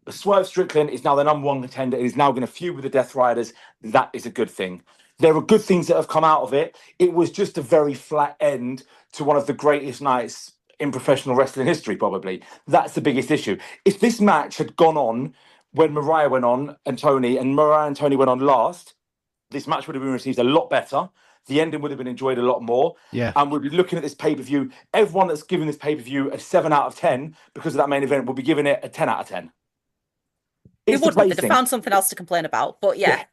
Swerve Strickland is now the number one contender. He is now going to feud with the Death Riders. That is a good thing. There are good things that have come out of it. It was just a very flat end to one of the greatest nights in professional wrestling history, probably. That's the biggest issue. If this match had gone on when Mariah went on and Mariah and Toni went on last, this match would have been received a lot better. The ending would have been enjoyed a lot more. Yeah. And we'd be looking at this pay-per-view. Everyone that's given this pay-per-view a 7 out of 10 because of that main event will be giving it a 10 out of 10. They wouldn't. They'd have found something else to complain about. But yeah.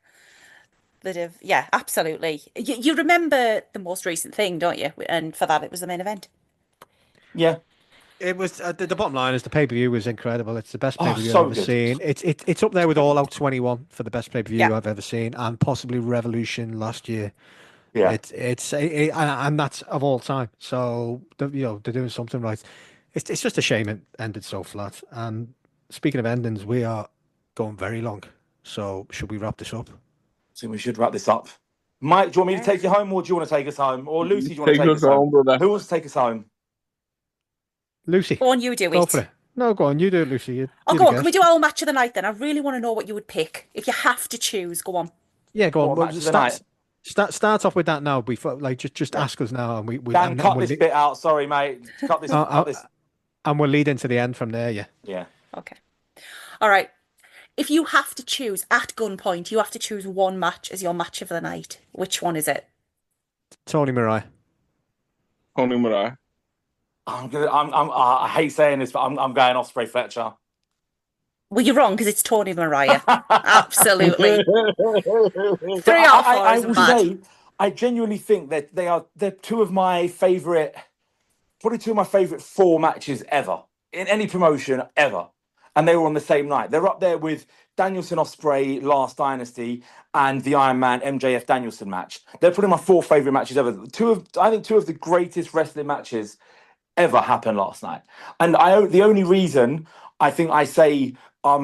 They'd have, absolutely. You remember the most recent thing, don't you? And for that, it was the main event. Yeah. It was the bottom line is the pay-per-view was incredible. It's the best pay-per-view I've ever seen. It's up there with All Out 21 for the best pay-per-view I've ever seen, and possibly Revolution last year. Yeah, and that's of all time. So they're doing something right. It's just a shame it ended so flat. And speaking of endings, we are going very long. So should we wrap this up? I think we should wrap this up. Mike, do you want me to take you home, or do you want to take us home? Or Lucy, do you want to take us home? Brother. Who wants to take us home? Lucy. Go on, you do it. Go for it. No, go on, you do it, Lucy. Go on. Can we do our match of the night then? I really want to know what you would pick. If you have to choose, go on. Yeah, go on. Start off with that now. Before, just ask us now, and we Dan, cut this bit out. Sorry, mate. Cut this. And we'll lead into the end from there. Yeah. Yeah. Okay. All right. If you have to choose at gunpoint, you have to choose one match as your match of the night. Which one is it? Toni Mariah. Toni Mariah. I hate saying this, but I'm going Ospreay Fletcher. Well, you're wrong because it's Toni Mariah. Absolutely. 3 out of 4 I isn't will bad. say, I genuinely think that they're two of my favourite, probably two of my favourite 4 matches ever in any promotion ever. And they were on the same night. They're up there with Danielson Ospreay Last Dynasty and the Iron Man MJF Danielson match. They're probably my 4 favourite matches ever. I think two of the greatest wrestling matches ever happened last night. And the only reason I think I say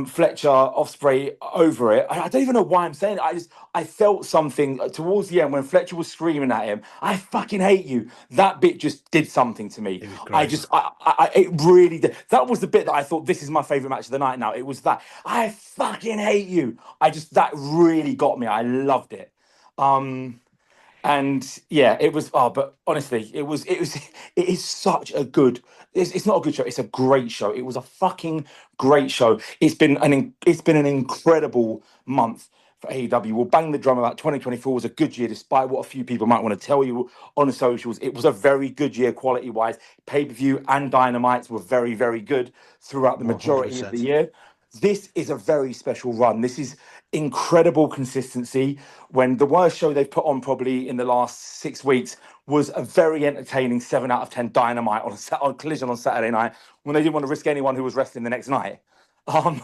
Fletcher Ospreay over it, I don't even know why I'm saying it. I felt something towards the end when Fletcher was screaming at him, "I fucking hate you." That bit just did something to me. It was great. It really did. That was the bit that I thought, this is my favorite match of the night. Now it was that, "I fucking hate you." That really got me. I loved it. And yeah, it was. Oh, but honestly, it is such a good. It's not a good show. It's a great show. It was a fucking great show. It's been an incredible month for AEW. We'll bang the drum about 2024 was a good year, despite what a few people might want to tell you on the socials. It was a very good year, quality wise. Pay-per-view and Dynamites were very, very good throughout the majority of the 100%. year. This is a very special run. This is incredible consistency. When the worst show they've put on probably in the last 6 weeks was a very entertaining 7 out of 10 Dynamite on Collision on Saturday night, when they didn't want to risk anyone who was wrestling the next night. 3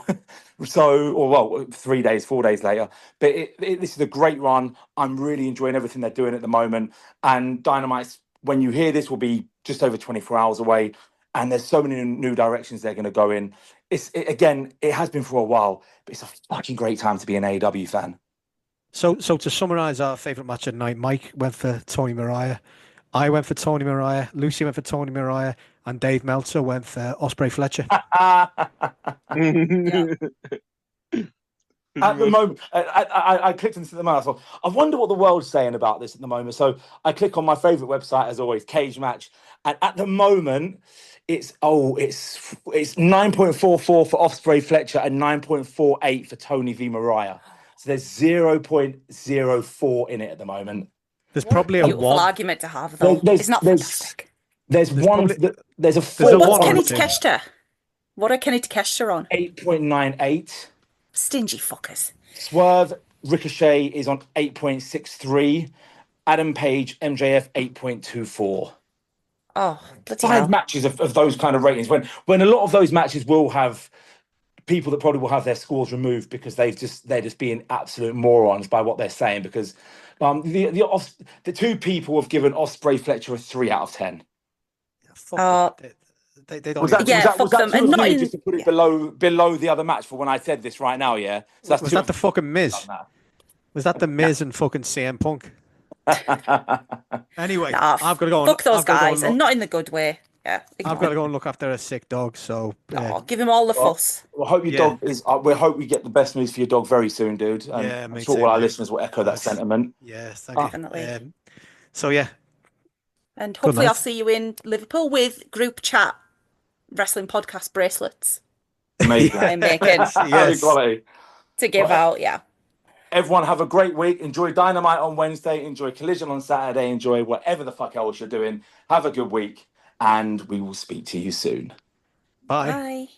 days, 4 days later. But this is a great run. I'm really enjoying everything they're doing at the moment. And Dynamite's, when you hear this, will be just over 24 hours away. And there's so many new directions they're going to go in. It has been for a while, but it's a fucking great time to be an AEW fan. So to summarise our favourite match at night, Mike went for Toni Mariah, I went for Toni Mariah, Lucy went for Toni Mariah, and Dave Meltzer went for Ospreay Fletcher. At the moment, I clicked into the moment. I thought, I wonder what the world's saying about this at the moment. So I click on my favourite website, as always, Cage Match, and at the moment, it's 9.44 for Ospreay Fletcher and 9.48 for Toni v Mariah. So there's 0.04 in it at the moment. There's probably a beautiful one. argument to have, though. It's not fantastic. There's one. Probably, there's a 4. What's Kenny Takeshita? What are Kenny Takeshita on? 8.98. Stingy fuckers. Swerve Ricochet is on 8.63. Adam Page MJF 8.24. Oh, bloody 5 hell. matches of those kind of ratings. When a lot of those matches will have people that probably will have their scores removed because they're just being absolute morons by what they're saying. Because the 2 people have given Ospreay Fletcher a 3 out of 10. They don't. Was that fuck them. two And of not me in, just to put it below the other match for when I said this right now? Yeah. So was that the fucking Miz? Was that the Miz and fucking CM Punk? Anyway, I've got to go. Fuck those guys, and not in the good way. Yeah, I've got to go and look after a sick dog. So give him all the fuss. Well, I hope your dog is. We hope we get the best news for your dog very soon, dude. And I'm sure all our listeners will echo that sentiment. Yes, thank you. Definitely. So yeah, and hopefully I'll see you in Liverpool with Group Chat Wrestling Podcast bracelets. Amazing. I'm making quality to give out. Yeah. Everyone have a great week. Enjoy Dynamite on Wednesday. Enjoy Collision on Saturday. Enjoy whatever the fuck else you're doing. Have a good week, and we will speak to you soon. Bye. Bye.